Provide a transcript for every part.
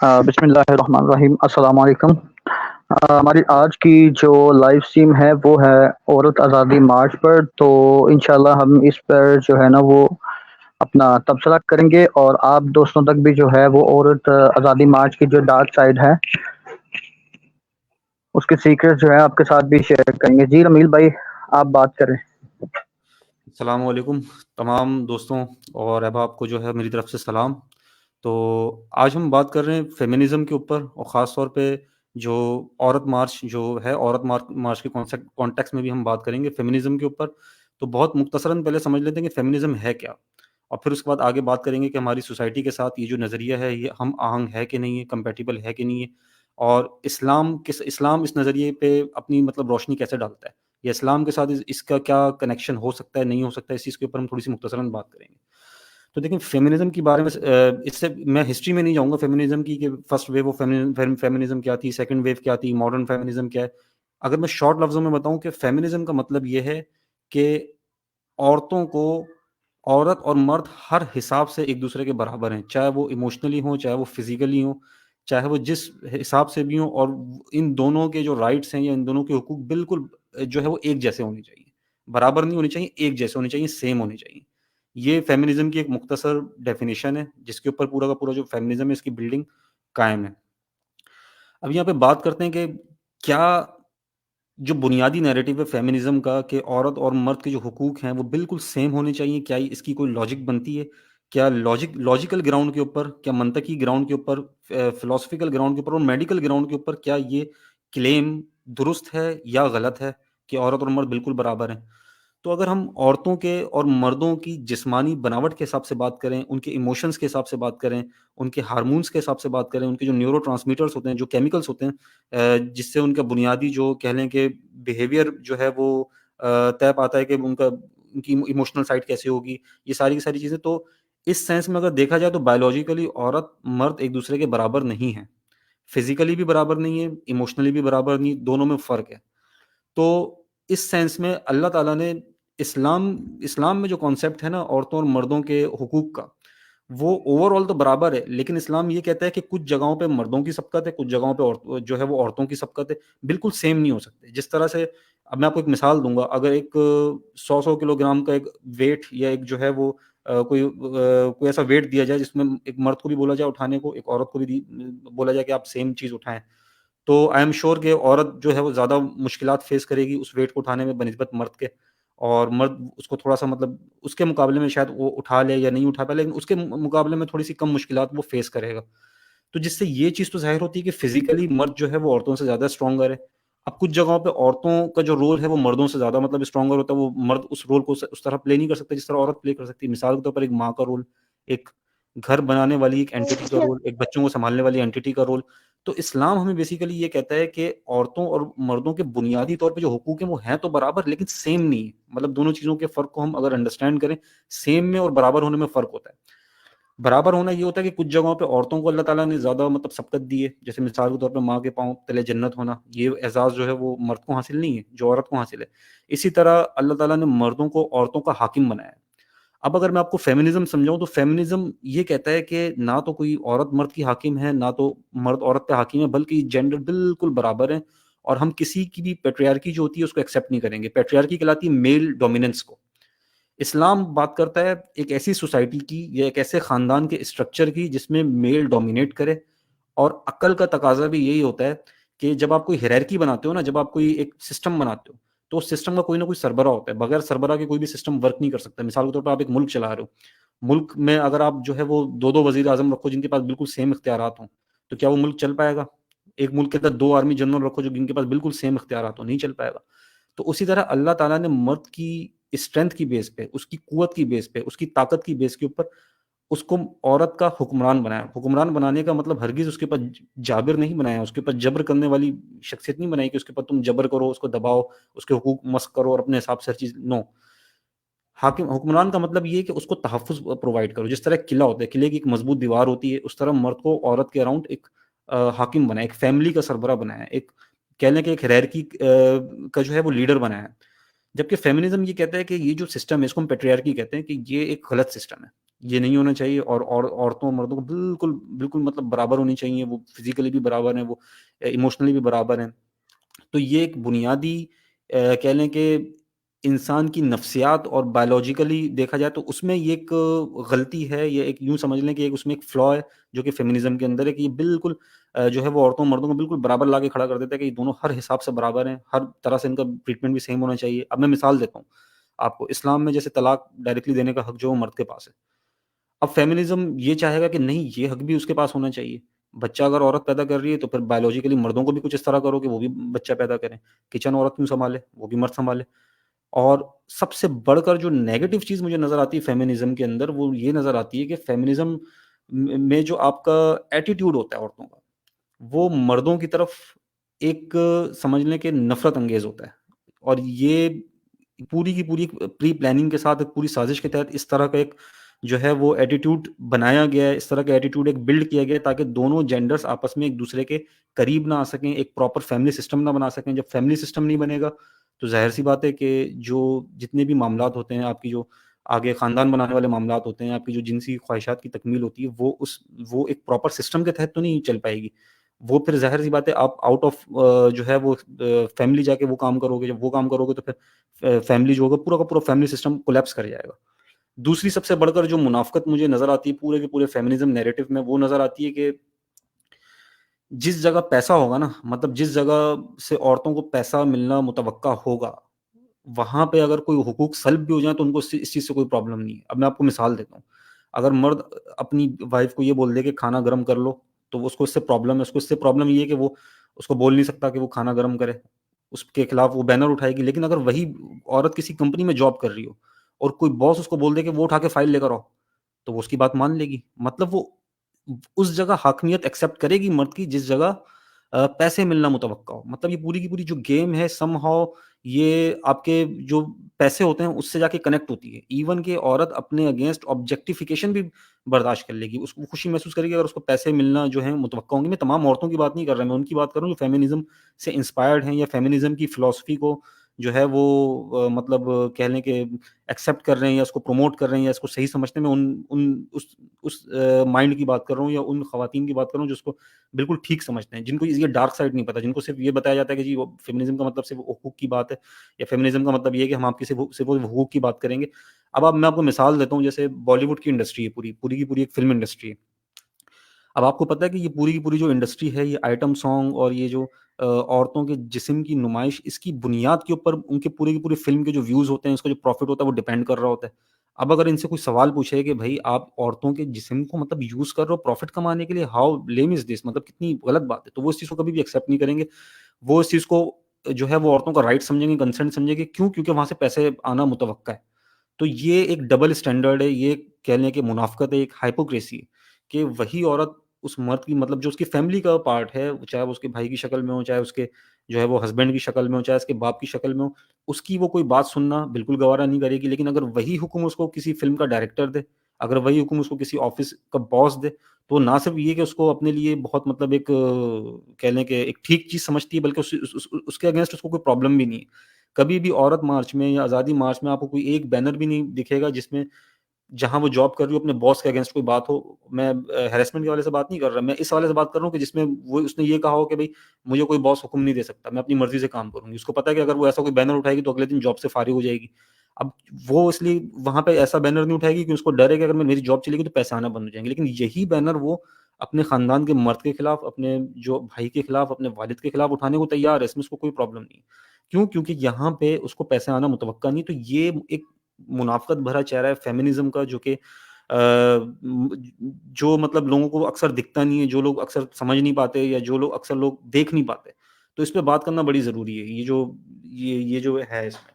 بسم اللہ الرحمن الرحیم، السلام علیکم۔ ہماری آج کی جو لائیو اسٹریم ہے وہ ہے عورت آزادی مارچ پر، تو انشاءاللہ ہم اس پر جو ہے نا وہ اپنا تبصرہ کریں گے، اور آپ دوستوں تک بھی جو ہے وہ عورت آزادی مارچ کی جو ڈارک سائڈ ہے اس کے سیکرٹ جو ہے آپ کے ساتھ بھی شیئر کریں گے۔ جی رمیل بھائی، آپ بات کریں۔ السلام علیکم تمام دوستوں اور احباب کو جو ہے میری طرف سے سلام۔ تو آج ہم بات کر رہے ہیں فیمنزم کے اوپر، اور خاص طور پہ جو عورت مارچ جو ہے، عورت مارچ کے کانٹیکس میں بھی ہم بات کریں گے فیمنزم کے اوپر۔ تو بہت مختصراً پہلے سمجھ لیتے ہیں کہ فیمنزم ہے کیا، اور پھر اس کے بعد آگے بات کریں گے کہ ہماری سوسائٹی کے ساتھ یہ جو نظریہ ہے یہ ہم آہنگ ہے کہ نہیں ہے، کمپیٹیبل ہے کہ نہیں ہے، اور اسلام اس نظریے پہ اپنی روشنی کیسے ڈالتا ہے، یا اسلام کے ساتھ اس کا کیا کنیکشن ہو سکتا ہے، نہیں ہو سکتا ہے۔ اس چیز کے اوپر ہم تھوڑی سی مختصراً بات کریں گے۔ تو دیکھیں فیمنزم کے بارے میں اس سے میں ہسٹری میں نہیں جاؤں گا فیمنزم کی، کہ فرسٹ ویو آف فیمنزم کیا تھی، سیکنڈ ویو کیا تھی، ماڈرن فیمنزم کیا ہے۔ اگر میں شارٹ لفظوں میں بتاؤں کہ فیمنزم کا مطلب یہ ہے کہ عورتوں کو، عورت اور مرد ہر حساب سے ایک دوسرے کے برابر ہیں، چاہے وہ ایموشنلی ہوں، چاہے وہ فزیکلی ہوں، چاہے وہ جس حساب سے بھی ہوں، اور ان دونوں کے جو رائٹس ہیں یا ان دونوں کے حقوق بالکل جو ہے وہ ایک جیسے ہونے چاہیے، برابر نہیں ہونے چاہیے، ایک جیسے ہونے چاہیے، سیم ہونے چاہیے۔ یہ فیمنزم کی ایک مختصر ڈیفینیشن ہے جس کے اوپر پورا کا پورا جو فیمنزم ہے اس کی بلڈنگ قائم ہے۔ اب یہاں پہ بات کرتے ہیں کہ کیا جو بنیادی نیریٹو ہے فیمنزم کا، کہ عورت اور مرد کے جو حقوق ہیں وہ بالکل سیم ہونے چاہیے، کیا اس کی کوئی لاجک بنتی ہے؟ کیا لاجیکل گراؤنڈ کے اوپر، کیا منطقی گراؤنڈ کے اوپر، فلسفیکل گراؤنڈ کے اوپر اور میڈیکل گراؤنڈ کے اوپر کیا یہ کلیم درست ہے یا غلط ہے کہ عورت اور مرد بالکل برابر ہیں؟ تو اگر ہم عورتوں کے اور مردوں کی جسمانی بناوٹ کے حساب سے بات کریں، ان کے ایموشنز کے حساب سے بات کریں، ان کے ہارمونز کے حساب سے بات کریں، ان کے جو نیورو ٹرانسمیٹرز ہوتے ہیں، جو کیمیکلز ہوتے ہیں، جس سے ان کا بنیادی جو کہہ لیں کہ بیہیویئر جو ہے وہ طے پاتا ہے کہ ان کی ایموشنل سائڈ کیسے ہوگی، یہ ساری کی ساری چیزیں۔ تو اس سینس میں اگر دیکھا جائے تو بایولوجیکلی عورت مرد ایک دوسرے کے برابر نہیں ہیں، فزیکلی بھی برابر نہیں ہے، ایموشنلی بھی برابر نہیں، دونوں میں فرق ہے۔ تو اس سینس میں اللہ تعالیٰ نے اسلام میں جو کانسیپٹ ہے نا عورتوں اور مردوں کے حقوق کا، وہ اوور آل تو برابر ہے، لیکن اسلام یہ کہتا ہے کہ کچھ جگہوں پہ مردوں کی سبقت ہے، کچھ جگہوں پہ جو ہے وہ عورتوں کی سبقت ہے، بالکل سیم نہیں ہو سکتے۔ جس طرح سے اب میں آپ کو ایک مثال دوں گا، اگر ایک 100 کلو گرام کا ایک ویٹ، یا ایک جو ہے وہ کوئی ایسا ویٹ دیا جائے جس میں ایک مرد کو بھی بولا جائے اٹھانے کو، ایک عورت کو بھی بولا جائے کہ آپ سیم چیز اٹھائیں، تو آئی ایم شیور کہ عورت جو ہے وہ زیادہ مشکلات فیس کرے گی اس ویٹ کو اٹھانے میں بنسبت مرد کے، اور مرد اس کو تھوڑا سا اس کے مقابلے میں شاید وہ اٹھا لے یا نہیں اٹھا پائے، لیکن اس کے مقابلے میں تھوڑی سی کم مشکلات وہ فیس کرے گا۔ تو جس سے یہ چیز تو ظاہر ہوتی ہے کہ فزیکلی مرد جو ہے وہ عورتوں سے زیادہ اسٹرانگر ہے۔ اب کچھ جگہوں پہ عورتوں کا جو رول ہے وہ مردوں سے زیادہ اسٹرانگر ہوتا ہے، وہ مرد اس رول کو اس طرح پلے نہیں کر سکتے جس طرح عورت پلے کر سکتی ہے۔ مثال کے طور پر ایک ماں کا رول، ایک گھر بنانے والی ایک اینٹی کا رول، ایک بچوں کو سنبھالنے والی اینٹی کا رول۔ تو اسلام ہمیں بیسیکلی یہ کہتا ہے کہ عورتوں اور مردوں کے بنیادی طور پہ جو حقوق ہیں وہ ہیں تو برابر، لیکن سیم نہیں ہے۔ دونوں چیزوں کے فرق کو ہم اگر انڈرسٹینڈ کریں، سیم میں اور برابر ہونے میں فرق ہوتا ہے۔ برابر ہونا یہ ہوتا ہے کہ کچھ جگہوں پہ عورتوں کو اللہ تعالیٰ نے زیادہ سبقت دی ہے، جیسے مثال کے طور پہ ماں کے پاؤں تلے جنت ہونا، یہ اعزاز جو ہے وہ مرد کو حاصل نہیں ہے جو عورت کو حاصل ہے۔ اسی طرح اللہ تعالیٰ نے مردوں کو عورتوں کا حاکم بنایا ہے۔ اب اگر میں آپ کو فیمنزم سمجھاؤں تو فیمنزم یہ کہتا ہے کہ نہ تو کوئی عورت مرد کی حاکم ہے، نہ تو مرد عورت پہ حاکم ہے، بلکہ جینڈر بالکل برابر ہیں، اور ہم کسی کی بھی پیٹریارکی جو ہوتی ہے اس کو ایکسیپٹ نہیں کریں گے۔ پیٹریارکی کہلاتی ہے میل ڈومیننس کو۔ اسلام بات کرتا ہے ایک ایسی سوسائٹی کی یا ایک ایسے خاندان کے اسٹرکچر کی جس میں میل ڈومینیٹ کرے، اور عقل کا تقاضا بھی یہی ہوتا ہے کہ جب آپ کوئی ہیرارکی بناتے ہو نا، جب آپ کوئی ایک سسٹم بناتے ہو تو اس سسٹم کا کوئی نہ کوئی سربراہ ہوتا ہے، بغیر سربراہ کے کوئی بھی سسٹم ورک نہیں کر سکتا۔ مثال کے طور پر آپ ایک ملک چلا رہے ہو، ملک میں اگر آپ جو ہے وہ دو وزیر اعظم رکھو جن کے پاس بالکل سیم اختیارات ہوں، تو کیا وہ ملک چل پائے گا؟ ایک ملک کے اندر 2 آرمی جنرل رکھو جو جن کے پاس بالکل سیم اختیارات ہوں، نہیں چل پائے گا۔ تو اسی طرح اللہ تعالیٰ نے مرد کی اسٹرینتھ کی بیس پہ، اس کی قوت کی بیس پہ، اس کی طاقت کی بیس کے اوپر اس کو عورت کا حکمران بنایا۔ حکمران بنانے کا مطلب ہرگز اس کے اوپر جابر نہیں بنایا، اس کے اوپر جبر کرنے والی شخصیت نہیں بنائی کہ اس کے اوپر تم جبر کرو، اس کو دباؤ، اس کے حقوق مسخ کرو اور اپنے حساب سے ہر چیز۔ نو، حکمران کا مطلب یہ ہے کہ اس کو تحفظ پرووائڈ کرو۔ جس طرح ایک قلعہ ہوتا ہے، قلعے کی ایک مضبوط دیوار ہوتی ہے، اس طرح مرد کو عورت کے اراؤنڈ ایک حاکم بنایا، ایک فیملی کا سربراہ بنایا، ایک کہہ لیں کہ ایک ہیرارکی کا جو ہے وہ لیڈر بنایا ہے۔ جبکہ فیمنزم یہ کہتا ہے کہ یہ جو سسٹم ہے اس کو ہم پیٹریارکی کہتے ہیں کہ یہ ایک غلط سسٹم ہے، یہ نہیں ہونا چاہیے، اور عورتوں اور مردوں کو بالکل بالکل مطلب برابر ہونی چاہیے، وہ فزیکلی بھی برابر ہیں، وہ ایموشنلی بھی برابر ہیں۔ تو یہ ایک بنیادی کہہ لیں کہ انسان کی نفسیات اور بایولوجیکلی دیکھا جائے تو اس میں یہ ایک غلطی ہے، یا ایک یوں سمجھ لیں کہ اس میں ایک فلا ہے جو کہ فیمنزم کے اندر ہے، کہ یہ بالکل جو ہے وہ عورتوں مردوں کو بالکل برابر لا کے کھڑا کر دیتا ہے کہ یہ دونوں ہر حساب سے برابر ہیں، ہر طرح سے ان کا ٹریٹمنٹ بھی سیم ہونا چاہیے۔ اب میں مثال دیتا ہوں آپ کو، اسلام میں جیسے طلاق ڈائریکٹلی دینے کا حق جو ہے وہ مرد کے پاس ہے، اب فیمنزم یہ چاہے گا کہ نہیں، یہ حق بھی اس کے پاس ہونا چاہیے۔ بچہ اگر عورت پیدا کر رہی ہے تو پھر بایولوجیکلی مردوں کو بھی کچھ اس طرح کرو کہ وہ بھی بچہ پیدا کریں، کچن عورت کیوں سنبھالے، وہ بھی مرد سنبھالے۔ اور سب سے بڑھ کر جو نیگیٹو چیز مجھے نظر آتی ہے فیمنزم کے اندر، وہ یہ نظر آتی ہے کہ فیمنزم میں جو آپ کا ایٹیٹیوڈ ہوتا ہے عورتوں کا، وہ مردوں کی طرف ایک سمجھ لیں کہ نفرت انگیز ہوتا ہے، اور یہ پوری کی پوری پری پلاننگ کے ساتھ، ایک پوری سازش کے تحت اس طرح کا ایک جو ہے وہ ایٹیٹیوڈ بنایا گیا ہے، اس طرح کا ایٹیٹیوڈ ایک بلڈ کیا گیا ہے تاکہ دونوں جینڈرز آپس میں ایک دوسرے کے قریب نہ آ سکیں، ایک پراپر فیملی سسٹم نہ بنا سکیں۔ جب فیملی سسٹم نہیں بنے گا تو ظاہر سی بات ہے کہ جو جتنے بھی معاملات ہوتے ہیں، آپ کی جو آگے خاندان بنانے والے معاملات ہوتے ہیں، آپ کی جو جنسی خواہشات کی تکمیل ہوتی ہے، وہ ایک پراپر سسٹم کے تحت تو نہیں چل پائے گی۔ وہ پھر ظاہر سی بات ہے آپ آؤٹ آف جو ہے وہ فیملی جا کے وہ کام کرو گے، جب وہ کام کرو گے تو پھر فیملی جو ہوگا پورا کا پورا فیملی سسٹم کولیپس کر جائے گا۔ دوسری سب سے بڑھ کر جو منافقت مجھے نظر آتی ہے پورے کے پورے فیمنزم نیریٹو میں، وہ نظر آتی ہے کہ جس جگہ پیسہ ہوگا نا، مطلب جس جگہ سے عورتوں کو پیسہ ملنا متوقع ہوگا، وہاں پہ اگر کوئی حقوق سلب بھی ہو جائیں تو ان کو اس چیز سے کوئی پرابلم نہیں ہے۔ اب میں آپ کو مثال دیتا ہوں، اگر مرد اپنی وائف کو یہ بول دے کہ کھانا گرم کر لو، تو اس کو اس سے پرابلم ہے، اس کو اس سے پرابلم یہ ہے کہ وہ اس کو بول نہیں سکتا کہ وہ کھانا گرم کرے، اس کے خلاف وہ بینر اٹھائے گی۔ لیکن اگر وہی عورت کسی کمپنی میں جاب کر رہی ہو اور کوئی باس اس کو بول دے کہ وہ اٹھا کے فائل لے کر آؤ، تو وہ اس کی بات مان لے گی۔ مطلب وہ اس جگہ حاکمیت ایکسیپٹ کرے گی مرد کی جس جگہ پیسے ملنا متوقع ہو۔ مطلب یہ پوری کی پوری جو گیم ہے سم ہاؤ یہ آپ کے جو پیسے ہوتے ہیں اس سے جا کے کنیکٹ ہوتی ہے، ایون کہ عورت اپنے اگینسٹ آبجیکٹیفیکیشن بھی برداشت کر لے گی، اس کو خوشی محسوس کرے گی اگر اس کو پیسے ملنا جو ہیں متوقع ہوں گے۔ میں تمام عورتوں کی بات نہیں کر رہا، میں ان کی بات کر رہا ہوں جو فیمنزم سے انسپائرڈ ہیں، یا فیمنزم کی فلسفی کو جو ہے وہ مطلب کہہ لیں کہ ایکسیپٹ کر رہے ہیں، یا اس کو پروموٹ کر رہے ہیں، یا اس کو صحیح سمجھتے ہیں۔ میں اس مائنڈ کی بات کر رہا ہوں، یا ان خواتین کی بات کر رہا ہوں جو اس کو بالکل ٹھیک سمجھتے ہیں، جن کو یہ ڈارک سائڈ نہیں پتا، جن کو صرف یہ بتایا جاتا ہے کہ جی وہ فیمنزم کا مطلب صرف حقوق کی بات ہے، یا فیمنزم کا مطلب یہ ہے کہ ہم آپ کی صرف حقوق کی بات کریں گے۔ اب میں آپ کو مثال دیتا ہوں، جیسے بالی ووڈ کی انڈسٹری ہے، پوری پوری کی پوری ایک فلم انڈسٹری ہے۔ اب آپ کو پتہ ہے کہ یہ پوری کی پوری جو انڈسٹری ہے، یہ آئٹم سانگ اور یہ جو عورتوں کے جسم کی نمائش، اس کی بنیاد کے اوپر ان کے پورے کی پوری فلم کے جو ویوز ہوتے ہیں، اس کا جو پروفٹ ہوتا ہے وہ ڈیپینڈ کر رہا ہوتا ہے۔ اب اگر ان سے کوئی سوال پوچھے کہ بھائی آپ عورتوں کے جسم کو مطلب یوز کر رہے ہو پروفٹ کمانے کے لیے، ہاؤ لیم از دس، مطلب کتنی غلط بات ہے، تو وہ اس چیز کو کبھی بھی ایکسیپٹ نہیں کریں گے۔ وہ اس چیز کو جو ہے وہ عورتوں کا رائٹ سمجھیں گے، کنسرن سمجھیں گے، کیوں؟ کیونکہ وہاں سے پیسے آنا متوقع ہے۔ تو یہ ایک ڈبل اسٹینڈرڈ ہے، یہ کہہ لیں کہ منافقت ہے، ایک ہائپوکریسی ہے کہ وہی عورت اس مرد کی مطلب جو اس کی فیملی کا پارٹ ہے، چاہے وہ اس کے بھائی کی شکل میں ہو، چاہے اس کے جو ہے وہ ہسبینڈ کی شکل میں ہو، چاہے اس کے باپ کی شکل میں ہو، اس کی وہ کوئی بات سننا بالکل گوارا نہیں کرے گی۔ لیکن اگر وہی حکم اس کو کسی فلم کا ڈائریکٹر دے، اگر وہی حکم اس کو کسی آفس کا باس دے، تو نہ صرف یہ کہ اس کو اپنے لیے بہت مطلب ایک کہہ لیں کہ ایک ٹھیک چیز سمجھتی ہے، بلکہ اس کے اگینسٹ اس کو کوئی پرابلم بھی نہیں ہے۔ کبھی بھی عورت مارچ میں یا آزادی مارچ میں آپ کو کوئی ایک بینر بھی نہیں دکھے گا جس میں جہاں وہ جاب کر رہی ہو اپنے باس کے اگینسٹ کوئی بات ہو۔ میں ہیرسمنٹ کے حوالے سے بات نہیں کر رہا، میں اس حوالے سے بات کر رہا ہوں کہ جس میں اس نے یہ کہا ہو کہ بھائی مجھے کوئی باس حکم نہیں دے سکتا، میں اپنی مرضی سے کام کروں گی۔ اس کو پتا ہے کہ اگر وہ ایسا کوئی بینر اٹھائے گی تو اگلے دن جاب سے فارغ ہو جائے گی۔ اب وہ اس لیے وہاں پہ ایسا بینر نہیں اٹھائے گی کہ اس کو ڈر ہے کہ اگر میری جاب چلے گی تو پیسے آنا بند ہو جائیں گے، لیکن یہی بینر وہ اپنے خاندان کے مرد کے خلاف، اپنے جو بھائی کے خلاف، اپنے والد کے خلاف اٹھانے کو تیار ہے، اس میں اس کو کوئی پرابلم نہیں ہے۔ کیوں؟ کیونکہ یہاں پہ اس کو پیسے آنا متوقع نہیں۔ تو یہ ایک منافقت بھرا چہرہ ہے فیمنزم کا، جو کہ جو مطلب لوگوں کو اکثر دکھتا نہیں ہے، جو لوگ اکثر سمجھ نہیں پاتے، یا جو لوگ اکثر لوگ دیکھ نہیں پاتے، تو اس پہ بات کرنا بڑی ضروری ہے، یہ جو ہے اس میں۔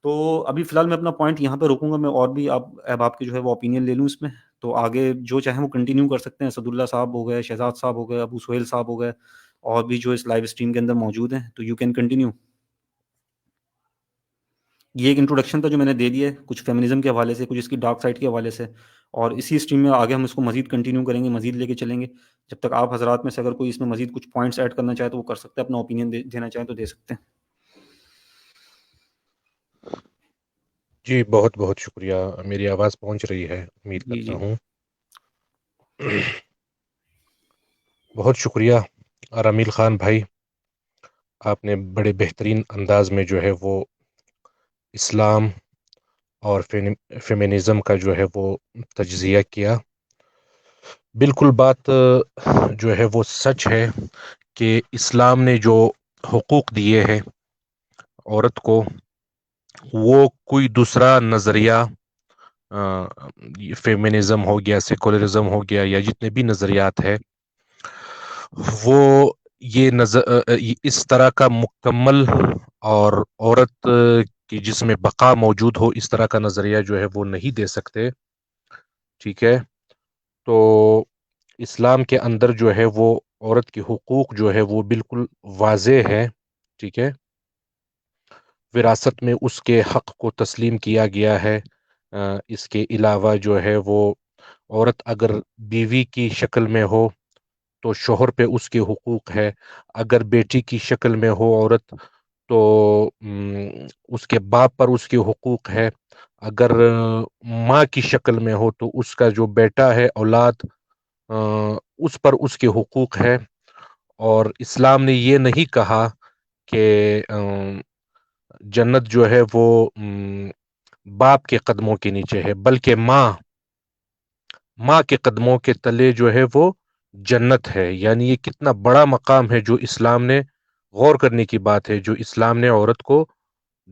تو ابھی فی الحال میں اپنا پوائنٹ یہاں پہ روکوں گا، میں اور بھی آپ کے جو ہے وہ اوپینین لے لوں اس میں، تو آگے جو چاہیں وہ کنٹینیو کر سکتے ہیں۔ اسد اللہ صاحب ہو گئے، شہزاد صاحب ہو گئے، ابو سہیل صاحب ہو گئے، اور بھی جو اس لائیو اسٹریم کے اندر موجود ہیں، تو یو کین کنٹینیو۔ یہ ایک انٹروڈکشن تھا جو میں نے دے دیا ہے، کچھ فیمنزم کے حوالے سے، کچھ اس کی ڈارک سائڈ کے حوالے سے، اور اسی اسٹریم میں آگے ہم اس کو مزید کنٹینیو کریں گے، مزید لے کے چلیں گے۔ جب تک آپ حضرات میں سے اگر کوئی اس میں مزید کچھ پوائنٹس ایڈ کرنا چاہے تو وہ کر سکتے ہیں، اپنا اوپینین دینا چاہیں تو دے سکتے ہیں۔ جی بہت بہت شکریہ، میری آواز پہنچ رہی ہے امید جی کرتا جی ہوں۔ بہت شکریہ رامیل خان بھائی، آپ نے بڑے بہترین انداز میں جو ہے وہ اسلام اور فیمنزم کا جو ہے وہ تجزیہ کیا۔ بالکل بات جو ہے وہ سچ ہے کہ اسلام نے جو حقوق دیے ہیں عورت کو، وہ کوئی دوسرا نظریہ فیمنزم ہو گیا، سیکولرزم ہو گیا، یا جتنے بھی نظریات ہے، وہ یہ اس طرح کا مکمل اور عورت کی جس میں بقا موجود ہو اس طرح کا نظریہ جو ہے وہ نہیں دے سکتے۔ ٹھیک ہے، تو اسلام کے اندر جو ہے وہ عورت کے حقوق جو ہے وہ بالکل واضح ہے۔ ٹھیک ہے، وراثت میں اس کے حق کو تسلیم کیا گیا ہے۔ اس کے علاوہ جو ہے وہ عورت اگر بیوی کی شکل میں ہو تو شوہر پہ اس کے حقوق ہے، اگر بیٹی کی شکل میں ہو عورت تو اس کے باپ پر اس کے حقوق ہے، اگر ماں کی شکل میں ہو تو اس کا جو بیٹا ہے اولاد اس پر اس کے حقوق ہے۔ اور اسلام نے یہ نہیں کہا کہ جنت جو ہے وہ باپ کے قدموں کے نیچے ہے، بلکہ ماں کے قدموں کے تلے جو ہے وہ جنت ہے۔ یعنی یہ کتنا بڑا مقام ہے جو اسلام نے، غور کرنے کی بات ہے جو اسلام نے عورت کو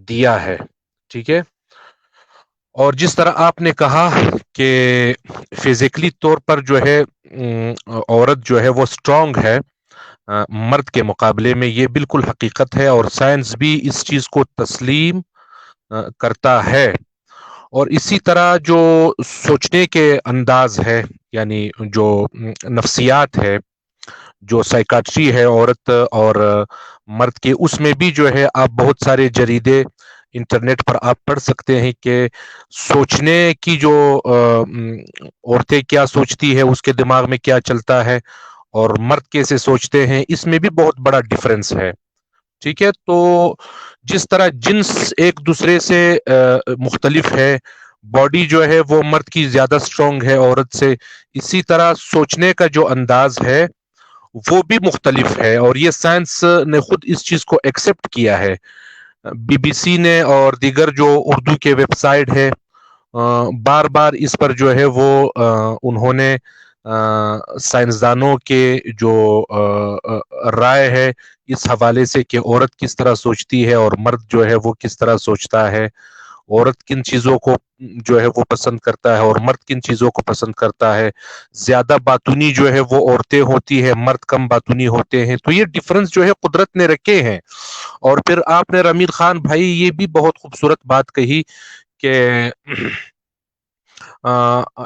دیا ہے۔ ٹھیک ہے، اور جس طرح آپ نے کہا کہ فزیکلی طور پر جو ہے عورت جو ہے وہ سٹرونگ ہے مرد کے مقابلے میں، یہ بالکل حقیقت ہے، اور سائنس بھی اس چیز کو تسلیم کرتا ہے۔ اور اسی طرح جو سوچنے کے انداز ہے، یعنی جو نفسیات ہے، جو سائیکاٹری ہے عورت اور مرد کے، اس میں بھی جو ہے آپ بہت سارے جریدے انٹرنیٹ پر آپ پڑھ سکتے ہیں کہ سوچنے کی جو عورتیں کیا سوچتی ہے، اس کے دماغ میں کیا چلتا ہے، اور مرد کیسے سوچتے ہیں، اس میں بھی بہت بڑا ڈفرنس ہے۔ ٹھیک ہے، تو جس طرح جنس ایک دوسرے سے مختلف ہے، باڈی جو ہے وہ مرد کی زیادہ سٹرونگ ہے عورت سے، اسی طرح سوچنے کا جو انداز ہے وہ بھی مختلف ہے، اور یہ سائنس نے خود اس چیز کو ایکسپٹ کیا ہے۔ بی بی سی نے اور دیگر جو اردو کے ویب سائٹ ہے بار بار اس پر جو ہے وہ انہوں نے سائنسدانوں کے جو رائے ہے اس حوالے سے کہ عورت کس طرح سوچتی ہے اور مرد جو ہے وہ کس طرح سوچتا ہے، عورت کن چیزوں کو جو ہے وہ پسند کرتا ہے اور مرد کن چیزوں کو پسند کرتا ہے، زیادہ باتونی جو ہے وہ عورتیں ہوتی ہے، مرد کم باتونی ہوتے ہیں، تو یہ ڈفرنس جو ہے قدرت نے رکھے ہیں۔ اور پھر آپ نے رمیل خان بھائی یہ بھی بہت خوبصورت بات کہی کہ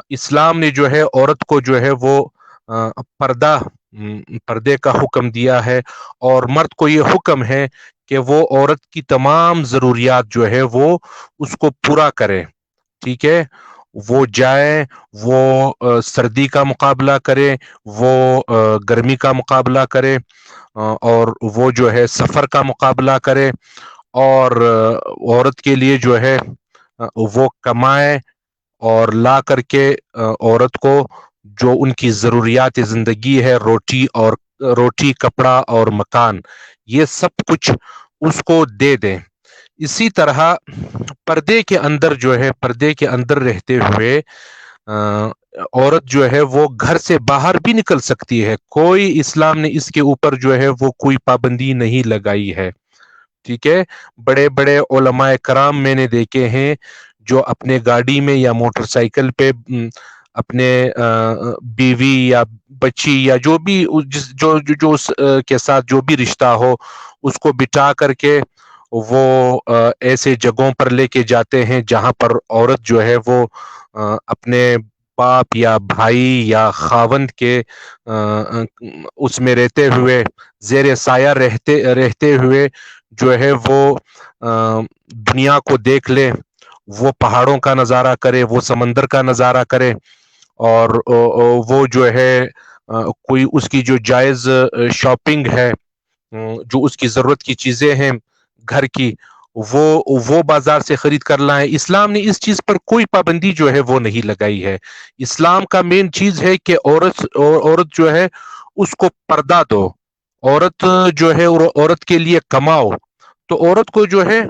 اسلام نے جو ہے عورت کو جو ہے وہ پردے کا حکم دیا ہے، اور مرد کو یہ حکم ہے کہ وہ عورت کی تمام ضروریات جو ہے وہ اس کو پورا کرے۔ ٹھیک ہے، وہ جائے، وہ سردی کا مقابلہ کرے، وہ گرمی کا مقابلہ کرے، اور وہ جو ہے سفر کا مقابلہ کرے، اور عورت کے لیے جو ہے وہ کمائے اور لا کر کے عورت کو جو ان کی ضروریات زندگی ہے، روٹی کپڑا اور مکان، یہ سب کچھ اس کو دے دیں۔ اسی طرح پردے کے اندر جو ہے، پردے کے اندر رہتے ہوئے عورت جو ہے وہ گھر سے باہر بھی نکل سکتی ہے، کوئی اسلام نے اس کے اوپر جو ہے وہ کوئی پابندی نہیں لگائی ہے۔ ٹھیک ہے، بڑے بڑے علماء کرام میں نے دیکھے ہیں جو اپنے گاڑی میں یا موٹر سائیکل پہ اپنے بیوی یا بچی یا جو بھی جو اس کے ساتھ جو بھی رشتہ ہو اس کو بٹھا کر کے وہ ایسے جگہوں پر لے کے جاتے ہیں جہاں پر عورت جو ہے وہ اپنے باپ یا بھائی یا خاوند کے اس میں رہتے ہوئے، زیر سایہ رہتے ہوئے جو ہے وہ دنیا کو دیکھ لے، وہ پہاڑوں کا نظارہ کرے، وہ سمندر کا نظارہ کرے، اور وہ جو ہے کوئی اس کی جو جائز شاپنگ ہے، جو اس کی ضرورت کی چیزیں ہیں گھر کی، وہ بازار سے خرید کر لائیں. اسلام نے اس چیز پر کوئی پابندی جو ہے وہ نہیں لگائی ہے. اسلام کا مین چیز ہے کہ عورت جو ہے اس کو پردہ دو, عورت جو ہے عورت کے لیے کماؤ. تو عورت کو جو ہے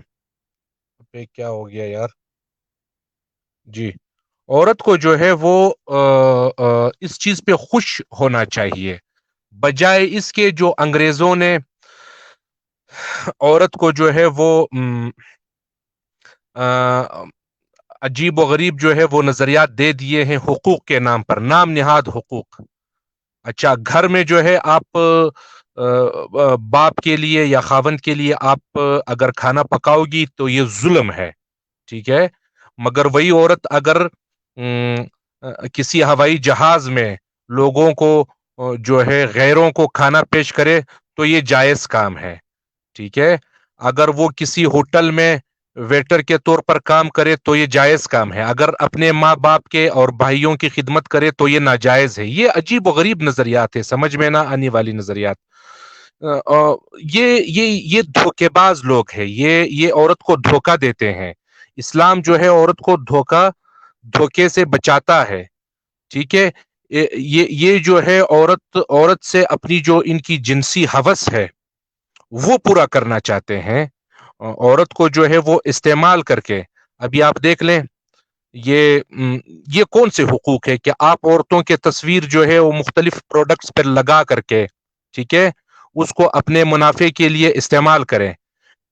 کیا ہو گیا یار جی, عورت کو جو ہے وہ اس چیز پہ خوش ہونا چاہیے, بجائے اس کے جو انگریزوں نے عورت کو جو ہے وہ عجیب و غریب جو ہے وہ نظریات دے دیے ہیں حقوق کے نام پر, نام نہاد حقوق. اچھا, گھر میں جو ہے آپ باپ کے لیے یا خاوند کے لیے آپ اگر کھانا پکاؤ گی تو یہ ظلم ہے, ٹھیک ہے, مگر وہی عورت اگر کسی ہوائی جہاز میں لوگوں کو جو ہے غیروں کو کھانا پیش کرے تو یہ جائز کام ہے, ٹھیک ہے. اگر وہ کسی ہوٹل میں ویٹر کے طور پر کام کرے تو یہ جائز کام ہے, اگر اپنے ماں باپ کے اور بھائیوں کی خدمت کرے تو یہ ناجائز ہے. یہ عجیب و غریب نظریات ہے, سمجھ میں نہ آنے والی نظریات. یہ دھوکے باز لوگ ہیں, یہ عورت کو دھوکا دیتے ہیں. اسلام جو ہے عورت کو دھوکے سے بچاتا ہے, ٹھیک ہے. یہ جو ہے عورت سے اپنی جو ان کی جنسی ہوس ہے وہ پورا کرنا چاہتے ہیں. عورت کو جو ہے وہ استعمال کر کے, ابھی آپ دیکھ لیں یہ کون سے حقوق ہے کہ آپ عورتوں کے تصویر جو ہے وہ مختلف پروڈکٹس پر لگا کر کے, ٹھیک ہے, اس کو اپنے منافع کے لیے استعمال کریں.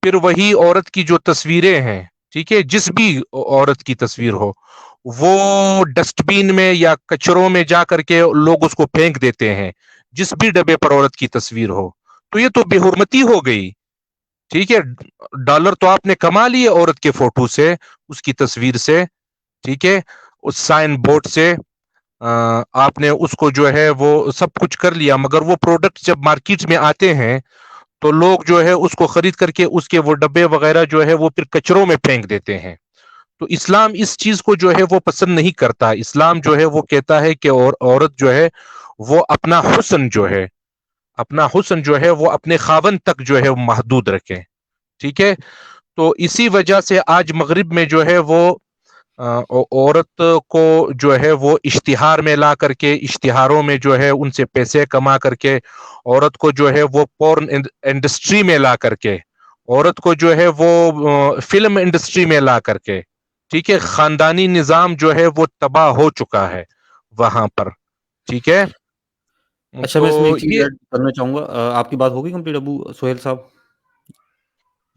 پھر وہی عورت کی جو تصویریں ہیں, ٹھیک ہے, جس بھی عورت کی تصویر ہو, وہ ڈسٹ بین میں یا کچروں میں جا کر کے لوگ اس کو پھینک دیتے ہیں, جس بھی ڈبے پر عورت کی تصویر ہو. تو یہ تو بے حرمتی ہو گئی, ٹھیک ہے. ڈالر تو آپ نے کما لیے عورت کے فوٹو سے, اس کی تصویر سے, ٹھیک ہے, اس سائن بورڈ سے آپ نے اس کو جو ہے وہ سب کچھ کر لیا, مگر وہ پروڈکٹ جب مارکیٹ میں آتے ہیں تو لوگ جو ہے اس کو خرید کر کے اس کے وہ ڈبے وغیرہ جو ہے وہ پھر کچروں میں پھینک دیتے ہیں. تو اسلام اس چیز کو جو ہے وہ پسند نہیں کرتا. اسلام جو ہے وہ کہتا ہے کہ عورت جو ہے وہ اپنا حسن جو ہے وہ اپنے خاوند تک جو ہے محدود رکھے, ٹھیک ہے. تو اسی وجہ سے آج مغرب میں جو ہے وہ عورت کو جو ہے وہ اشتہار میں لا کر کے, اشتہاروں میں جو ہے ان سے پیسے کما کر کے, عورت کو جو ہے وہ پورن انڈسٹری میں لا کر کے, عورت کو جو ہے وہ فلم انڈسٹری میں لا کر کے, ٹھیک ہے, خاندانی نظام جو ہے وہ تباہ ہو چکا ہے وہاں پر, ٹھیک ہے. اچھا, میں اس میں ایک چیز ایڈ کرنا چاہوں گا. آپ کی بات ہوگی کمپلیٹ ابو سہیل صاحب؟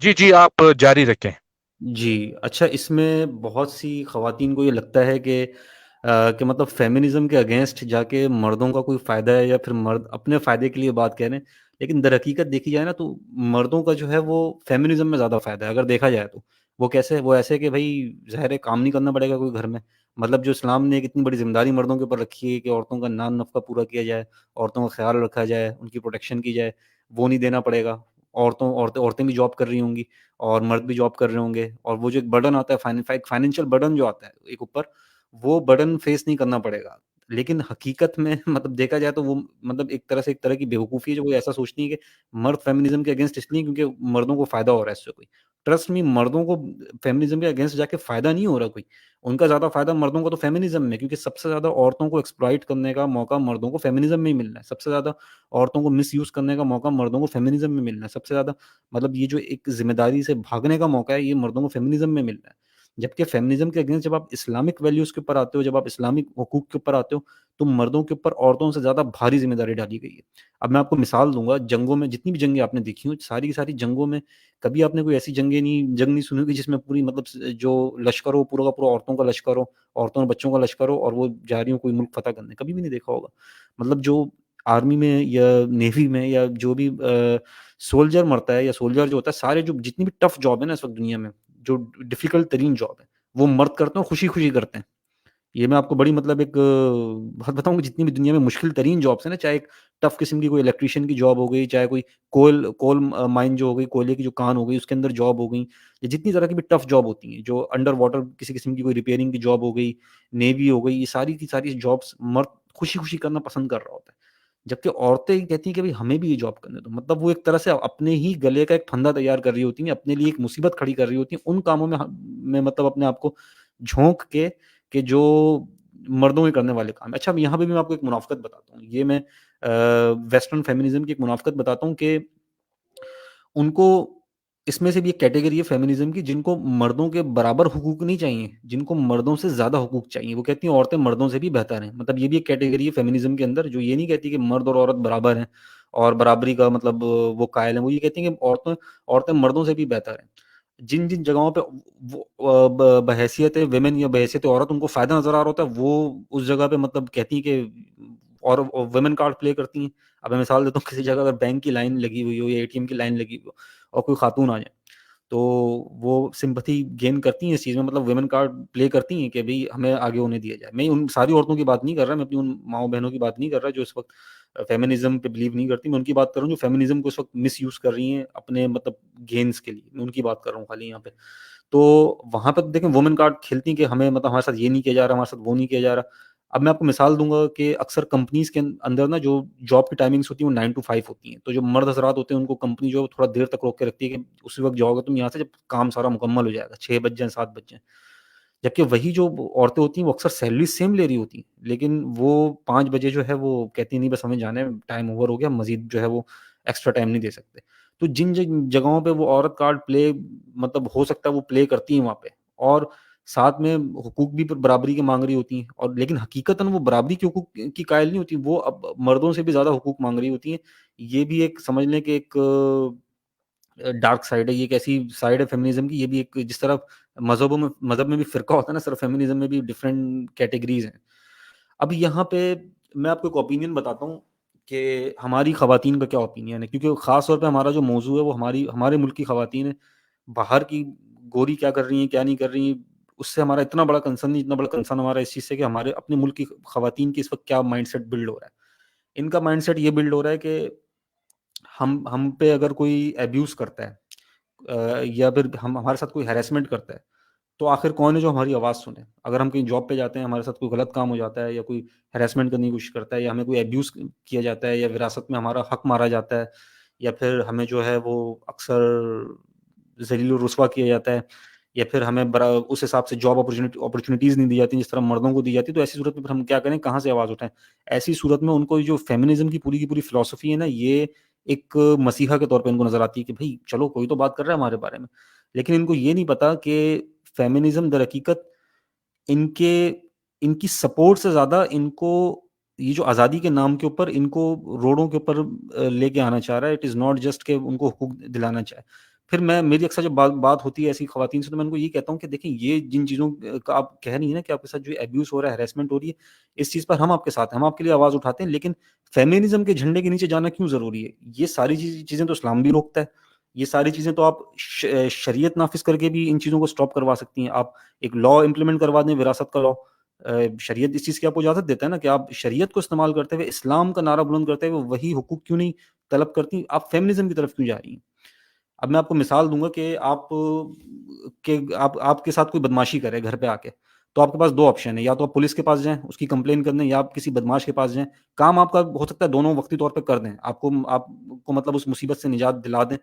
جی آپ جاری رکھیں. جی اچھا, اس میں بہت سی خواتین کو یہ لگتا ہے کہ مطلب فیمنزم کے اگینسٹ جا کے مردوں کا کوئی فائدہ ہے, یا پھر مرد اپنے فائدے کے لیے بات کہہ رہے ہیں. لیکن در حقیقت دیکھی جائے نا تو مردوں کا جو ہے وہ فیمنزم میں زیادہ فائدہ ہے. اگر دیکھا جائے تو وہ کیسے, وہ ایسے کہ بھائی ظاہر ہے کام نہیں کرنا پڑے گا کوئی گھر میں. مطلب جو اسلام نے ایک اتنی بڑی ذمہ داری مردوں کے اوپر رکھی ہے کہ عورتوں کا نان نفقہ پورا کیا جائے, عورتوں کا خیال رکھا جائے, ان کی پروٹیکشن کی جائے, وہ نہیں دینا پڑے گا. عورتیں بھی جاب کر رہی ہوں گی اور مرد بھی جاب کر رہے ہوں گے, اور وہ جو ایک برڈن آتا ہے, فائنینشیل برڈن جو آتا ہے ایک اوپر, وہ برڈن فیس نہیں کرنا پڑے گا. لیکن حقیقت میں مطلب دیکھا جائے تو وہ مطلب ایک طرح کی بیوقوفی ہے جو وہ ایسا سوچتی ہے کہ مرد فیمنزم کے اگینسٹ اس لیے کیونکہ مردوں کو فائدہ ہو رہا ہے اس سے. کوئی ٹرسٹ می, مردوں کو فیمنزم کے اگینسٹ جا کے فائدہ نہیں ہو رہا کوئی. ان کا زیادہ فائدہ مردوں کو تو فیمنزم میں, کیونکہ سب سے زیادہ عورتوں کو ایکسپلائٹ کرنے کا موقع مردوں کو فیمنزم میں ہی ملنا ہے. سب سے زیادہ عورتوں کو مس یوز کرنے کا موقع مردوں کو فیمنزم میں ملنا ہے. سب سے زیادہ مطلب یہ جو ایک ذمہ داری سے بھاگنے کا موقع ہے, یہ مردوں کو فیمنزم میں ملنا ہے. جبکہ فیمنزم کے اگینسٹ جب آپ اسلامک ویلیوز کے اوپر آتے ہو, جب آپ اسلامک حقوق کے اوپر آتے ہو, تو مردوں کے اوپر عورتوں سے زیادہ بھاری ذمہ داری ڈالی گئی ہے. اب میں آپ کو مثال دوں گا, جنگوں میں جتنی بھی جنگیں آپ نے دیکھی ہوں, ساری کی ساری جنگوں میں کبھی آپ نے کوئی ایسی جنگ نہیں سنی ہوگی جس میں پوری مطلب جو لشکر ہو پورا کا پورا عورتوں کا لشکر ہو, عورتوں اور بچوں کا لشکر ہو, اور وہ جا رہی ہوں کوئی ملک فتح کرنے. کبھی بھی نہیں دیکھا ہوگا. مطلب جو آرمی میں یا نیوی میں یا جو بھی سولجر مرتا ہے یا سولجر جو ہوتا ہے, سارے جو جتنی بھی ٹف جاب ہے نا اس وقت دنیا میں, جو ڈیفیکلٹ ترین جاب ہے, وہ مرد کرتے ہیں, خوشی خوشی کرتے ہیں. یہ میں آپ کو بڑی مطلب ایک بات بتاؤں کہ جتنی بھی دنیا میں مشکل ترین جابس ہیں نا, چاہے ایک ٹف قسم کی کوئی الیکٹریشین کی جاب ہو گئی, چاہے کوئی کول مائن جو ہو گئی, کوئلے کی جو کان ہو گئی اس کے اندر جاب ہو گئی, یا جتنی طرح کی بھی ٹف جاب ہوتی ہیں, جو انڈر واٹر کسی قسم کی کوئی ریپیئرنگ کی جاب ہو گئی, نیوی ہو گئی, یہ ساری کی ساری جابس مرد خوشی خوشی کرنا پسند کر رہا ہوتا ہے. جبکہ عورتیں کہتی ہیں کہ بھائی ہمیں بھی یہ جاب کرنے دو. مطلب وہ ایک طرح سے اپنے ہی گلے کا ایک پھندا تیار کر رہی ہوتی ہیں, اپنے لیے ایک مصیبت کھڑی کر رہی ہوتی ہیں ان کاموں میں مطلب اپنے آپ کو جھونک کے کہ جو مردوں کے کرنے والے کام. اچھا یہاں پہ بھی میں آپ کو ایک منافقت بتاتا ہوں, یہ میں ویسٹرن فیمنزم کی ایک منافقت بتاتا ہوں کہ ان کو اس میں سے بھی ایک کیٹیگری ہے فیمنزم کی جن کو مردوں کے برابر حقوق نہیں چاہیے, جن کو مردوں سے زیادہ حقوق چاہیے. وہ کہتی ہیں عورتیں مردوں سے بھی بہتر ہیں. مطلب یہ بھی ایک کیٹیگری ہے فیمنزم کے اندر جو یہ نہیں کہتی کہ مرد اور عورت برابر ہیں اور برابری کا مطلب وہ قائل ہیں. وہ یہ کہتی ہیں کہ عورتیں مردوں سے بھی بہتر ہیں. جن جن جگہوں پہ بحیثیت ویمن یا بحیثیت عورت ان کو فائدہ نظر آ رہا ہوتا ہے وہ اس جگہ پہ مطلب کہتی ہیں کہ اور ویمن کارڈ پلے کرتی ہیں. اب میں مثال دیتا ہوں, کسی جگہ اگر بینک کی لائن لگی ہوئی ہو یا اے ٹی ایم کی لائن لگی ہوئی ہو اور کوئی خاتون آ جائے تو وہ سمپتھی گین کرتی ہیں اس چیز میں, مطلب ویمن کارڈ پلے کرتی ہیں کہ بھئی ہمیں آگے ہونے دیا جائے. میں ان ساری عورتوں کی بات نہیں کر رہا, میں اپنی ان ماؤں بہنوں کی بات نہیں کر رہا جو اس وقت فیمنزم پہ بلیو نہیں کرتی. میں ان کی بات کر رہا ہوں جو فیمنزم کو اس وقت مس یوز کر رہی ہیں اپنے مطلب گینز کے لیے. میں ان کی بات کر رہا ہوں خالی یہاں پہ. تو وہاں پہ دیکھیں وومن کارڈ کھیلتی ہیں کہ ہمیں مطلب ہمارے ساتھ یہ نہیں کیا جا رہا, ہمارے ساتھ وہ نہیں کیا جا رہا. اب میں آپ کو مثال دوں گا کہ اکثر کمپنیز کے اندر نا جو جاب کی ٹائمنگس ہوتی ہیں وہ 9 to 5 ہوتی ہیں. تو جو مرد حضرات ہوتے ہیں ان کو کمپنی جو تھوڑا دیر تک روک کے رکھتی ہے کہ اسی وقت جاؤ گے تم یہاں سے جب کام سارا مکمل ہو جائے گا, 6 بج جائیں 7 بج جائیں. جبکہ وہی جو عورتیں ہوتی ہیں وہ اکثر سیلری سیم لے رہی ہوتی ہیں لیکن وہ 5 بجے جو ہے وہ کہتی نہیں بس ہمیں جانا ہے, ٹائم اوور ہو گیا, مزید جو ہے وہ ایکسٹرا ٹائم نہیں دے سکتے. تو جن جن جگہوں پہ وہ عورت کارڈ پلے مطلب ہو سکتا ہے وہ پلے کرتی ہیں وہاں پہ, اور ساتھ میں حقوق بھی برابری کے مانگ رہی ہوتی ہیں, اور لیکن حقیقتاً وہ برابری کے حقوق کی قائل نہیں ہوتی, وہ اب مردوں سے بھی زیادہ حقوق مانگ رہی ہوتی ہیں. یہ بھی ایک سمجھ لیں کہ ایک ڈارک سائڈ ہے, یہ ایک ایسی سائڈ ہے فیمنزم کی. یہ بھی ایک جس طرح مذہب میں بھی فرقہ ہوتا ہے نا, صرف فیمنزم میں بھی ڈفرینٹ کیٹیگریز ہیں. اب یہاں پہ میں آپ کو ایک اوپینین بتاتا ہوں کہ ہماری خواتین کا کیا اوپینین ہے, کیونکہ خاص طور پہ ہمارا جو موضوع ہے وہ ہمارے ملک کی خواتین ہیں. باہر کی گوری کیا کر رہی ہیں کیا نہیں کر رہی ہیں اس سے ہمارا اتنا بڑا کنسرن نہیں, اتنا بڑا کنسرن ہمارا اس چیز سے کہ ہمارے اپنے ملک کی خواتین کی اس وقت کیا مائنڈ سیٹ بلڈ ہو رہا ہے. ان کا مائنڈ سیٹ یہ بلڈ ہو رہا ہے کہ ہم پہ اگر کوئی ایبیوز کرتا ہے یا پھر ہمارے ساتھ کوئی ہیراسمنٹ کرتا ہے تو آخر کون ہے جو ہماری آواز سنے. اگر ہم کہیں جاب پہ جاتے ہیں ہمارے ساتھ کوئی غلط کام ہو جاتا ہے یا کوئی ہیراسمنٹ کرنے کی کوشش کرتا ہے یا ہمیں کوئی ایبیوز کیا جاتا ہے یا وراثت میں ہمارا حق مارا جاتا ہے یا پھر ہمیں جو ہے وہ اکثر ذلیل و رسوا کیا جاتا ہے یا پھر ہمیں اس حساب سے جاب اپرچونیٹیز نہیں دی جاتی جس طرح مردوں کو دی جاتی, تو ایسی صورت میں پھر ہم کیا کریں, کہاں سے آواز اٹھائیں. ایسی صورت میں ان کو جو فیمنزم کی پوری فلسفی ہے نا, یہ ایک مسیحا کے طور پہ ان کو نظر آتی ہے کہ بھائی چلو کوئی تو بات کر رہا ہے ہمارے بارے میں. لیکن ان کو یہ نہیں پتا کہ فیمنزم در حقیقت ان کی سپورٹ سے زیادہ ان کو یہ جو آزادی کے نام کے اوپر ان کو روڈوں کے اوپر لے کے آنا چاہ رہا ہے. اٹ از ناٹ جسٹ کہ ان کو حقوق دلانا چاہے. پھر میری اکثر جب بات ہوتی ہے ایسی خواتین سے تو میں ان کو یہ کہتا ہوں کہ دیکھیں یہ جن چیزوں کا آپ کہہ رہی ہیں نا کہ آپ کے ساتھ جو ایبیوز ہو رہا ہے, ہیراسمنٹ ہو رہی ہے, اس چیز پر ہم آپ کے ساتھ ہیں, ہم آپ کے لیے آواز اٹھاتے ہیں. لیکن فیمنزم کے جھنڈے کے نیچے جانا کیوں ضروری ہے؟ یہ ساری چیزیں تو اسلام بھی روکتا ہے. یہ ساری چیزیں تو آپ شریعت نافذ کر کے بھی ان چیزوں کو سٹاپ کروا سکتی ہیں. آپ ایک لا امپلیمنٹ کروا دیں, وراثت کا لا. شریعت اس چیز کی آپ کو اجازت دیتا ہے نا کہ آپ شریعت کو استعمال کرتے ہوئے اسلام کا نعرہ بلند کرتے ہوئے وہی حقوق کیوں نہیں طلب کرتی, آپ فیمنزم کی طرف کیوں جا رہی ہیں؟ اب میں آپ کو مثال دوں گا کہ آپ کے ساتھ کوئی بدماشی کرے گھر پہ آ کے, تو آپ کے پاس 2 آپشن ہے, یا تو آپ پولیس کے پاس جائیں اس کی کمپلین کر دیں یا آپ کسی بدماش کے پاس جائیں. کام آپ کا ہو سکتا ہے دونوں وقتی طور پہ کر دیں, آپ کو مطلب اس مصیبت سے نجات دلا دیں.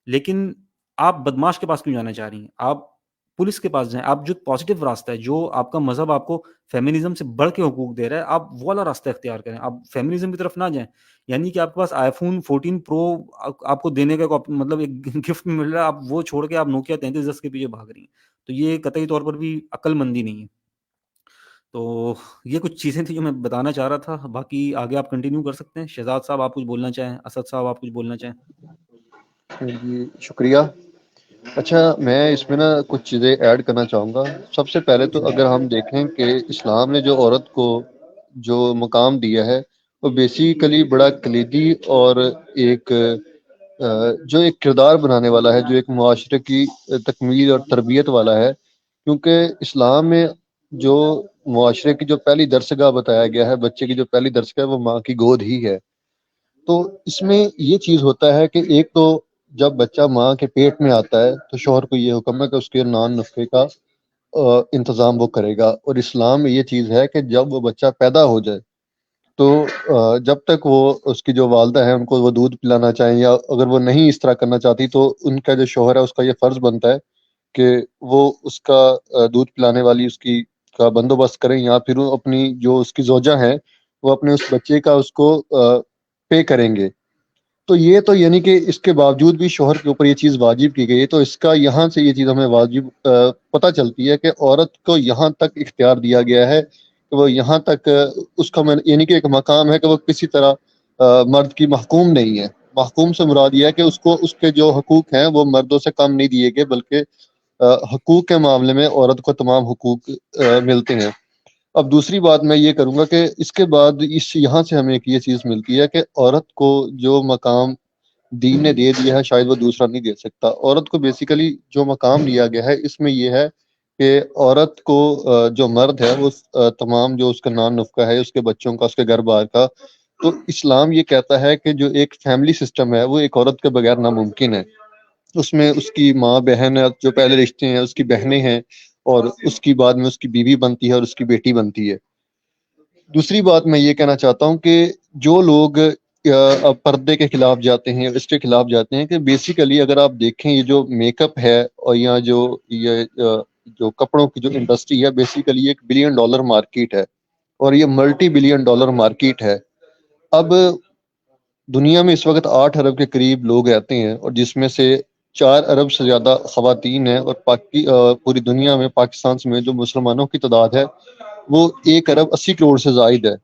لیکن آپ بدماش کے پاس کیوں جانا چاہ رہی ہیں؟ آپ پولیس کے پاس جائیں. آپ جو پازیٹیو راستہ ہے, جو آپ کا مذہب آپ کو فیمنزم سے بڑھ کے حقوق دے رہا ہے, آپ وہ والا راستہ اختیار کریں. آپ فیمنزم کی طرف نہ جائیں. یعنی کہ آپ کے پاس آئی فون 14 پرو آپ کو دینے کا مطلب ایک گفٹ مل رہا ہے, آپ وہ چھوڑ کے آپ نوکیا 3310 کے پیچھے بھاگ رہی ہیں. تو یہ قطعی طور پر بھی عقل مندی نہیں ہے. تو یہ کچھ چیزیں تھیں جو میں بتانا چاہ رہا تھا. باقی آگے آپ کنٹینیو کر سکتے ہیں. شہزاد صاحب آپ کچھ بولنا چاہیں, اسد صاحب آپ کچھ بولنا چاہیں. جی شکریہ. اچھا میں اس میں نا کچھ چیزیں ایڈ کرنا چاہوں گا. سب سے پہلے تو اگر ہم دیکھیں کہ اسلام نے جو عورت کو جو مقام دیا ہے وہ بیسیکلی بڑا کلیدی اور ایک جو ایک کردار بنانے والا ہے, جو ایک معاشرے کی تکمیل اور تربیت والا ہے. کیونکہ اسلام میں جو معاشرے کی جو پہلی درسگاہ بتایا گیا ہے, بچے کی جو پہلی درسگاہ ہے وہ ماں کی گود ہی ہے. تو اس میں یہ چیز ہوتا ہے کہ ایک تو جب بچہ ماں کے پیٹ میں آتا ہے تو شوہر کو یہ حکم ہے کہ اس کے نان نفقے کا انتظام وہ کرے گا. اور اسلام میں یہ چیز ہے کہ جب وہ بچہ پیدا ہو جائے تو جب تک وہ اس کی جو والدہ ہے ان کو وہ دودھ پلانا چاہیں، یا اگر وہ نہیں اس طرح کرنا چاہتی تو ان کا جو شوہر ہے اس کا یہ فرض بنتا ہے کہ وہ اس کا دودھ پلانے والی اس کی کا بندوبست کریں، یا پھر وہ اپنی جو اس کی زوجہ ہے وہ اپنے اس بچے کا اس کو پے کریں گے۔ تو یہ تو یعنی کہ اس کے باوجود بھی شوہر کے اوپر یہ چیز واجب کی گئی ہے، تو اس کا یہاں سے یہ چیز ہمیں واجب پتہ چلتی ہے کہ عورت کو یہاں تک اختیار دیا گیا ہے کہ وہ یہاں تک اس کا یعنی کہ ایک مقام ہے کہ وہ کسی طرح مرد کی محکوم نہیں ہے۔ محکوم سے مراد یہ ہے کہ اس کو اس کے جو حقوق ہیں وہ مردوں سے کم نہیں دیے گئے، بلکہ حقوق کے معاملے میں عورت کو تمام حقوق ملتے ہیں۔ اب دوسری بات میں یہ کروں گا کہ اس کے بعد یہاں سے ہمیں ایک یہ چیز ملتی ہے کہ عورت کو جو مقام دین نے دے دیا ہے شاید وہ دوسرا نہیں دے سکتا۔ عورت کو بیسیکلی جو مقام دیا گیا ہے اس میں یہ ہے کہ عورت کو جو مرد ہے وہ تمام جو اس کا نان نفقہ ہے، اس کے بچوں کا، اس کے گھر بار کا، تو اسلام یہ کہتا ہے کہ جو ایک فیملی سسٹم ہے وہ ایک عورت کے بغیر ناممکن ہے۔ اس میں اس کی ماں بہن ہے، جو پہلے رشتے ہیں، اس کی بہنیں ہیں، اور اس کی بعد میں اس کی بیوی بنتی ہے اور اس کی بیٹی بنتی ہے۔ دوسری بات میں یہ کہنا چاہتا ہوں کہ جو لوگ پردے کے خلاف جاتے ہیں، اس کے خلاف جاتے ہیں، کہ بیسیکلی اگر آپ دیکھیں یہ جو میک اپ ہے اور یا جو کپڑوں کی جو انڈسٹری ہے، بیسیکلی ایک $1 بلین مارکیٹ ہے، اور یہ ملٹی $1 بلین مارکیٹ ہے۔ اب دنیا میں اس وقت 8 ارب کے قریب لوگ رہتے ہیں، اور جس میں سے 4 ارب سے زیادہ خواتین ہیں، اور پوری دنیا میں پاکستان میں جو مسلمانوں کی تعداد ہے وہ 1 ارب 80 کروڑ سے زائد ہے،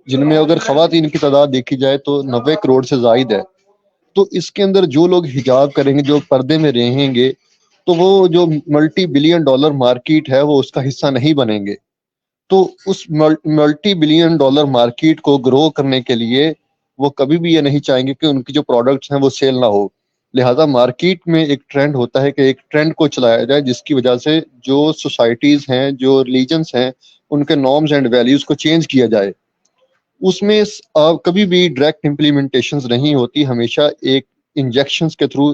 جن میں اگر خواتین کی تعداد دیکھی جائے تو 90 کروڑ سے زائد ہے۔ تو اس کے اندر جو لوگ حجاب کریں گے، جو پردے میں رہیں گے، تو وہ جو ملٹی $1 بلین مارکیٹ ہے وہ اس کا حصہ نہیں بنیں گے۔ تو اس ملٹی $1 بلین مارکیٹ کو گرو کرنے کے لیے وہ کبھی بھی یہ نہیں چاہیں گے کہ ان کی جو پروڈکٹس ہیں وہ سیل نہ ہو۔ لہذا مارکیٹ میں ایک ٹرینڈ ہوتا ہے کہ ایک ٹرینڈ کو چلایا جائے، جس کی وجہ سے جو سوسائٹیز ہیں، جو ریلیجنس ہیں، ان کے نارمز اینڈ ویلیوز کو چینج کیا جائے۔ اس میں کبھی بھی ڈائریکٹ امپلیمنٹیشنز نہیں ہوتی، ہمیشہ ایک انجیکشنز کے تھرو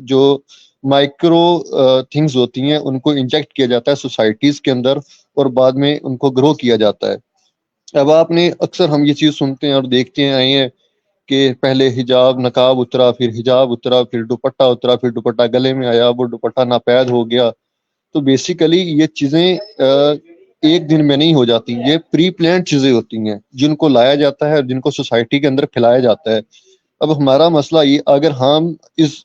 جو مائکرو تھنگز ہوتی ہیں ان کو انجیکٹ کیا جاتا ہے سوسائٹیز کے اندر، اور بعد میں ان کو گرو کیا جاتا ہے۔ اب آپ نے اکثر ہم یہ چیز سنتے ہیں اور دیکھتے آئے ہیں کہ پہلے حجاب نقاب اترا، پھر حجاب اترا، پھر دوپٹہ اترا، پھر دوپٹہ گلے میں آیا، وہ دوپٹہ ناپید ہو گیا۔ تو بیسیکلی یہ چیزیں ایک دن میں نہیں ہو جاتی، یہ پری پلانڈ چیزیں ہوتی ہیں جن کو لایا جاتا ہے اور جن کو سوسائٹی کے اندر پھیلایا جاتا ہے۔ اب ہمارا مسئلہ یہ، اگر ہم اس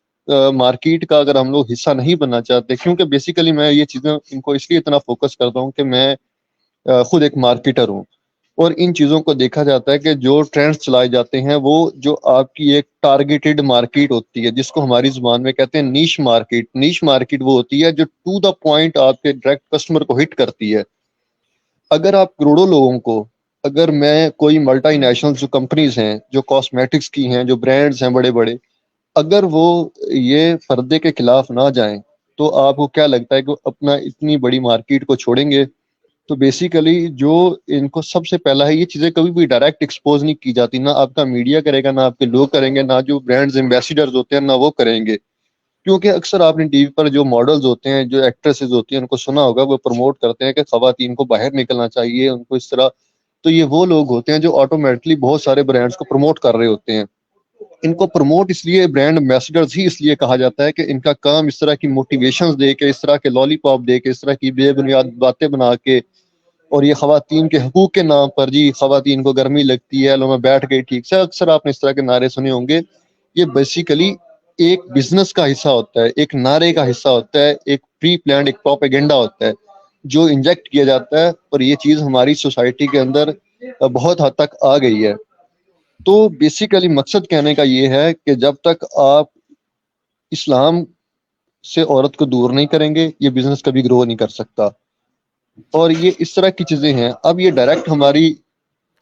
مارکیٹ کا اگر ہم لوگ حصہ نہیں بننا چاہتے، کیونکہ بیسیکلی میں یہ چیزیں ان کو اس لیے اتنا فوکس کرتا ہوں کہ میں خود ایک مارکیٹر ہوں، اور ان چیزوں کو دیکھا جاتا ہے کہ جو ٹرینڈز چلائے جاتے ہیں وہ جو آپ کی ایک ٹارگیٹڈ مارکیٹ ہوتی ہے، جس کو ہماری زبان میں کہتے ہیں نیش مارکیٹ۔ نیش مارکیٹ وہ ہوتی ہے جو ٹو دا پوائنٹ آپ کے ڈائریکٹ کسٹمر کو ہٹ کرتی ہے۔ اگر آپ کروڑوں لوگوں کو، اگر میں کوئی ملٹی نیشنل جو کمپنیز ہیں، جو کاسمیٹکس کی ہیں، جو برانڈز ہیں بڑے بڑے، اگر وہ یہ پردے کے خلاف نہ جائیں تو آپ کو کیا لگتا ہے کہ اپنا اتنی بڑی مارکیٹ کو چھوڑیں گے؟ تو بیسیکلی جو ان کو سب سے پہلا ہے، یہ چیزیں کبھی بھی ڈائریکٹ ایکسپوز نہیں کی جاتی، نہ آپ کا میڈیا کرے گا، نہ آپ کے لوگ کریں گے، نہ جو برانڈز ایمبیسیڈرز ہوتے ہیں نہ وہ کریں گے۔ کیونکہ اکثر آپ نے ٹی وی پر جو ماڈلز ہوتے ہیں، جو ایکٹریسز ہوتی ہیں، ان کو سنا ہوگا، وہ پروموٹ کرتے ہیں کہ خواتین کو باہر نکلنا چاہیے، ان کو اس طرح۔ تو یہ وہ لوگ ہوتے ہیں جو آٹومیٹکلی بہت سارے برانڈز کو پروموٹ کر رہے ہوتے ہیں۔ ان کو پروموٹ اس لیے برانڈ ایمبیسیڈرز ہی اس لیے کہا جاتا ہے کہ ان کا کام اس طرح کی موٹیویشنز دے کے، اس طرح کے لالی پاپ دے کے، اس طرح کی بے بنیاد باتیں بنا کے، اور یہ خواتین کے حقوق کے نام پر، جی خواتین کو گرمی لگتی ہے، لو میں بیٹھ گئی ٹھیک سے، اکثر آپ نے اس طرح کے نعرے سنے ہوں گے۔ یہ بیسیکلی ایک بزنس کا حصہ ہوتا ہے، ایک نعرے کا حصہ ہوتا ہے، ایک پری پلانڈ ایک پروپیگنڈا ہوتا ہے جو انجیکٹ کیا جاتا ہے، اور یہ چیز ہماری سوسائٹی کے اندر بہت حد تک آ گئی ہے۔ تو بیسیکلی مقصد کہنے کا یہ ہے کہ جب تک آپ اسلام سے عورت کو دور نہیں کریں گے، یہ بزنس کبھی گرو نہیں کر سکتا۔ اور یہ اس طرح کی چیزیں ہیں۔ اب یہ ڈائریکٹ ہماری،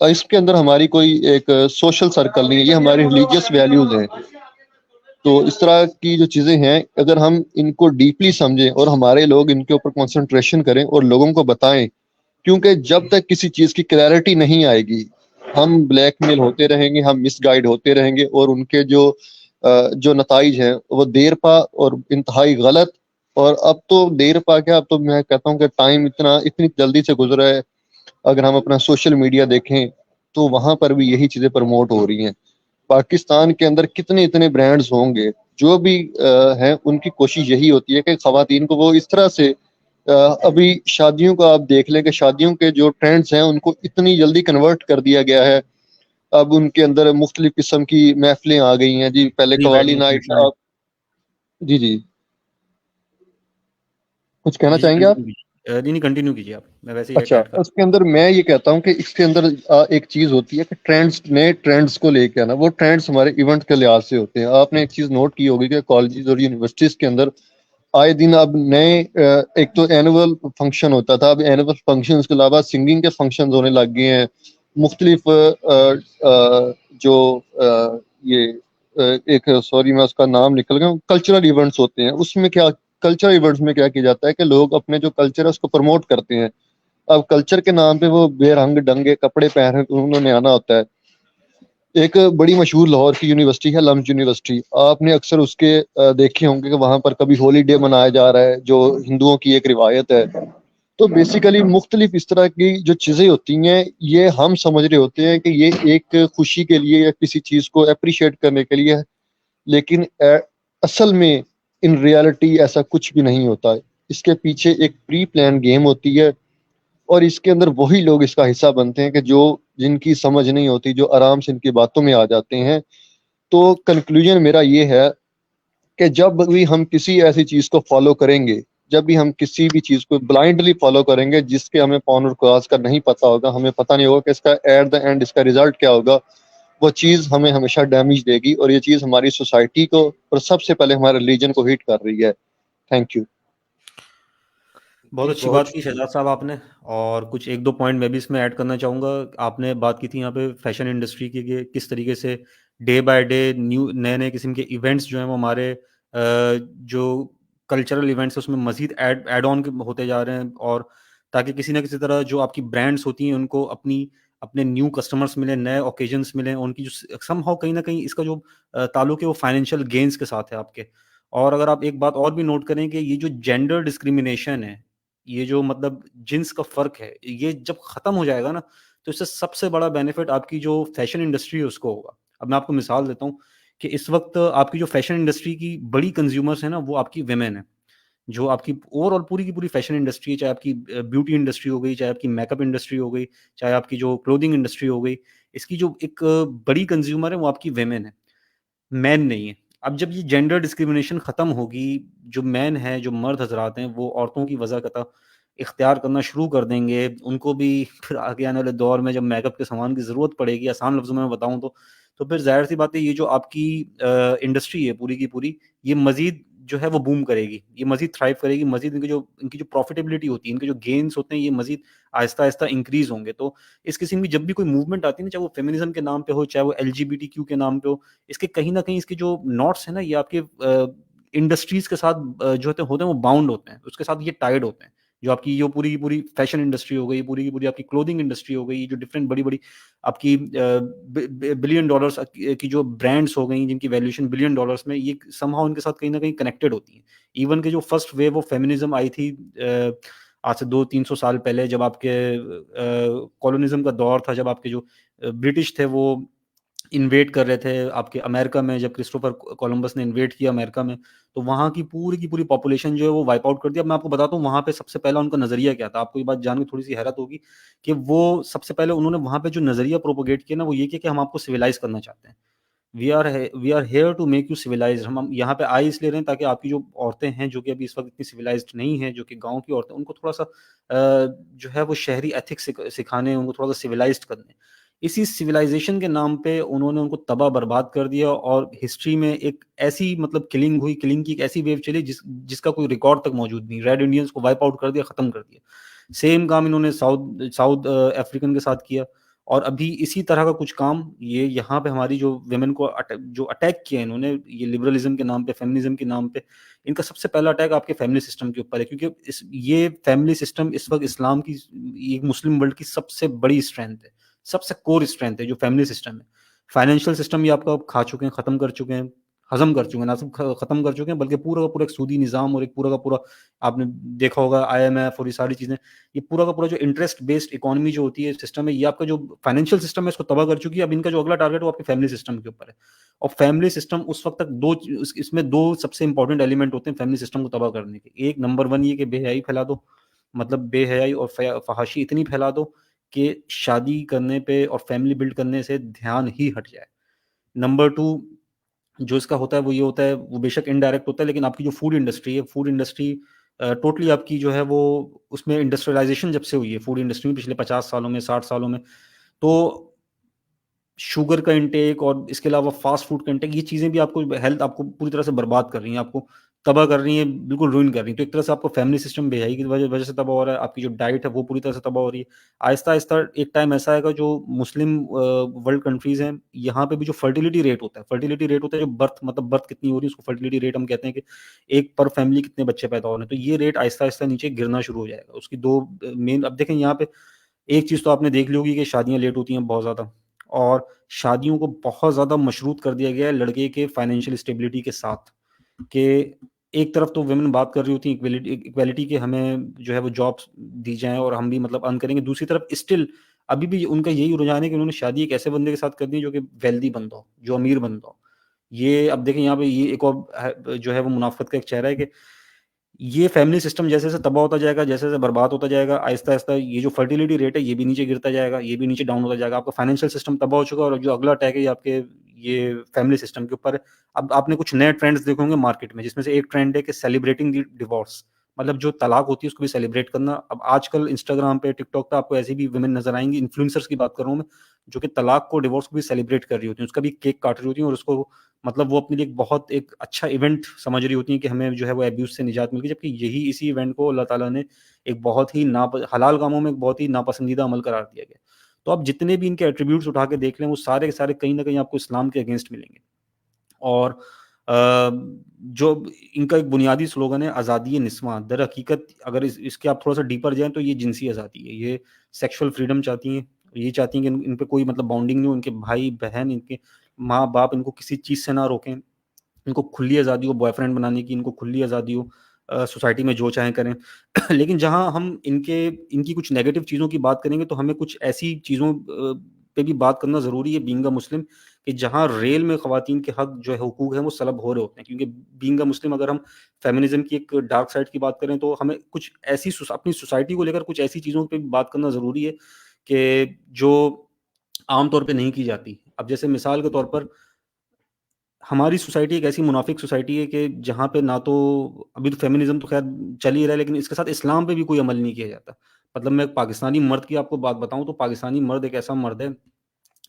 اس کے اندر ہماری کوئی ایک سوشل سرکل نہیں ہے، یہ ہماری ریلیجیس ویلیوز ہیں۔ تو اس طرح کی جو چیزیں ہیں، اگر ہم ان کو ڈیپلی سمجھیں اور ہمارے لوگ ان کے اوپر کنسنٹریشن کریں اور لوگوں کو بتائیں، کیونکہ جب تک کسی چیز کی کلیئرٹی نہیں آئے گی، ہم بلیک میل ہوتے رہیں گے، ہم مس گائیڈ ہوتے رہیں گے، اور ان کے جو نتائج ہیں وہ دیر پا اور انتہائی غلط۔ اور اب تو دیر پا کیا، اب تو میں کہتا ہوں کہ ٹائم اتنی جلدی سے گزرا ہے۔ اگر ہم اپنا سوشل میڈیا دیکھیں تو وہاں پر بھی یہی چیزیں پروموٹ ہو رہی ہیں. پاکستان کے اندر کتنے اتنے برانڈز ہوں گے جو بھی ہیں, ان کی کوشش یہی ہوتی ہے کہ خواتین کو وہ اس طرح سے ابھی شادیوں کا آپ دیکھ لیں کہ شادیوں کے جو ٹرینڈز ہیں ان کو اتنی جلدی کنورٹ کر دیا گیا ہے. اب ان کے اندر مختلف قسم کی محفلیں آ گئی ہیں جی. پہلے پری قوالی ویڈنگ نائٹ, شوٹ. آپ جی کچھ کہنا جی چاہیں گے آپ؟ کنٹینیو کیجیے. نہیں کنٹینیو کیجیے آپ, میں ویسے ہی اچھا, ایڈ کر. اس کے اندر میں یہ کہتا ہوں کہ اس کے اندر ایک چیز ہوتی ہے کہ ٹرینڈز, نئے ٹرینڈز کو لے کے آنا. وہ ٹرینڈز ہمارے ایونٹ کے لحاظ سے ہوتے ہیں. آپ نے ایک چیز نوٹ کی ہوگی کہ کالجز اور یونیورسٹیز کے اندر آئے دن اب نئے, ایک تو اینول فنکشن ہوتا تھا, اب اینول فنکشنز کے علاوہ سنگنگ کے فنکشنز ہونے لگ گئے ہیں. مختلف جو یہ ایک, سوری میں اس کا نام نکل گیا, کلچرل ایونٹس ہوتے ہیں. اس میں کیا, کلچرل ایونٹس میں کیا کیا جاتا ہے کہ لوگ اپنے جو کلچر ہے اس کو پروموٹ کرتے ہیں. اب کلچر کے نام پہ وہ بے رنگ ڈنگے کپڑے پہن انہوں نے آنا ہوتا ہے. ایک بڑی مشہور لاہور کی یونیورسٹی ہے لمز یونیورسٹی. آپ نے اکثر اس کے دیکھے ہوں گے کہ وہاں پر کبھی ہولی ڈے منایا جا رہا ہے جو ہندوؤں کی ایک روایت ہے. تو بیسیکلی مختلف اس طرح کی جو چیزیں ہوتی ہیں یہ ہم سمجھ رہے ہوتے ہیں کہ یہ ایک خوشی کے لیے یا کسی چیز کو اپریشیٹ کرنے کے لیے, لیکن اصل میں ان ریالٹی ایسا کچھ بھی نہیں ہوتا. اس کے پیچھے ایک پری پلان گیم ہوتی ہے اور اس کے اندر وہی لوگ اس کا حصہ بنتے ہیں کہ جن کی سمجھ نہیں ہوتی, جو آرام سے ان کی باتوں میں آ جاتے ہیں. تو کنکلوژن میرا یہ ہے کہ جب بھی ہم کسی ایسی چیز کو فالو کریں گے, جب بھی ہم کسی بھی چیز کو بلائنڈلی فالو کریں گے جس کے ہمیں پون اور کاز کا نہیں پتا ہوگا, ہمیں پتہ نہیں ہوگا کہ اس کا ایٹ دا اینڈ اس کا ریزلٹ کیا ہوگا, وہ چیز ہمیں ہمیشہ ڈیمیج دے گی. اور یہ چیز ہماری سوسائٹی کو اور سب سے پہلے ہمارے ریلیجن کو ہٹ کر رہی ہے. Thank you. بہت اچھی بات کی شہزاد صاحب آپ نے, اور کچھ ایک دو پوائنٹ میں بھی اس میں ایڈ کرنا چاہوں گا. آپ نے بات کی تھی یہاں پہ فیشن انڈسٹری کی کہ کس طریقے سے ڈے بائی ڈے نئے نئے قسم کے ایونٹس جو ہیں وہ ہمارے جو کلچرل ایونٹس اس میں مزید ایڈ آن ہوتے جا رہے ہیں, اور تاکہ کسی نہ کسی طرح جو آپ کی برانڈس ہوتی ہیں ان کو اپنے نیو کسٹمرس ملیں, نئے اوکیجنس ملیں, ان کی جو سم ہاؤ کہیں نہ کہیں اس کا جو تعلق ہے وہ فائنینشیل گینز کے ساتھ ہے آپ کے. اور اگر آپ ایک بات اور بھی نوٹ کریں کہ یہ جو جینڈر ڈسکریمنیشن ہے, یہ جو مطلب جنس کا فرق ہے, یہ جب ختم ہو جائے گا نا تو اس سے سب سے بڑا بینیفٹ آپ کی جو فیشن انڈسٹری ہے اس کو ہوگا. اب میں آپ کو مثال دیتا ہوں کہ اس وقت آپ کی جو فیشن انڈسٹری کی بڑی کنزیومرس ہیں نا وہ آپ کی ویمن ہیں. جو آپ کی اوور آل پوری کی پوری فیشن انڈسٹری ہے, چاہے آپ کی بیوٹی انڈسٹری ہو گئی, چاہے آپ کی میک اپ انڈسٹری ہو گئی, چاہے آپ کی جو کلودنگ انڈسٹری ہو گئی, اس کی جو ایک بڑی کنزیومر ہے وہ آپ کی ویمن ہے, مین نہیں ہے. اب جب یہ جینڈر ڈسکریمنیشن ختم ہوگی, جو مین ہیں, جو مرد حضرات ہیں, وہ عورتوں کی وضاحت اختیار کرنا شروع کر دیں گے. ان کو بھی پھر آگے آنے والے دور میں جب میک اپ کے سامان کی ضرورت پڑے گی, آسان لفظوں میں بتاؤں تو پھر ظاہر سی بات ہے یہ جو آپ کی انڈسٹری ہے پوری کی پوری, یہ مزید جو ہے وہ بوم کرے گی, یہ مزید تھرائیو کرے گی, مزید ان کی جو پروفیٹیبلٹی ہوتی ہے, ان کے جو گینز ہوتے ہیں, یہ مزید آہستہ آہستہ انکریز ہوں گے. تو اس قسم کی جب بھی کوئی موومنٹ آتی ہے نا, چاہے وہ فیمنزم کے نام پہ ہو, چاہے وہ LGBTQ کے نام پہ ہو, اس کے کہیں نہ کہیں اس کے جو نوٹس ہیں نا یہ آپ کے انڈسٹریز کے ساتھ جو ہوتے ہیں وہ باؤنڈ ہوتے ہیں, اس کے ساتھ یہ ٹائڈ ہوتے ہیں. جو آپ کی یہ پوری کی پوری فیشن انڈسٹری ہو گئی, پوری کی پوری آپ کی کلودنگ انڈسٹری ہو گئی, جو ڈفرینٹ بڑی بڑی آپ کی بلین ڈالرس کی جو برانڈس ہو گئیں جن کی ویلیوشن بلین ڈالرس میں, یہ سم ہاؤ ان کے ساتھ کہیں نہ کہیں کنیکٹڈ ہوتی ہیں. ایون کہ جو فرسٹ ویو آف فیمنزم آئی تھی آج سے 200-300 سال پہلے, جب آپ کے کالونزم کا دور تھا, جب آپ کے جو برٹش تھے وہ انویٹ کر رہے تھے آپ کے امریکہ میں, جب کرسٹوفر کولمبس نے انویٹ کیا امریکہ میں, تو وہاں کی پوری پاپولیشن جو ہے وہ وائپ آؤٹ کر دیا. اب میں آپ کو بتاتا ہوں وہاں پہ سب سے پہلا ان کا نظریہ کیا تھا. آپ کو یہ بات جان کے تھوڑی سی حیرت ہوگی کہ وہ سب سے پہلے انہوں نے وہاں پہ جو نظریہ پروپوگیٹ کیا نا وہ یہ کہ ہم آپ کو سویلائز کرنا چاہتے ہیں. We are here to make you civilise. ہم یہاں پہ آئے اس لیے رہے ہیں تاکہ آپ کی جو عورتیں ہیں جو کہ ابھی اس وقت اتنی سویلائزڈ نہیں ہیں, جو کہ گاؤں کی عورتیں, ان کو تھوڑا سا جو ہے وہ شہری ایتھکس سکھانے, ان کو تھوڑا سا سویلائزڈ کرنے. اسی سویلائزیشن کے نام پہ انہوں نے ان کو تباہ برباد کر دیا, اور ہسٹری میں ایک ایسی مطلب کلنگ کی ایک ایسی ویو چلی جس کا کوئی ریکارڈ تک موجود نہیں. ریڈ انڈینز کو وائپ آؤٹ کر دیا, ختم کر دیا. سیم کام انہوں نے ساؤتھ افریقن کے ساتھ کیا, اور ابھی اسی طرح کا کچھ کام یہ یہاں پہ ہماری جو ویمن کو جو اٹیک کیا انہوں نے, یہ لبرلزم کے نام پہ, فیمنزم کے نام پہ, ان کا سب سے پہلا اٹیک آپ کے فیملی سسٹم کے اوپر ہے. کیونکہ یہ فیملی سسٹم اس وقت اسلام کی, یہ مسلم ورلڈ کی سب سے بڑی اسٹرینتھ ہے, سب سے کور اسٹرینتھ ہے جو فیملی سسٹم ہے. فائنینشیل سسٹم یہ آپ کا کھا چکے ہیں, ختم کر چکے ہیں. ہضم کر چکے ہیں، نہ صرف ختم کر چکے ہیں بلکہ پورا کا پورا ایک سودی نظام اور ایک پورا کا پورا آپ نے دیکھا ہوگا IMF اور یہ ساری چیزیں، یہ پورا کا پورا جو انٹرسٹ بیسڈ اکانومی جو ہوتی ہے سسٹم ہے، یہ آپ کا جو فائنینشیل سسٹم ہے اس کو تباہ کر چکی ہے. اب ان کا جو اگلا ٹارگیٹ ہے وہ آپ کے فیملی سسٹم کے اوپر ہے. اور فیملی سسٹم اس وقت تک اس میں دو سب سے امپورٹنٹ ایلیمنٹ ہوتے ہیں فیملی سسٹم کو تباہ کرنے کے. ایک نمبر 1 یہ کہ بے حیائی پھیلا دو، مطلب بے حیائی اور فحاشی اتنی پھیلا دو کہ شادی کرنے پہ اور فیملی بلڈ کرنے سے دھیان ہی ہٹ جائے. نمبر 2 جو اس کا ہوتا ہے وہ یہ ہوتا ہے، وہ بے شک انڈائریکٹ ہوتا ہے، لیکن آپ کی جو فوڈ انڈسٹری ہے، فوڈ انڈسٹری ٹوٹلی آپ کی جو ہے وہ اس میں انڈسٹریلائزیشن جب سے ہوئی ہے فوڈ انڈسٹری میں پچھلے 50 سالوں میں 60 سالوں میں، تو شوگر کا انٹیک اور اس کے علاوہ فاسٹ فوڈ کا انٹیک، یہ چیزیں بھی آپ کو ہیلتھ آپ کو پوری طرح سے برباد کر رہی ہیں، آپ کو تباہ کر رہی ہیں، بالکل روئن کر رہی ہیں. تو ایک طرح سے آپ کو فیملی سسٹم بے حیائی کی وجہ سے تباہ ہو رہا ہے، آپ کی جو ڈائٹ ہے وہ پوری طرح سے تباہ ہو رہی ہے. آہستہ آہستہ ایک ٹائم ایسا آئے گا جو مسلم ورلڈ کنٹریز ہیں یہاں پہ بھی جو فرٹیلیٹی ریٹ ہوتا ہے جو برتھ کتنی ہو رہی ہے اس کو فرٹیلیٹی ریٹ ہم کہتے ہیں کہ ایک پر فیملی کتنے بچے پیدا ہو رہے ہیں. تو یہ ریٹ آہستہ آہستہ نیچے گرنا شروع ہو جائے گا. اس کی دو مین، اب دیکھیں یہاں پہ ایک چیز تو آپ نے دیکھ لی ہوگی کہ شادیاں لیٹ ہوتی ہیں بہت زیادہ، اور شادیوں کو بہت زیادہ مشروط کر دیا گیا ہے لڑکے کے فائنینشیل اسٹیبلٹی کے ساتھ، کہ ایک طرف تو ویمن بات کر رہی ہوتی ہیں ایکویلٹی کے ہمیں جو ہے وہ جابس دی جائیں اور ہم بھی مطلب ارن کریں گے، دوسری طرف اسٹل ابھی بھی ان کا یہی رجحان ہے کہ انہوں نے شادی ایک ایسے بندے کے ساتھ کرنی ہے جو کہ ویلدی بندہ ہو، جو امیر بندہ ہو. یہ اب دیکھیں یہاں پہ یہ ایک اور جو ہے وہ منافقت کا ایک چہرہ ہے کہ یہ فیملی سسٹم جیسے جیسے تباہ ہوتا جائے گا، جیسے جیسے برباد ہوتا جائے گا، آہستہ آہستہ یہ جو فرٹیلیٹی ریٹ ہے یہ بھی نیچے گرتا جائے گا، یہ بھی نیچے ڈاؤن ہوتا جائے گا. آپ کا فائنینشیل سسٹم تباہ ہو چکا اور جو اگلا اٹیک ہے یہ آپ کے یہ فیملی سسٹم کے اوپر ہے. اب آپ نے کچھ نئے ٹرینڈز دیکھیں گے مارکیٹ میں، جس میں سے ایک ٹرینڈ ہے کہ سیلیبریٹنگ دی ڈیورس، مطلب جو طلاق ہوتی ہے اس کو بھی سیلیبریٹ کرنا. اب آج کل انسٹاگرام پہ ٹک ٹاک پہ آپ کو ایسی بھی ویمن نظر آئیں گی، انفلوئنسرس کی بات کر رہا ہوں میں، جو کہ طلاق کو ڈیورس کو بھی سیلیبریٹ کر رہی ہوتی ہیں، اس کا بھی کیک کاٹ رہی ہوتی ہیں، اور اس کو مطلب وہ اپنے لیے ایک بہت ایک اچھا ایونٹ سمجھ رہی ہوتی ہیں کہ ہمیں جو ہے وہ ابیوز سے نجات مل گئی، جبکہ یہی اسی ایونٹ کو اللہ تعالیٰ نے ایک بہت ہی حلال کاموں میں ایک بہت ہی ناپسندیدہ عمل قرار دیا گیا. تو آپ جتنے بھی ان کے ایٹریبیوٹس اٹھا کے دیکھ لیں وہ سارے کے سارے کہیں نہ کہیں آپ کو اسلام کے اگینسٹ ملیں گے. اور جو ان کا ایک بنیادی سلوگن ہے آزادی نسواں، در حقیقت اگر اس کے آپ تھوڑا سا ڈیپر جائیں تو یہ جنسی آزادی ہے، یہ سیکشول فریڈم چاہتی ہیں، یہ چاہتی ہیں کہ ان پہ کوئی مطلب باؤنڈنگ نہیں ہو، ان کے بھائی بہن ان کے ماں باپ ان کو کسی چیز سے نہ روکیں، ان کو کھلی آزادی ہو بوائے فرینڈ بنانے کی، ان کو کھلی آزادی ہو سوسائٹی میں جو چاہیں کریں. لیکن جہاں ہم ان کی کچھ نیگیٹو چیزوں کی بات کریں گے تو ہمیں کچھ ایسی چیزوں پہ بھی بات کرنا ضروری ہے بینگ اے مسلم، کہ جہاں ریل میں خواتین کے حق جو ہے حقوق ہیں وہ سلب ہو رہے ہوتے ہیں. کیونکہ بینگ اے مسلم اگر ہم فیمنزم کی ایک ڈارک سائڈ کی بات کریں تو ہمیں کچھ ایسی اپنی سوسائٹی کو لے کر کچھ ایسی چیزوں پہ بھی بات کرنا ضروری ہے کہ جو عام طور پہ نہیں کی جاتی. اب جیسے مثال کے طور پر ہماری سوسائٹی ایک ایسی منافق سوسائٹی ہے کہ جہاں پہ نہ تو ابھی تو فیمنزم تو خیر چل ہی رہا ہے، لیکن اس کے ساتھ اسلام پہ بھی کوئی عمل نہیں کیا جاتا. مطلب میں پاکستانی مرد کی آپ کو بات بتاؤں تو پاکستانی مرد ایک ایسا مرد ہے،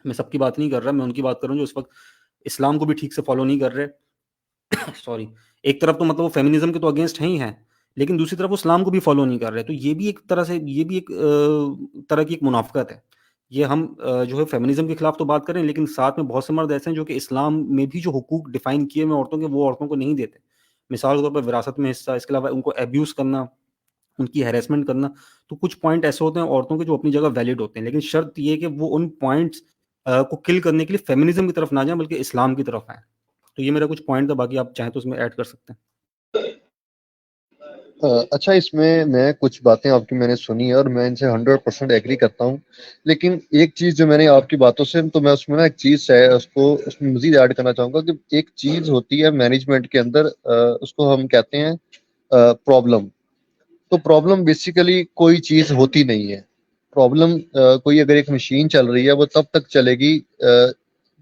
میں سب کی بات نہیں کر رہا، میں ان کی بات کروں جو اس وقت اسلام کو بھی ٹھیک سے فالو نہیں کر رہے سوری. ایک طرف تو مطلب وہ فیمنزم کے تو اگینسٹ ہی ہیں، لیکن دوسری طرف وہ اسلام کو بھی فالو نہیں کر رہے. تو یہ بھی ایک طرح سے یہ بھی ایک طرح کی ایک منافقت ہے. یہ ہم جو ہے فیمنزم کے خلاف تو بات کریں، لیکن ساتھ میں بہت سے مرد ایسے ہیں جو کہ اسلام میں بھی جو حقوق ڈیفائن کیے ہوئے عورتوں کے وہ عورتوں کو نہیں دیتے. مثال کے طور پر وراثت میں حصہ، اس کے علاوہ ان کو ابیوز کرنا، ان کی ہیراسمنٹ کرنا. تو کچھ پوائنٹ ایسے ہوتے ہیں عورتوں کے جو اپنی جگہ ویلڈ ہوتے ہیں، لیکن شرط یہ کہ وہ ان پوائنٹس کو کل کرنے کے لیے فیمنزم کی طرف نہ جائیں بلکہ اسلام کی طرف آئیں. تو یہ میرا کچھ پوائنٹ تھا، باقی آپ چاہیں تو اس میں ایڈ کر سکتے ہیں. اچھا، اس میں کچھ باتیں آپ کی میں نے سنی ہے اور میں ان سے 100% ایگری کرتا ہوں، لیکن ایک چیز جو میں نے آپ کی باتوں سے تو میں اس میں نا ایک چیز ہے اس میں مزید ایڈ کرنا چاہوں گا کہ ایک چیز ہوتی ہے مینجمنٹ کے اندر، اس کو ہم کہتے ہیں پرابلم. تو پرابلم بیسیکلی کوئی چیز ہوتی نہیں ہے. پرابلم کوئی اگر ایک مشین چل رہی ہے وہ تب تک چلے گی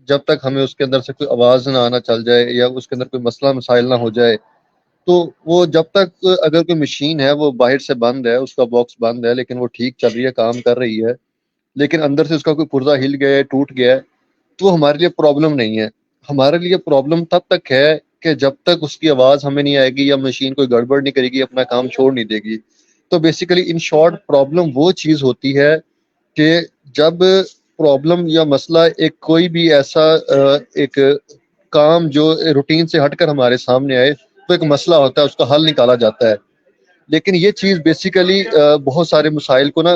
جب تک ہمیں اس کے اندر سے کوئی آواز نہ آنا چل جائے یا اس کے اندر کوئی مسئلہ مسائل نہ ہو جائے. تو وہ جب تک اگر کوئی مشین ہے وہ باہر سے بند ہے، اس کا باکس بند ہے لیکن وہ ٹھیک چل رہی ہے، کام کر رہی ہے، لیکن اندر سے اس کا کوئی پرزہ ہل گیا ہے، ٹوٹ گیا ہے، تو وہ ہمارے لیے پرابلم نہیں ہے. ہمارے لیے پرابلم تب تک ہے کہ جب تک اس کی آواز ہمیں نہیں آئے گی یا مشین کوئی گڑبڑ نہیں کرے گی، اپنا کام چھوڑ نہیں دے گی. تو بیسیکلی ان شارٹ پرابلم وہ چیز ہوتی ہے کہ جب پرابلم یا مسئلہ ایک کوئی بھی ایسا ایک کام جو روٹین سے ہٹ کر ہمارے سامنے آئے تو ایک مسئلہ ہوتا ہے، اس کا حل نکالا جاتا ہے. لیکن یہ چیز بیسیکلی بہت سارے مسائل کو نا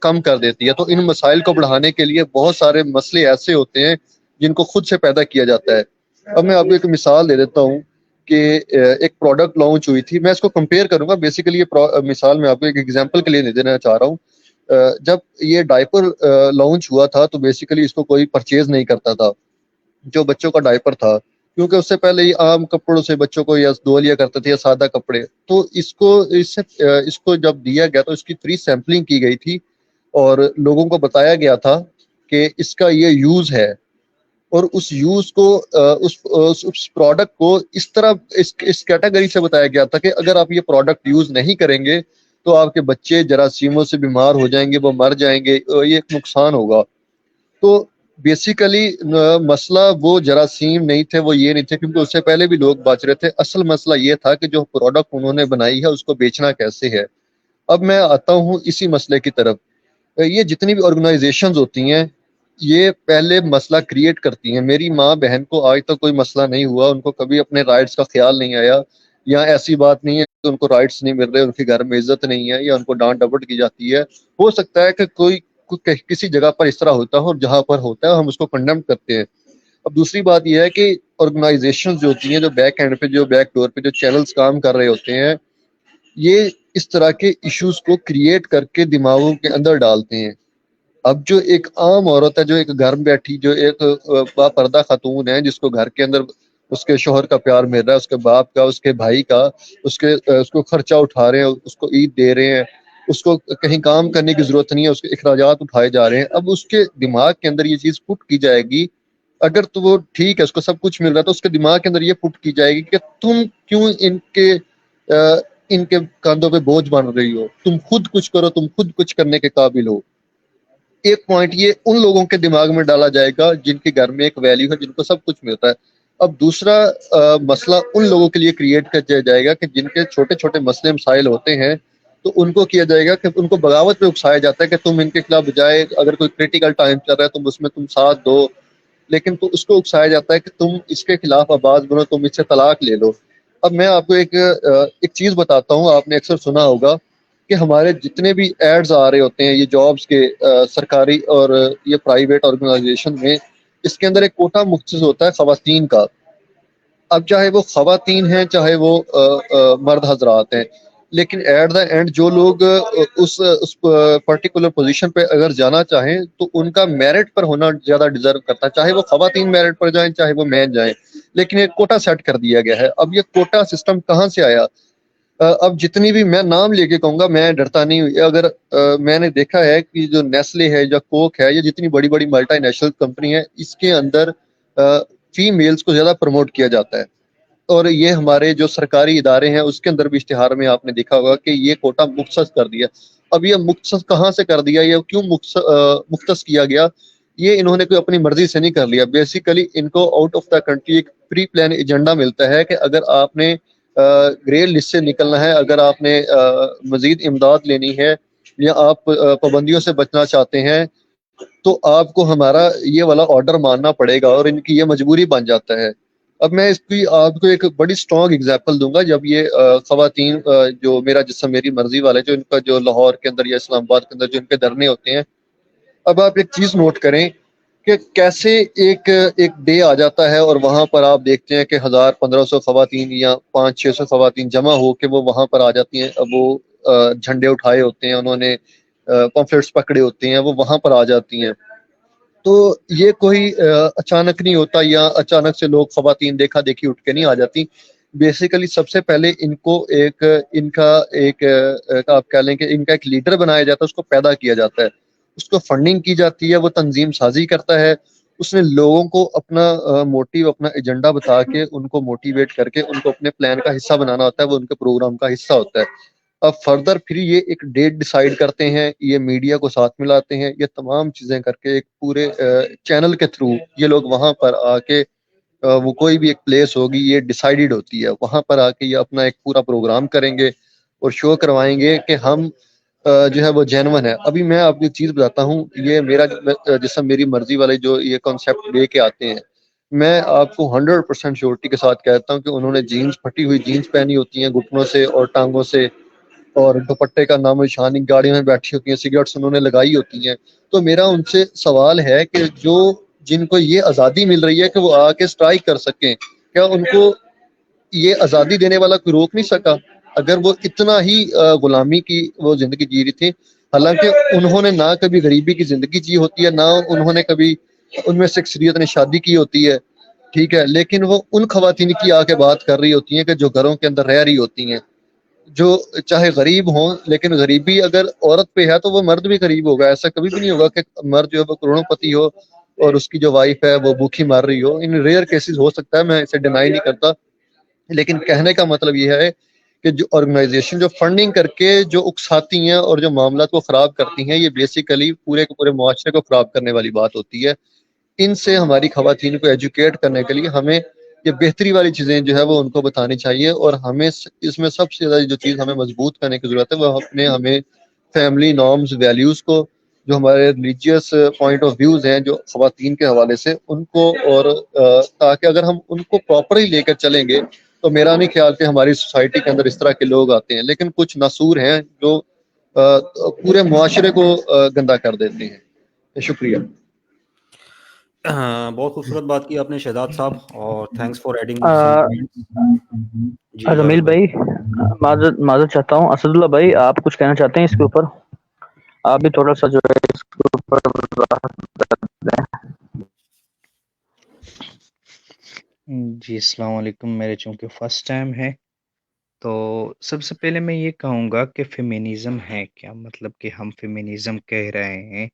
کم کر دیتی ہے. تو ان مسائل کو بڑھانے کے لیے بہت سارے مسئلے ایسے ہوتے ہیں جن کو خود سے پیدا کیا جاتا ہے. اب میں آپ کو ایک مثال دے دیتا ہوں کہ ایک پروڈکٹ لانچ ہوئی تھی. میں اس کو کمپیئر کروں گا. بیسیکلی یہ مثال میں آپ کو ایک ایگزامپل کے لیے نہیں دینا چاہ رہا ہوں. جب یہ ڈائپر لانچ ہوا تھا تو بیسیکلی اس کو کوئی پرچیز نہیں کرتا تھا, جو بچوں کا ڈائپر تھا, کیونکہ اس سے پہلے یہ عام کپڑوں سے بچوں کو یا دھو لیا کرتے تھے یا سادہ کپڑے. تو اس کو جب دیا گیا تو اس کی فری سیمپلنگ کی گئی تھی اور لوگوں کو بتایا گیا تھا کہ اس کا یہ یوز ہے, اور اس یوز کو اس پروڈکٹ کو اس طرح اس کیٹیگری سے بتایا گیا تھا کہ اگر آپ یہ پروڈکٹ یوز نہیں کریں گے تو آپ کے بچے جراثیموں سے بیمار ہو جائیں گے, وہ مر جائیں گے, یہ ایک نقصان ہوگا. تو بیسیکلی مسئلہ وہ جراثیم نہیں تھے, وہ یہ نہیں تھے, کیونکہ اس سے پہلے بھی لوگ بچ رہے تھے. اصل مسئلہ یہ تھا کہ جو پروڈکٹ انہوں نے بنائی ہے اس کو بیچنا کیسے ہے. اب میں آتا ہوں اسی مسئلے کی طرف. یہ جتنی بھی آرگنائزیشنز ہوتی ہیں یہ پہلے مسئلہ کریٹ کرتی ہیں. میری ماں بہن کو آج تک کوئی مسئلہ نہیں ہوا, ان کو کبھی اپنے رائٹس کا خیال نہیں آیا, یا ایسی بات نہیں ہے کہ ان کو رائٹس نہیں مل رہے, ان کے گھر میں عزت نہیں ہے, یا ان کو ڈانٹ ڈپٹ کی جاتی ہے. ہو سکتا ہے کہ کوئی کسی جگہ پر اس طرح ہوتا ہے, اور جہاں پر ہوتا ہے ہم اس کو کنڈیم کرتے ہیں. اب دوسری بات یہ ہے کہ آرگنائزیشنز جو ہوتی ہیں, جو بیک اینڈ پہ, جو بیک ڈور پہ جو چینلز کام کر رہے ہوتے ہیں, یہ اس طرح کے ایشوز کو کریٹ کر کے دماغوں کے اندر ڈالتے ہیں. اب جو ایک عام عورت ہے, جو ایک گھر میں بیٹھی, جو ایک با پردہ خاتون ہے, جس کو گھر کے اندر اس کے شوہر کا پیار مل رہا ہے, اس کے باپ کا, اس کے بھائی کا, اس کو خرچہ اٹھا رہے ہیں, اس کو عید دے رہے ہیں, اس کو کہیں کام کرنے کی ضرورت نہیں ہے, اس کے اخراجات اٹھائے جا رہے ہیں. اب اس کے دماغ کے اندر یہ چیز پٹ کی جائے گی, اگر تو وہ ٹھیک ہے, اس کو سب کچھ مل رہا ہے, تو اس کے دماغ کے اندر یہ پٹ کی جائے گی کہ تم کیوں ان کے کاندھوں پہ بوجھ بن رہی ہو, تم خود کچھ کرو, تم خود کچھ کرنے کے قابل ہو. ایک پوائنٹ یہ ان لوگوں کے دماغ میں ڈالا جائے گا جن کے گھر میں ایک ویلیو ہے, جن کو سب کچھ ملتا ہے. اب دوسرا مسئلہ ان لوگوں کے لیے کریٹ کیا جائے گا کہ جن کے چھوٹے چھوٹے مسئلے مسائل ہوتے ہیں, تو ان کو کیا جائے گا کہ ان کو بغاوت پہ اکسایا جاتا ہے کہ تم ان کے خلاف بجائے, اگر کوئی کریٹیکل ٹائم چل رہا ہے تم اس میں تم ساتھ دو, لیکن تو اس کو اکسایا جاتا ہے کہ تم اس کے خلاف آواز بنو, تم اس سے طلاق لے لو. اب میں آپ کو ایک چیز بتاتا ہوں, آپ نے اکثر سنا ہوگا کہ ہمارے جتنے بھی ایڈز آ رہے ہوتے ہیں یہ جابس کے, سرکاری اور یہ پرائیویٹ آرگنائزیشن میں, اس کے اندر ایک کوٹا مختص ہوتا ہے خواتین کا. اب چاہے وہ خواتین ہیں چاہے وہ مرد حضرات ہیں, لیکن ایٹ دا اینڈ جو لوگ اس پرٹیکولر پوزیشن پہ اگر جانا چاہیں تو ان کا میرٹ پر ہونا زیادہ ڈیزرو کرتا ہے, چاہے وہ خواتین میرٹ پر جائیں چاہے وہ مین جائیں, لیکن ایک کوٹا سیٹ کر دیا گیا ہے. اب یہ کوٹا سسٹم کہاں سے آیا؟ اب جتنی بھی, میں نام لے کے کہوں گا, میں ڈرتا نہیں ہوں, اگر میں نے دیکھا ہے کہ جو نیسلے ہے یا کوک ہے, یا جتنی بڑی بڑی ملٹی نیشنل کمپنی ہے, اس کے اندر فیمیلز کو زیادہ پروموٹ کیا جاتا ہے. اور یہ ہمارے جو سرکاری ادارے ہیں اس کے اندر بھی اشتہار میں آپ نے دیکھا ہوگا کہ یہ کوٹا مختص کر دیا. اب یہ مختص کہاں سے کر دیا, یہ کیوں مختص کیا گیا؟ یہ انہوں نے کوئی اپنی مرضی سے نہیں کر لیا. بیسیکلی ان کو آؤٹ آف دا کنٹری ایک پری پلان ایجنڈا ملتا ہے کہ اگر آپ نے گرے لسٹ سے نکلنا ہے, اگر آپ نے مزید امداد لینی ہے, یا آپ پابندیوں سے بچنا چاہتے ہیں, تو آپ کو ہمارا یہ والا آرڈر ماننا پڑے گا, اور ان کی یہ مجبوری بن جاتا ہے. اب میں اس کی آپ کو ایک بڑی سٹرونگ اگزامپل دوں گا. جب یہ خواتین جو میرا جسم میری مرضی والے, جو ان کا جو لاہور کے اندر یا اسلام آباد کے اندر جو ان کے دھرنے ہوتے ہیں, اب آپ ایک چیز نوٹ کریں کہ کیسے ایک ڈے آ جاتا ہے اور وہاں پر آپ دیکھتے ہیں کہ 1000-1500 خواتین یا 500-600 خواتین جمع ہو کے وہ وہاں پر آ جاتی ہیں. اب وہ جھنڈے اٹھائے ہوتے ہیں, انہوں نے پمفلٹس پکڑے ہوتے ہیں, وہ وہاں پر آ جاتی ہیں. تو یہ کوئی اچانک نہیں ہوتا, یا اچانک سے لوگ خواتین دیکھا دیکھی اٹھ کے نہیں آ جاتی. بیسیکلی سب سے پہلے ان کو ان کا آپ کہہ لیں کہ ان کا ایک لیڈر بنایا جاتا ہے, اس کو پیدا کیا جاتا ہے, اس کو فنڈنگ کی جاتی ہے, وہ تنظیم سازی کرتا ہے, اس نے لوگوں کو اپنا موٹیو, اپنا ایجنڈا بتا کے ان کو موٹیویٹ کر کے ان کو اپنے پلان کا حصہ بنانا ہوتا ہے, وہ ان کے پروگرام کا حصہ ہوتا ہے. اب فردر پھر یہ ایک ڈیٹ ڈیسائیڈ کرتے ہیں, یہ میڈیا کو ساتھ ملاتے ہیں, یہ تمام چیزیں کر کے ایک پورے چینل کے تھرو یہ لوگ وہاں پر آ کے وہ کوئی بھی ایک پلیس ہوگی یہ ڈیسائیڈڈ ہوتی ہے, وہاں پر آ کے یہ اپنا ایک پورا پروگرام کریں گے اور شو کروائیں گے کہ ہم جو ہے وہ جینون ہے. ابھی میں آپ کو ایک چیز بتاتا ہوں, یہ میرا جسم میری مرضی والے جو یہ کانسیپٹ لے کے آتے ہیں, میں آپ کو 100% شیورٹی کے ساتھ کہتا ہوں کہ انہوں نے جینز, پھٹی ہوئی جینز پہنی ہوتی ہیں گھٹنوں سے اور ٹانگوں سے, اور دوپٹے کا نام و نشانی, گاڑیوں میں بیٹھی ہوتی ہیں, سگریٹس انہوں نے لگائی ہوتی ہیں. تو میرا ان سے سوال ہے کہ جو جن کو یہ آزادی مل رہی ہے کہ وہ آ کے اسٹرائک کر سکیں، کیا ان کو یہ آزادی دینے والا کوئی روک نہیں سکا؟ اگر وہ اتنا ہی غلامی کی وہ زندگی جی رہی تھی، حالانکہ انہوں نے نہ کبھی غریبی کی زندگی جی ہوتی ہے، نہ انہوں نے کبھی ان میں سے اکثریت نے شادی کی ہوتی ہے، ٹھیک ہے، لیکن وہ ان خواتین کی آ کے بات کر رہی ہوتی ہیں کہ جو گھروں کے اندر رہ رہی ہوتی ہیں، جو چاہے غریب ہوں، لیکن غریبی اگر عورت پہ ہے تو وہ مرد بھی غریب ہوگا۔ ایسا کبھی بھی نہیں ہوگا کہ مرد جو ہے وہ کروڑوں پتی ہو اور اس کی جو وائف ہے وہ بھوکھی مار رہی ہو۔ ان ریئر کیسز ہو سکتا ہے، میں اسے ڈینائی نہیں کرتا، لیکن کہنے کا مطلب یہ ہے کہ جو آرگنائزیشن جو فنڈنگ کر کے جو اکساتی ہیں اور جو معاملات کو خراب کرتی ہیں، یہ بیسیکلی پورے کے پورے معاشرے کو خراب کرنے والی بات ہوتی ہے۔ ان سے ہماری خواتین کو ایجوکیٹ کرنے کے لیے ہمیں یہ بہتری والی چیزیں جو ہے وہ ان کو بتانی چاہیے، اور ہمیں اس میں سب سے زیادہ جو چیز ہمیں مضبوط کرنے کی ضرورت ہے وہ ہمیں فیملی نارمز ویلیوز کو، جو ہمارے ریلیجیس پوائنٹ آف ویوز ہیں جو خواتین کے حوالے سے، ان کو، اور تاکہ اگر ہم ان کو پراپرلی لے کر چلیں گے تو میرا نہیں خیال کہ ہماری سوسائٹی کے اندر اس طرح کے لوگ آتے ہیں، لیکن کچھ ناسور ہیں جو پورے معاشرے کو گندا کر دیتے ہیں۔ شکریہ۔ بہت خوبصورت بات کی آپ نے شہزاد صاحب، اور thanks for adding some uh, points. جی جمیل اجازت بھائی۔ بھائی، معذرت چاہتا ہوں، اسد اللہ بھائی آپ کچھ کہنا چاہتے ہیں اس کے اوپر؟ آپ بھی تھوڑا سا جو ہے اس کے اوپر وضاحت کر دیں۔ جی السلام علیکم، میرے چونکہ فرسٹ ٹائم ہے تو سب سے پہلے میں یہ کہوں گا کہ فیمینزم ہے کیا، مطلب کہ ہم فیمینزم کہہ رہے ہیں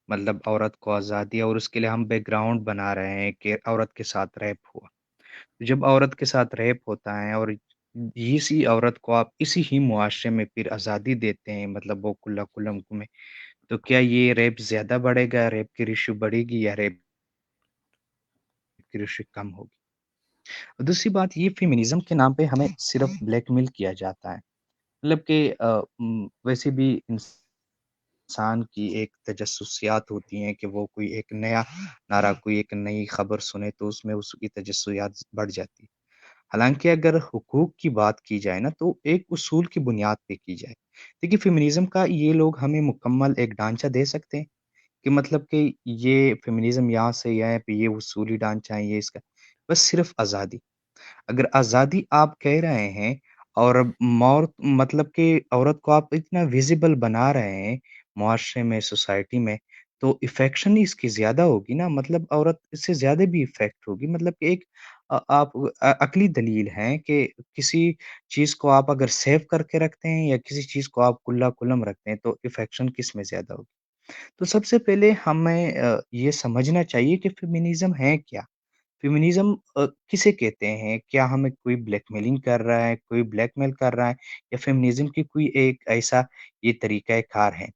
مطلب عورت کو آزادی، اور اس کے لیے ہم بیک گراؤنڈ بنا رہے ہیں کہ عورت کے ساتھ ریپ ہوا۔ جب عورت کے ساتھ ریپ ہوتا ہے اور اسی عورت کو آپ اسی ہی معاشرے میں پھر آزادی دیتے ہیں، مطلب وہ کلا کلم میں، تو کیا یہ ریپ زیادہ بڑھے گا، ریپ کی ریشو بڑھے گی یا ریپ کی ریشو کم ہوگی؟ اور دوسری بات، یہ فیمینزم کے نام پہ ہمیں صرف بلیک میل کیا جاتا ہے، مطلب کہ ویسے بھی انسان کی ایک تجسسیات ہوتی ہیں کہ وہ کوئی ایک نیا نعرہ، کوئی ایک نئی خبر سنے تو اس میں اس کی تجسسیات بڑھ جاتی ہے۔ حالانکہ اگر حقوق کی بات کی جائے نا تو ایک اصول کی بنیاد پہ کی جائے، دیکھیے فیمینزم کا یہ لوگ ہمیں مکمل ایک ڈھانچہ دے سکتے ہیں کہ مطلب کہ یہ فیمینزم یہاں سے یہاں پہ یہ اصولی ڈھانچہ ہے، یہ اس کا بس صرف آزادی۔ اگر آزادی آپ کہہ رہے ہیں اور مطلب کہ عورت کو آپ اتنا ویزیبل بنا رہے ہیں معاشرے میں، سوسائٹی میں، تو افیکشن ہی اس کی زیادہ ہوگی نا، مطلب عورت اس سے زیادہ بھی افیکٹ ہوگی۔ مطلب کہ ایک آپ عقلی دلیل ہے کہ کسی چیز کو آپ اگر سیو کر کے رکھتے ہیں یا کسی چیز کو آپ کلا کلم رکھتے ہیں تو افیکشن کس میں زیادہ ہوگی؟ تو سب سے پہلے ہمیں یہ سمجھنا چاہیے کہ فیمینزم ہے کیا، فیمینزم کسے کہتے ہیں، کیا ہمیں کوئی بلیک میلنگ کر رہا ہے، کوئی بلیک میل کر رہا ہے، یا فیمینزم کی کوئی ایک ایسا یہ طریقہ کار ہے؟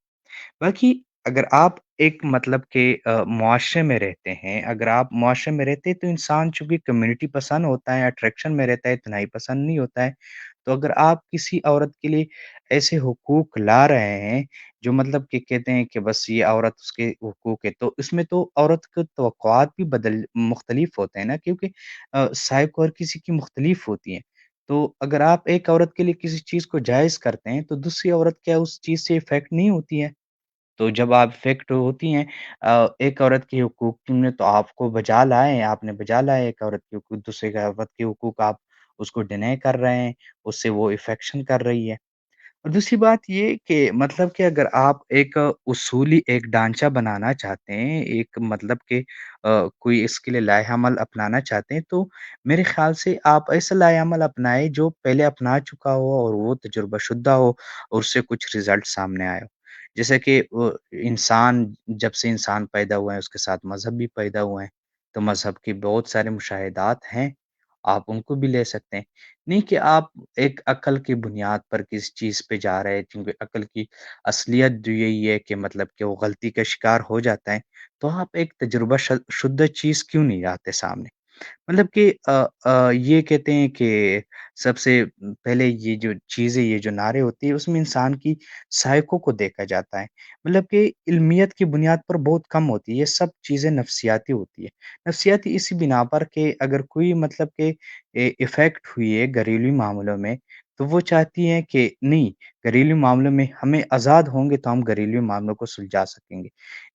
باقی اگر آپ ایک مطلب کہ معاشرے میں رہتے ہیں، اگر آپ معاشرے میں رہتے ہیں تو انسان چونکہ کمیونٹی پسند ہوتا ہے، اٹریکشن میں رہتا ہے، تنہائی پسند نہیں ہوتا ہے، تو اگر آپ کسی عورت کے لیے ایسے حقوق لا رہے ہیں جو مطلب کہ کہتے ہیں کہ بس یہ عورت اس کے حقوق ہے، تو اس میں تو عورت کے توقعات بھی مختلف ہوتے ہیں نا، کیونکہ سائیکو ہر کسی کی مختلف ہوتی ہیں۔ تو اگر آپ ایک عورت کے لیے کسی چیز کو جائز کرتے ہیں تو دوسری عورت کیا اس چیز سے افیکٹ نہیں ہوتی ہے؟ تو جب آپ افیکٹ ہوتی ہیں ایک عورت کے حقوق میں، تو آپ کو بجا لائے، آپ نے بجا لائے ایک عورت کے حقوق، دوسرے کا عورت کے حقوق آپ اس کو ڈینائی کر رہے ہیں، اس سے وہ افیکشن کر رہی ہے۔ اور دوسری بات یہ کہ مطلب کہ اگر آپ ایک اصولی ایک ڈھانچہ بنانا چاہتے ہیں، ایک مطلب کہ کوئی اس کے لیے لائحہ عمل اپنانا چاہتے ہیں، تو میرے خیال سے آپ ایسا لائحہ عمل اپنائے جو پہلے اپنا چکا ہو اور وہ تجربہ شدہ ہو اور اس سے کچھ رزلٹ سامنے آئے ہو۔ جیسے کہ انسان، جب سے انسان پیدا ہوا ہے اس کے ساتھ مذہب بھی پیدا ہوئے ہیں، تو مذہب کے بہت سارے مشاہدات ہیں، آپ ان کو بھی لے سکتے ہیں۔ نہیں کہ آپ ایک عقل کی بنیاد پر کسی چیز پہ جا رہے ہیں، کیونکہ عقل کی اصلیت جو یہی ہے کہ مطلب کہ وہ غلطی کا شکار ہو جاتا ہے، تو آپ ایک تجربہ شدہ چیز کیوں نہیں لاتے سامنے؟ مطلب کہ یہ کہتے ہیں کہ سب سے پہلے یہ جو چیزیں، یہ جو نعرے ہوتی ہے اس میں انسان کی سائیکو کو دیکھا جاتا ہے، مطلب کہ علمیت کی بنیاد پر بہت کم ہوتی ہے، یہ سب چیزیں نفسیاتی ہوتی ہے۔ نفسیاتی اسی بنا پر کہ اگر کوئی مطلب کہ افیکٹ ہوئی ہے گھریلو معاملوں میں، تو وہ چاہتی ہیں کہ نہیں، گھریلو معاملوں میں ہمیں آزاد ہوں گے تو ہم گھریلو معاملوں کو سلجھا سکیں گے۔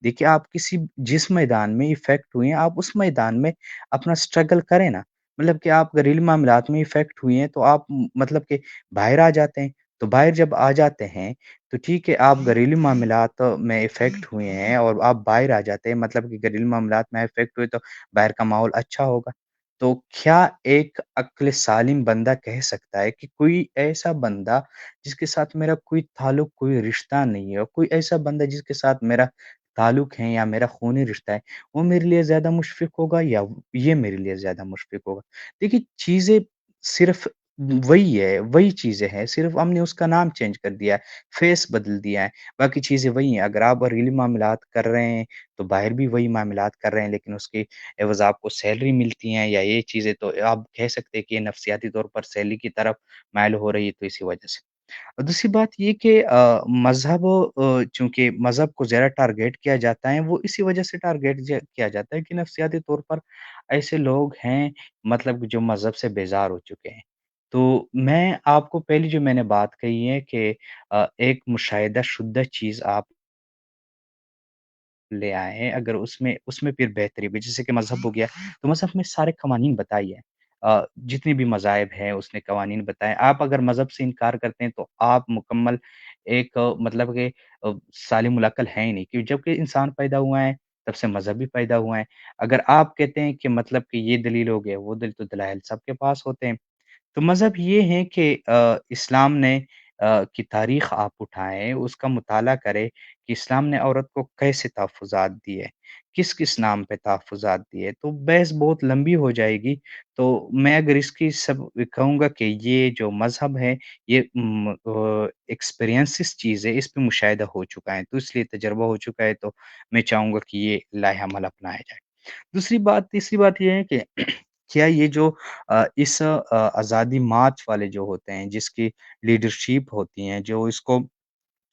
دیکھیے، آپ کسی جس میدان میں افیکٹ ہوئے ہیں، آپ اس میدان میں اپنا اسٹرگل کریں نا۔ مطلب کہ آپ گھریلو معاملات میں افیکٹ ہوئے ہیں تو آپ مطلب کہ باہر آ جاتے ہیں۔ تو باہر جب آ جاتے ہیں تو ٹھیک ہے، آپ گھریلو معاملات میں افیکٹ ہوئے ہیں اور آپ باہر آ جاتے ہیں، مطلب کہ گھریلو معاملات میں افیکٹ ہوئے تو باہر کا ماحول اچھا ہوگا۔ تو کیا ایک عقل سالم بندہ کہہ سکتا ہے کہ کوئی ایسا بندہ جس کے ساتھ میرا کوئی تعلق، کوئی رشتہ نہیں ہے، اور کوئی ایسا بندہ جس کے ساتھ میرا تعلق ہے یا میرا خونی رشتہ ہے، وہ میرے لیے زیادہ مشفق ہوگا یا یہ میرے لیے زیادہ مشفق ہوگا؟ دیکھیے، چیزیں صرف وہی ہے، وہی چیزیں ہیں، صرف ہم نے اس کا نام چینج کر دیا ہے، فیس بدل دیا ہے، باقی چیزیں وہی ہیں۔ اگر آپ گھریلو معاملات کر رہے ہیں تو باہر بھی وہی معاملات کر رہے ہیں، لیکن اس کے عوض آپ کو سیلری ملتی ہیں یا یہ چیزیں، تو آپ کہہ سکتے ہیں کہ یہ نفسیاتی طور پر سیلری کی طرف مائل ہو رہی ہے، تو اسی وجہ سے۔ اور دوسری بات یہ کہ مذہب، چونکہ مذہب کو زیادہ ٹارگیٹ کیا جاتا ہے، وہ اسی وجہ سے ٹارگیٹ کیا جاتا ہے کہ نفسیاتی طور پر ایسے لوگ ہیں، مطلب جو مذہب سے بیزار ہو چکے ہیں۔ تو میں آپ کو پہلی جو میں نے بات کہی ہے کہ ایک مشاہدہ شدہ چیز آپ لے آئے ہیں، اگر اس میں پھر بہتری بھی، جیسے کہ مذہب ہو گیا، تو مذہب میں سارے قوانین بتائیے، جتنے بھی مذاہب ہیں اس نے قوانین بتائے۔ آپ اگر مذہب سے انکار کرتے ہیں تو آپ مکمل ایک مطلب کہ سالم العقل ہے ہی نہیں، کیونکہ جب کہ انسان پیدا ہوا ہے تب سے مذہب بھی پیدا ہوا ہے۔ اگر آپ کہتے ہیں کہ مطلب کہ یہ دلیل ہو گیا، وہ دلیل، تو دلائل سب کے پاس ہوتے ہیں۔ تو مذہب یہ ہے کہ اسلام نے کی تاریخ آپ اٹھائیں، اس کا مطالعہ کرے کہ اسلام نے عورت کو کیسے تحفظات دیے، کس کس نام پہ تحفظات دیے، تو بحث بہت لمبی ہو جائے گی۔ تو میں اگر اس کی سب کہوں گا کہ یہ جو مذہب ہے، یہ ایکسپیرینسس چیز ہے، اس پہ مشاہدہ ہو چکا ہے، تو اس لیے تجربہ ہو چکا ہے، تو میں چاہوں گا کہ یہ لائحہ عمل اپنایا جائے۔ تیسری بات یہ ہے کہ کیا یہ جو اس آزادی مارچ والے جو ہوتے ہیں، جس کی لیڈرشپ ہوتی ہیں، جو اس کو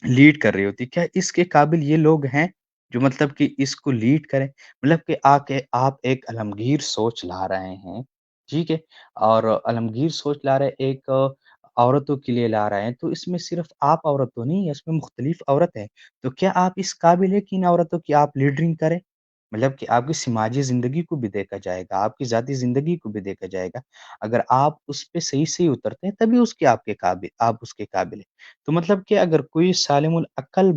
لیڈ کر رہی ہوتی ہے، کیا اس کے قابل یہ لوگ ہیں جو مطلب کہ اس کو لیڈ کریں؟ مطلب کہ آپ ایک عالمگیر سوچ لا رہے ہیں، ٹھیک ہے، اور عالمگیر سوچ لا رہے ایک عورتوں کے لیے لا رہے ہیں، تو اس میں صرف آپ عورت تو نہیں ہے، اس میں مختلف عورت ہیں، تو کیا آپ اس قابل ہے کہ ان عورتوں کی آپ لیڈرنگ کریں؟ مطلب کہ آپ کی سماجی زندگی کو بھی دیکھا جائے گا، آپ کی ذاتی زندگی کو بھی دیکھا جائے گا۔ اگر آپ اس پہ صحیح اترتے ہیں تبھی آپ اس کے قابل ہیں۔ تو مطلب کہ اگر کوئی سالم العقل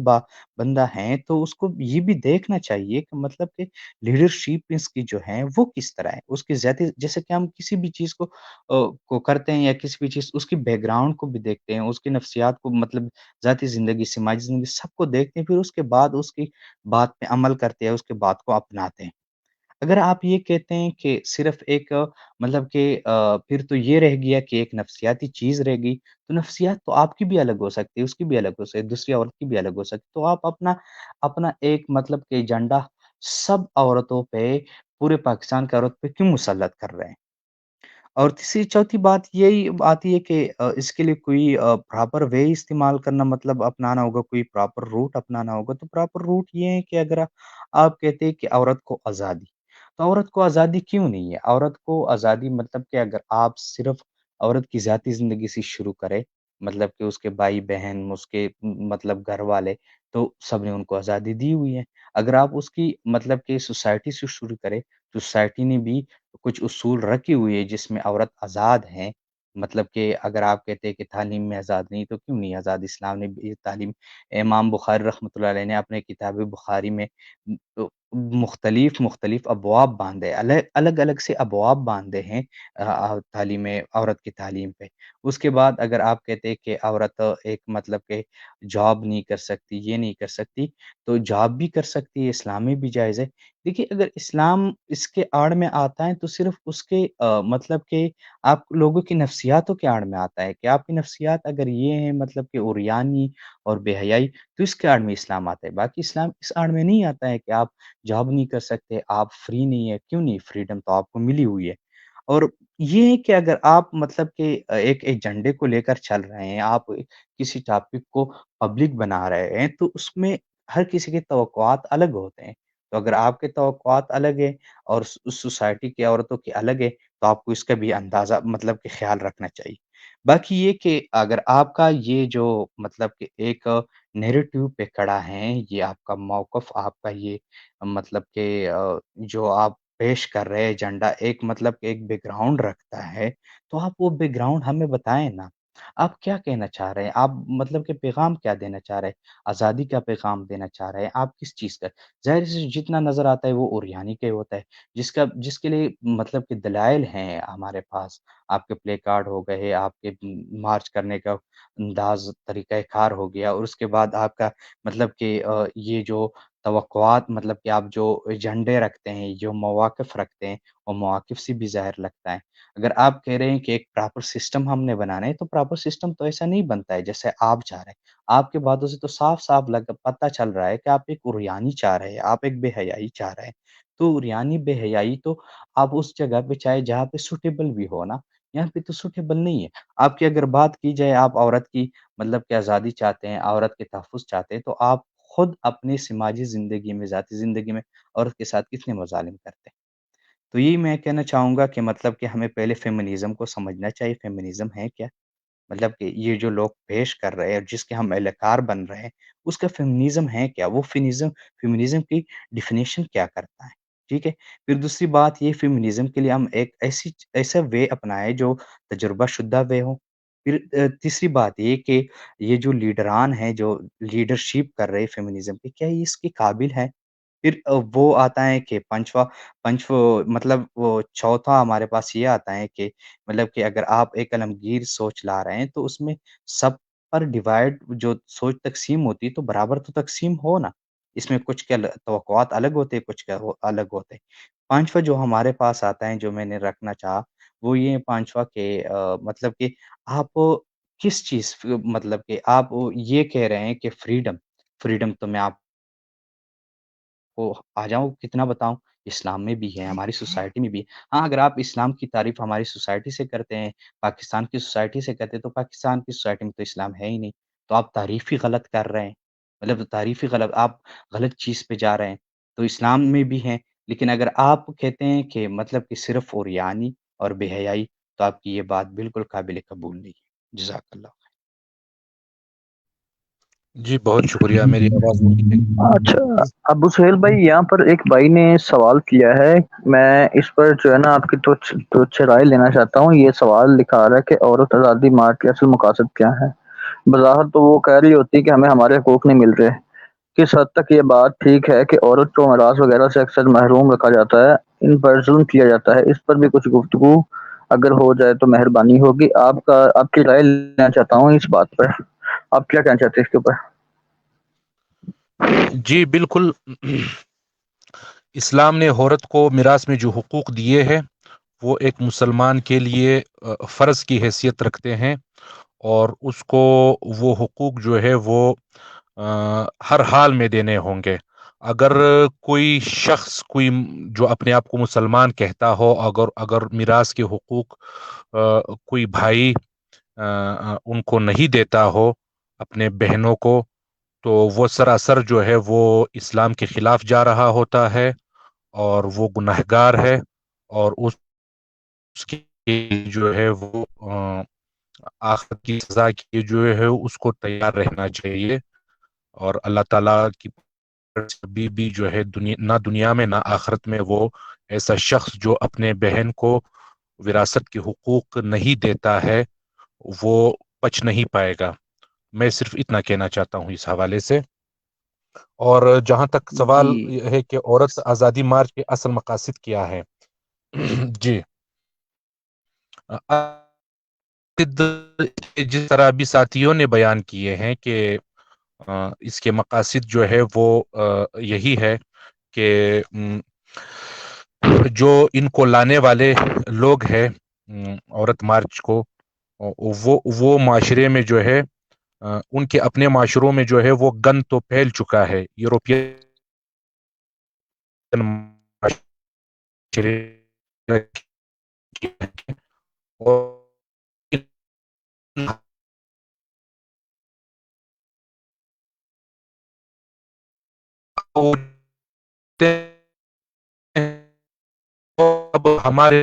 بندہ ہے تو اس کو یہ بھی دیکھنا چاہیے کہ مطلب کہ لیڈرشپ اس کی جو ہے وہ کس طرح ہے، اس کی ذاتی، جیسے کہ ہم کسی بھی چیز کو کرتے ہیں، یا کسی بھی چیز اس کی بیک گراؤنڈ کو بھی دیکھتے ہیں، اس کی نفسیات کو، مطلب ذاتی زندگی، سماجی زندگی، سب کو دیکھتے ہیں، پھر اس کے بعد اس کی بات پہ عمل کرتے ہیں، اس کے بات کو اپناتے ہیں۔ اگر آپ یہ کہتے ہیں کہ صرف ایک مطلب کہ پھر تو یہ رہ گیا کہ ایک نفسیاتی چیز رہ گئی، تو نفسیات تو آپ کی بھی الگ ہو سکتی ہے، اس کی بھی الگ ہو سکتی ہے، دوسری عورت کی بھی الگ ہو سکتی ہے، تو آپ اپنا ایک مطلب کہ ایجنڈا سب عورتوں پہ، پورے پاکستان کے عورت پہ کیوں مسلط کر رہے ہیں؟ اور تیسری چوتھی بات یہی آتی ہے کہ اس کے لیے کوئی پراپر وے استعمال کرنا، مطلب اپنانا ہوگا، کوئی پراپر روٹ اپنانا ہوگا۔ تو پراپر روٹ یہ ہے کہ اگر آپ کہتے ہیں کہ عورت کو آزادی، تو عورت کو آزادی کیوں نہیں ہے؟ عورت کو آزادی مطلب کہ اگر آپ صرف عورت کی ذاتی زندگی سے شروع کرے، مطلب کہ اس کے بھائی بہن، اس کے مطلب گھر والے، تو سب نے ان کو آزادی دی ہوئی ہے۔ اگر آپ اس کی مطلب کہ سوسائٹی سے شروع کرے، تو سوسائٹی نے بھی کچھ اصول رکھی ہوئی ہے جس میں عورت آزاد ہے۔ مطلب کہ اگر آپ کہتے ہیں کہ تعلیم میں آزاد نہیں، تو کیوں نہیں آزاد؟ اسلام نے بھی تعلیم، امام بخاری رحمۃ اللہ علیہ نے اپنے کتاب بخاری میں مختلف ابواب باندھے، الگ الگ سے ابواب باندھے ہیں تعلیم، عورت کی تعلیم پہ۔ اس کے بعد اگر آپ کہتے ہیں کہ عورت ایک مطلب کہ جاب نہیں کر سکتی، یہ نہیں کر سکتی، تو جاب بھی کر سکتی ہے، اسلام میں بھی جائز ہے۔ دیکھیے، اگر اسلام اس کے آڑ میں آتا ہے تو صرف اس کے مطلب کہ آپ لوگوں کی نفسیاتوں کے آڑ میں آتا ہے، کہ آپ کی نفسیات اگر یہ ہیں مطلب کہ عریانی اور بے حیائی، تو اس کے آڑ میں اسلام آتا ہے۔ باقی اسلام اس آڑ میں نہیں آتا ہے کہ آپ جاب نہیں کر سکتے، آپ فری نہیں ہے، کیوں نہیں؟ فریڈم تو آپ کو ملی ہوئی ہے۔ اور یہ ہے کہ اگر آپ مطلب کہ ایک ایجنڈے کو لے کر چل رہے ہیں، آپ کسی ٹاپک کو پبلک بنا رہے ہیں، تو اس میں ہر کسی کے توقعات الگ ہوتے ہیں۔ تو اگر آپ کے توقعات الگ ہیں اور اس سوسائٹی کی عورتوں کی الگ ہے، تو آپ کو اس کا بھی اندازہ، مطلب کہ خیال رکھنا چاہیے۔ باقی یہ کہ اگر آپ کا یہ جو مطلب کہ ایک نیریٹو پہ کھڑا ہے، یہ آپ کا موقف، آپ کا یہ مطلب کہ جو آپ پیش کر رہے ایجنڈا ایک مطلب کہ ایک بیک گراؤنڈ رکھتا ہے، تو آپ وہ بیک گراؤنڈ ہمیں بتائیں نا۔ آپ کیا کہنا چاہ رہے ہیں؟ آپ مطلب کہ پیغام کیا دینا چاہ رہے ہیں؟ آزادی کا پیغام دینا چاہ رہے ہیں؟ آپ کس چیز کا؟ ظاہر سے جتنا نظر آتا ہے وہ اوریانی کا ہی ہوتا ہے، جس کے لیے مطلب کہ دلائل ہیں ہمارے پاس۔ آپ کے پلے کارڈ ہو گئے، آپ کے مارچ کرنے کا انداز، طریقہ کار ہو گیا، اور اس کے بعد آپ کا مطلب کہ یہ جو توقعات، مطلب کہ آپ جو ایجنڈے رکھتے ہیں، جو مواقف رکھتے ہیں، وہ مواقف سے بھی ظاہر لگتا ہے۔ اگر آپ کہہ رہے ہیں کہ ایک پراپر سسٹم ہم نے بنانا ہے، تو پراپر سسٹم تو ایسا نہیں بنتا ہے جیسے آپ چاہ رہے ہیں۔ آپ کے باتوں سے تو صاف صاف پتہ چل رہا ہے کہ آپ ایک عریانی چاہ رہے ہیں، آپ ایک بے حیائی چاہ رہے ہیں۔ تو عریانی بے حیائی تو آپ اس جگہ پہ چاہے جہاں پہ سوٹیبل بھی ہو نا، یہاں پہ تو سوٹیبل نہیں ہے۔ آپ کی اگر بات کی جائے، آپ عورت کی مطلب کہ آزادی چاہتے ہیں، عورت کے تحفظ چاہتے ہیں، تو آپ خود اپنی سماجی زندگی میں، ذاتی زندگی میں عورت کے ساتھ کتنے مظالم کرتے ہیں۔ تو یہی میں کہنا چاہوں گا کہ مطلب کہ ہمیں پہلے فیمنزم کو سمجھنا چاہیے، فیمنزم ہے کیا؟ مطلب کہ یہ جو لوگ پیش کر رہے ہیں اور جس کے ہم اہلکار بن رہے ہیں، اس کا فیمنزم ہے کیا؟ وہ فیمنزم کی ڈیفینیشن کیا کرتا ہے؟ ٹھیک ہے؟ پھر دوسری بات یہ، فیمنزم کے لیے ہم ایک ایسا وے اپنائے جو تجربہ شدہ وے ہو۔ پھر تیسری بات یہ کہ یہ جو لیڈران ہیں، جو لیڈرشپ کر رہے فیمنزم کے، کیا یہ اس کے قابل ہے؟ پھر وہ آتا ہے کہ مطلب وہ چوتھا ہمارے پاس یہ آتا ہے کہ مطلب کہ اگر آپ ایک عالمگیر سوچ لا رہے ہیں، تو اس میں سب پر ڈیوائڈ جو سوچ تقسیم ہوتی ہے، تو برابر تو تقسیم ہو نا۔ اس میں کچھ کے توقعات الگ ہوتے ہیں، کچھ کے وہ الگ ہوتے ہیں۔ پانچواں جو ہمارے پاس آتا ہے، جو میں نے رکھنا چاہا، وہ یہ پانچواں کہ مطلب کہ آپ کس چیز، مطلب کہ آپ یہ کہہ رہے ہیں کہ فریڈم تو میں آپ کو آ جاؤں کتنا بتاؤں، اسلام میں بھی ہے، ہماری سوسائٹی میں بھی ہے۔ ہاں، اگر آپ اسلام کی تعریف ہماری سوسائٹی سے کرتے ہیں، پاکستان کی سوسائٹی سے کرتے ہیں، تو پاکستان کی سوسائٹی میں تو اسلام ہے ہی نہیں، تو آپ تعریف ہی غلط کر رہے ہیں۔ مطلب تعریف ہی غلط، آپ غلط چیز پہ جا رہے ہیں۔ تو اسلام میں بھی ہیں، لیکن اگر آپ کہتے ہیں کہ مطلب کہ صرف اوریانی اور بے حیائی، تو آپ کی یہ بات بالکل قابل قبول نہیں ہے۔ جزاک اللہ۔ جی بہت شکریہ، میری آواز نہیں اچھا، ہے؟ ابو سہیل بھائی، یہاں پر ایک بھائی نے سوال کیا ہے، میں اس پر جو ہے نا آپ کی تجھ رائے لینا چاہتا ہوں۔ یہ سوال لکھا رہا ہے کہ عورت آزادی مارچ کے اصل مقاصد کیا ہے؟ بظاہر تو وہ کہہ رہی ہوتی ہے کہ ہمیں ہمارے حقوق نہیں مل رہے۔ کس حد تک یہ بات ٹھیک ہے کہ عورت کو میراث وغیرہ سے اکثر محروم رکھا جاتا ہے، ان پر ظلم کیا جاتا ہے؟ اس پر بھی کچھ گفتگو اگر ہو جائے تو مہربانی ہوگی۔ آپ کی رائے لینا چاہتا ہوں اس بات پر، آپ کیا کہنا چاہتے ہیں اس کے اوپر؟ جی بالکل، اسلام نے عورت کو میراث میں جو حقوق دیے ہیں، وہ ایک مسلمان کے لیے فرض کی حیثیت رکھتے ہیں، اور اس کو وہ حقوق جو ہے وہ ہر حال میں دینے ہوں گے۔ اگر کوئی شخص، جو اپنے آپ کو مسلمان کہتا ہو، اگر میراث کے حقوق کوئی بھائی ان کو نہیں دیتا ہو، اپنے بہنوں کو، تو وہ سراسر جو ہے وہ اسلام کے خلاف جا رہا ہوتا ہے، اور وہ گنہگار ہے، اور اس کی جو ہے وہ آخرت کی سزا کی جو ہے اس کو تیار رہنا چاہیے۔ اور اللہ تعالیٰ کی کبھی بھی جو ہے نہ دنیا میں نہ آخرت میں وہ ایسا شخص جو اپنے بہن کو وراثت کے حقوق نہیں دیتا ہے، وہ بچ نہیں پائے گا۔ میں صرف اتنا کہنا چاہتا ہوں اس حوالے سے۔ اور جہاں تک جی سوال ہے کہ عورت آزادی مارچ کے اصل مقاصد کیا ہے، جی، جس طرح بھی ساتھیوں نے بیان کیے ہیں کہ اس کے مقاصد جو ہے وہ یہی ہے کہ جو ان کو لانے والے لوگ ہیں، عورت مارچ کو، وہ معاشرے میں جو ہے ان کے اپنے معاشروں میں جو ہے وہ گند تو پھیل چکا ہے، یورپین معاشرے اور اب ہمارے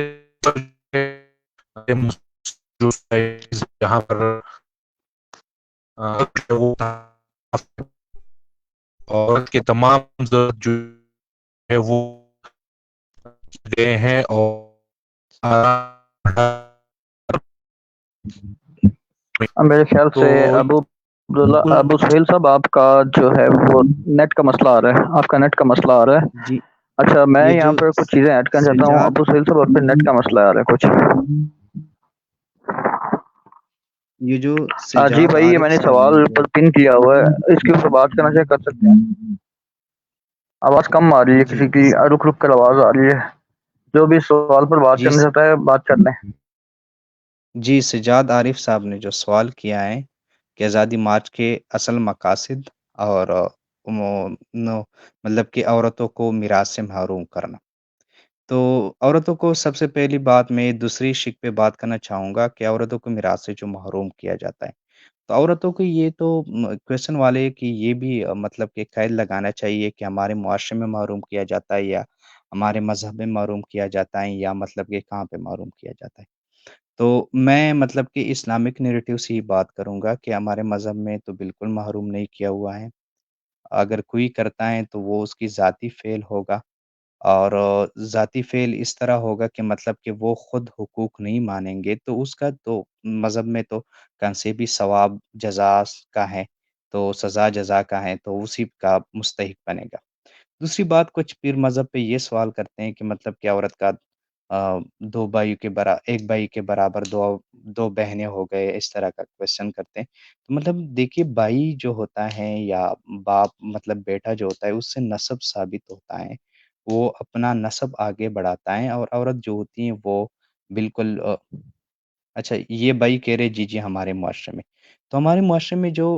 جہاں پر وہ عورت کے تمام ضرورت جو ہے وہ گئے ہیں، اور میرے خیال تو سے ابو بالکل سہیل صاحب آپ کا جو ہے وہ نیٹ کا مسئلہ آ رہا ہے، آپ کا نیٹ کا مسئلہ آ رہا ہے۔ جی اچھا میں یہ یہاں جو پر کچھ چیزیں ایڈ کرنا چاہتا ہوں سجاد ابو سہیل صاحب، اور پھر نیٹ کا مسئلہ آ رہا ہے کچھ۔ یہ جو جی سجاد بھائی یہ میں عارف نے صاحب سوال نے جو پن کیا ہوا ہے، اس کے اوپر بات کرنا چاہے کر سکتے ہیں۔ آواز کم آ رہی ہے جی کسی کی، رک رک کر آواز آ رہی ہے۔ جو بھی سوال پر بات جی کرنا چاہتا ہے بات کر لیں۔ جی سجاد عارف صاحب نے جو سوال کیا ہے کہ آزادی مارچ کے اصل مقاصد اور مطلب کہ عورتوں کو میراث سے محروم کرنا، تو عورتوں کو سب سے پہلی بات میں دوسری شق پہ بات کرنا چاہوں گا کہ عورتوں کو میراث سے جو محروم کیا جاتا ہے، تو عورتوں کو یہ تو کوشچن والے کہ یہ بھی مطلب کہ قید لگانا چاہیے کہ ہمارے معاشرے میں محروم کیا جاتا ہے، یا ہمارے مذہب میں محروم کیا جاتا ہے، یا مطلب کہ کہاں پہ محروم کیا جاتا ہے۔ تو میں مطلب کہ اسلامک نیریٹو سے ہی بات کروں گا کہ ہمارے مذہب میں تو بالکل محروم نہیں کیا ہوا ہے، اگر کوئی کرتا ہے تو وہ اس کی ذاتی فعل ہوگا، اور ذاتی فعل اس طرح ہوگا کہ مطلب کہ وہ خود حقوق نہیں مانیں گے، تو اس کا تو مذہب میں تو کنسیبی ثواب جزا کا ہے، تو سزا جزا کا ہے، تو اسی کا مستحق بنے گا۔ دوسری بات، کچھ پیر مذہب پہ یہ سوال کرتے ہیں کہ مطلب کہ عورت کا دو بھائیوں کے ایک بھائی کے برابر دو بہنیں ہو گئے، اس طرح کا کوشچن کرتے ہیں۔ تو مطلب دیکھیے، بھائی جو ہوتا ہے یا باپ مطلب بیٹا جو ہوتا ہے، اس سے نسب ثابت ہوتا ہے، وہ اپنا نسب آگے بڑھاتا ہے، اور عورت جو ہوتی ہے وہ بالکل اچھا یہ بھائی کہہ رہے جی جی ہمارے معاشرے میں، تو ہمارے معاشرے میں جو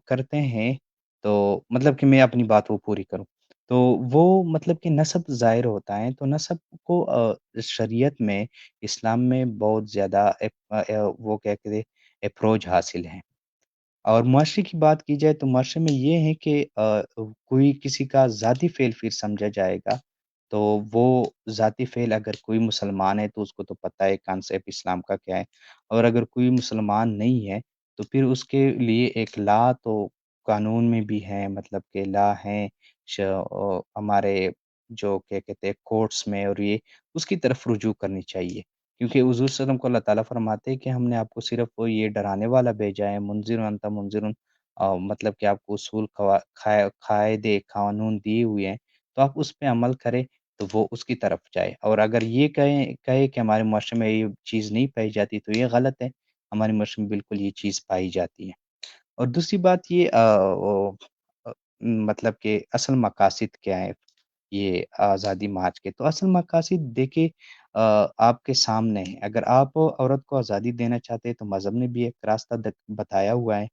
کرتے ہیں، تو مطلب کہ میں اپنی بات وہ پوری کروں، تو وہ مطلب کہ نسب ظاہر ہوتا ہے، تو نسب کو شریعت میں، اسلام میں بہت زیادہ وہ کیا کہتے اپروچ حاصل ہے۔ اور معاشرے کی بات کی جائے تو معاشرے میں یہ ہے کہ کوئی کسی کا ذاتی فعل پھر سمجھا جائے گا، تو وہ ذاتی فعل اگر کوئی مسلمان ہے تو اس کو تو پتہ ہے کانسیپٹ اسلام کا کیا ہے، اور اگر کوئی مسلمان نہیں ہے تو پھر اس کے لیے ایک لا تو قانون میں بھی ہے، مطلب کہ لا ہے ہمارے جو کیا کہتے ہیں کورٹس میں، اور یہ اس کی طرف رجوع کرنی چاہیے، کیونکہ حضور صلی اللہ علیہ وسلم کو اللہ تعالیٰ فرماتے ہیں کہ ہم نے آپ کو صرف وہ یہ ڈرانے والا بھیجا ہے، منذر انت منذر، مطلب کہ آپ کو اصول قاعدے قانون دیے ہوئے ہیں، تو آپ اس پہ عمل کریں تو وہ اس کی طرف جائے، اور اگر یہ کہے کہ ہمارے معاشرے میں یہ چیز نہیں پائی جاتی تو یہ غلط ہے، ہمارے معاشرے میں بالکل یہ چیز پائی جاتی ہے۔ اور دوسری بات یہ مطلب کہ اصل مقاصد کیا ہے یہ آزادی مارچ کے، تو اصل مقاصد دیکھیں آپ کے سامنے ہے، اگر آپ عورت کو آزادی دینا چاہتے ہیں تو مذہب نے بھی ایک راستہ بتایا ہوا ہے،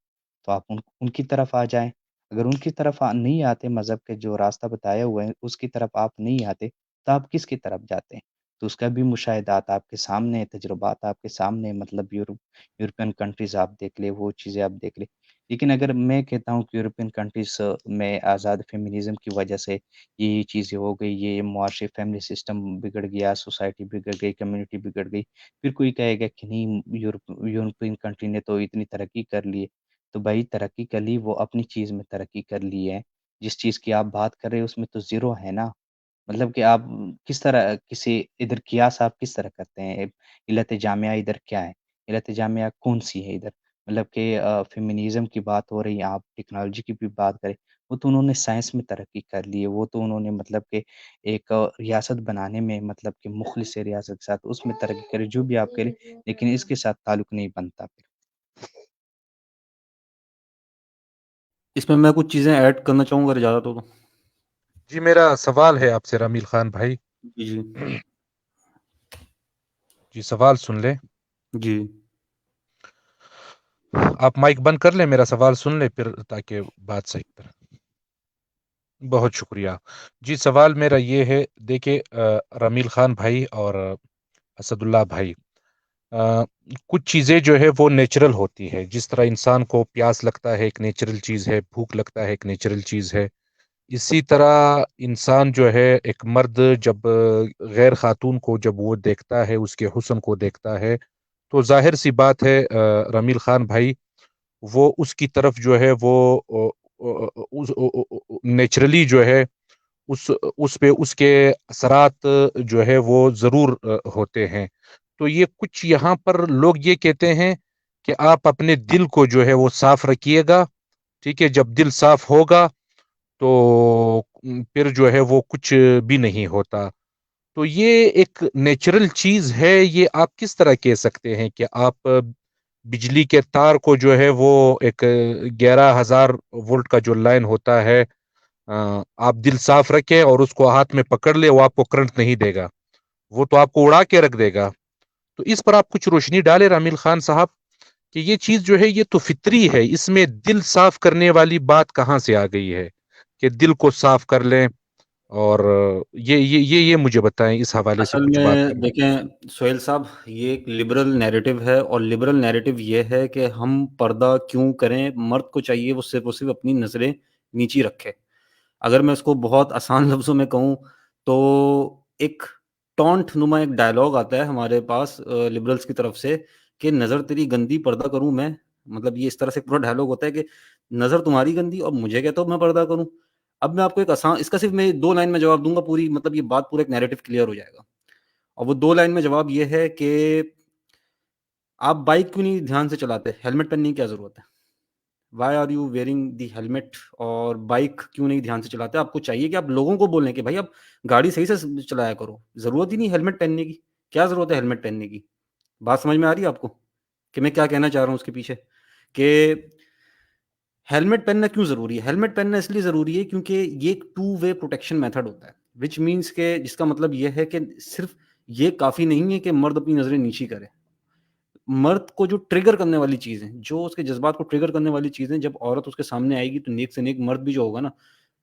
تو آپ ان کی طرف آ جائیں، اگر ان کی طرف نہیں آتے، مذہب کے جو راستہ بتایا ہوا ہے اس کی طرف آپ نہیں آتے، تو آپ کس کی طرف جاتے ہیں؟ تو اس کا بھی مشاہدات آپ کے سامنے ہیں، تجربات آپ کے سامنے ہیں، مطلب یورپین کنٹریز آپ دیکھ لیں، وہ چیزیں آپ دیکھ لیں، لیکن اگر میں کہتا ہوں کہ یورپین کنٹریز میں آزاد فیمنزم کی وجہ سے یہ چیزیں ہو گئی، یہ معاشرے فیملی سسٹم بگڑ گیا، سوسائٹی بگڑ گئی، کمیونٹی بگڑ گئی، پھر کوئی کہے گا کہ نہیں یورپین کنٹری نے تو اتنی ترقی کر لی ہے، تو بھائی ترقی کر لی، وہ اپنی چیز میں ترقی کر لی ہے، جس چیز کی آپ بات کر رہے ہیں اس میں تو زیرو ہے نا، مطلب کہ آپ کس طرح کسی ادھر قیاس آپ کس طرح کرتے ہیں؟ علت جامعہ ادھر کیا ہے؟ علت جامعہ کون سی ہے ادھر؟ مطلب کہ فیمنزم کی بات ہو رہی ہے، آپ ٹیکنالوجی کی بھی بات کریں، وہ تو انہوں نے سائنس میں ترقی کر لی ہے، وہ تو انہوں نے مطلب کہ ایک ریاست بنانے میں، مطلب کہ مخلص ریاست کے ساتھ اس میں ترقی کرے، جو بھی آپ کریں، لیکن اس کے ساتھ تعلق نہیں بنتا پھر۔ اس میں کچھ چیزیں ایڈ کرنا چاہوں گا اگر اجازت ہو تو۔ جی میرا سوال ہے آپ سے رامیل خان بھائی، جی جی جی سوال سن لیں، جی آپ مائک بند کر لیں، میرا سوال سن لیں پھر، تاکہ بات صحیح طرح۔ بہت شکریہ۔ جی سوال میرا یہ ہے، دیکھیں رامیل خان بھائی اور اسد اللہ بھائی، کچھ چیزیں جو ہے وہ نیچرل ہوتی ہے، جس طرح انسان کو پیاس لگتا ہے ایک نیچرل چیز ہے، بھوک لگتا ہے ایک نیچرل چیز ہے، اسی طرح انسان جو ہے، ایک مرد جب غیر خاتون کو جب وہ دیکھتا ہے، اس کے حسن کو دیکھتا ہے، تو ظاہر سی بات ہے رمیل خان بھائی وہ اس کی طرف جو ہے وہ نیچرلی جو ہے اس پہ اس کے اثرات جو ہے وہ ضرور ہوتے ہیں. تو یہ کچھ یہاں پر لوگ یہ کہتے ہیں کہ آپ اپنے دل کو جو ہے وہ صاف رکھیے گا. ٹھیک ہے, جب دل صاف ہوگا تو پھر جو ہے وہ کچھ بھی نہیں ہوتا. تو یہ ایک نیچرل چیز ہے. یہ آپ کس طرح کہہ سکتے ہیں کہ آپ بجلی کے تار کو جو ہے وہ ایک 11,000 وولٹ کا جو لائن ہوتا ہے آپ دل صاف رکھے اور اس کو ہاتھ میں پکڑ لے, وہ آپ کو کرنٹ نہیں دے گا, وہ تو آپ کو اڑا کے رکھ دے گا. تو اس پر آپ کچھ روشنی ڈالے رامیل خان صاحب کہ یہ چیز جو ہے یہ تو فطری ہے, اس میں دل صاف کرنے والی بات کہاں سے آ گئی ہے کہ دل کو صاف کر لیں. اور یہ مجھے بتائیں, اس حوالے سے اصل کچھ بات میں کریں. دیکھیں سہیل صاحب, یہ ایک لبرل نیریٹو ہے, اور لبرل نیریٹو یہ ہے کہ ہم پردہ کیوں کریں, مرد کو چاہیے وہ صرف اپنی نظریں نیچی رکھے. اگر میں اس کو بہت آسان لفظوں میں کہوں تو ایک ٹونٹ نما ایک ڈائلاگ آتا ہے ہمارے پاس لبرلز کی طرف سے کہ نظر تیری گندی پردہ کروں میں. مطلب یہ اس طرح سے پورا ڈائلاگ ہوتا ہے کہ نظر تمہاری گندی اور مجھے کہتا ہوں میں پردہ کروں. اب میں آپ کو ایک آسان, اس کا صرف میں 2 لائن میں جواب دوں گا, پوری مطلب یہ بات پورا ایک نیریٹو کلیئر ہو جائے گا. اور وہ 2 لائن میں جواب یہ ہے کہ آپ بائک کیوں نہیں دھیان سے چلاتے, ہیلمٹ پہننے کی کیا ضرورت ہے, why are you wearing the helmet, اور بائک کیوں نہیں دھیان سے چلاتے. آپ کو چاہیے کہ آپ لوگوں کو بولیں کہ بھائی آپ گاڑی صحیح سے چلایا کرو, ضرورت ہی نہیں ہیلمٹ پہننے کی. کیا ضرورت ہے ہیلمٹ پہننے کی؟ بات سمجھ میں آ رہی ہے آپ کو کہ میں کیا کہنا چاہ رہا ہوں اس کے پیچھے؟ کہ ہیلمٹ پہننا کیوں ضروری ہے؟ ہیلمٹ پہننا اس لیے ضروری ہے کیونکہ یہ ایک 2 وے پروٹیکشن میتھڈ ہوتا ہے, وچ مینس کہ جس کا مطلب یہ ہے کہ صرف یہ کافی نہیں ہے کہ مرد اپنی نظریں نیچی کرے. مرد کو جو ٹریگر کرنے والی چیزیں, جو اس کے جذبات کو ٹریگر کرنے والی چیزیں, جب عورت اس کے سامنے آئے گی تو نیک سے نیک مرد بھی جو ہوگا نا,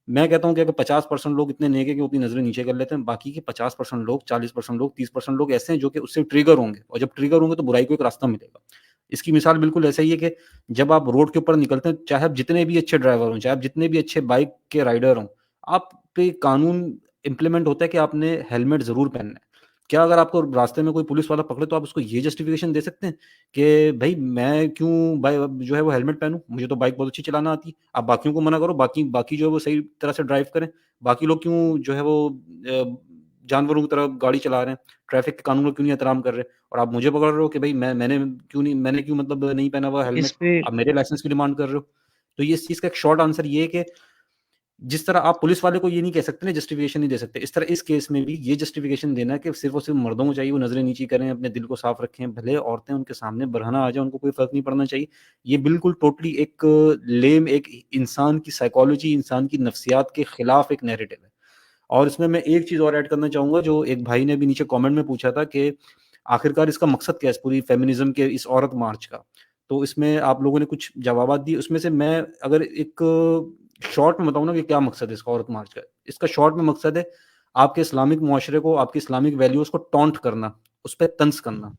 میں کہتا ہوں کہ اگر 50% لوگ اتنے نیک ہیں کہ وہ اپنی نظریں نیچے کر لیتے ہیں, باقی کے 50% لوگ, 40% لوگ, 30% لوگ ایسے ہیں جو کہ اس سے ٹریگر ہوں گے, اور جب ٹریگر ہوں گے تو برائی کو ایک راستہ ملے گا. اس کی مثال بالکل ایسا ہی ہے کہ جب آپ روڈ کے اوپر نکلتے ہیں, چاہے آپ جتنے بھی اچھے ڈرائیور ہوں, چاہے آپ جتنے بھی اچھے بائک کے رائڈر ہوں, آپ پہ قانون امپلیمنٹ ہوتا ہے کہ آپ نے ہیلمٹ ضرور پہننا ہے. کیا اگر آپ کو راستے میں کوئی پولیس والا پکڑے تو آپ اس کو یہ جسٹیفیکیشن دے سکتے ہیں کہ بھائی میں کیوں جو ہے وہ ہیلمٹ پہنوں, مجھے تو بائک بہت اچھی چلانا آتی ہے. آپ باقیوں کو منع کرو, باقی جو ہے وہ صحیح طرح سے ڈرائیو کریں. باقی لوگ کیوں جو ہے وہ جانوروں کی طرح گاڑی چلا رہے ہیں, ٹریفک کے قانون کو کیوں نہیں احترام کر رہے, اور آپ مجھے پکڑ رہے ہو کہ بھائی میں نے کیوں مطلب نہیں پہنا ہوا ہیلمٹ, اس پہ آپ میرے لائسنس کی ڈیمانڈ کر رہے ہو. تو یہ اس چیز کا ایک شارٹ آنسر یہ ہے کہ جس طرح آپ پولیس والے کو یہ نہیں کہہ سکتے نا, جسٹیفیکیشن نہیں دے سکتے, اس طرح اس کیس میں بھی یہ جسٹیفیکیشن دینا کہ صرف اور صرف مردوں کو چاہیے وہ نظریں نیچی کریں, اپنے دل کو صاف رکھیں, بھلے عورتیں ان کے سامنے برہنہ آ جائیں ان کو کوئی فرق نہیں پڑنا چاہیے. یہ بالکل ٹوٹلی ایک لیم, ایک انسان کی سائیکالوجی, انسان کی نفسیات کے خلاف ایک نیریٹو ہے. اور اس میں ایک چیز اور ایڈ کرنا چاہوں گا, جو ایک بھائی نے بھی نیچے کامنٹ میں پوچھا تھا کہ آخرکار اس کا مقصد کیا ہے, اس پوری فیمنزم کے اس عورت مارچ کا. تو اس میں آپ لوگوں نے کچھ جوابات دی, اس میں سے میں اگر ایک شارٹ میں بتاؤں نا کہ کیا مقصد ہے اس کا عورت مارچ کا, اس کا شارٹ میں مقصد ہے آپ کے اسلامک معاشرے کو, آپ کی اسلامک ویلیوز کو ٹونٹ کرنا, اس پہ طنز کرنا.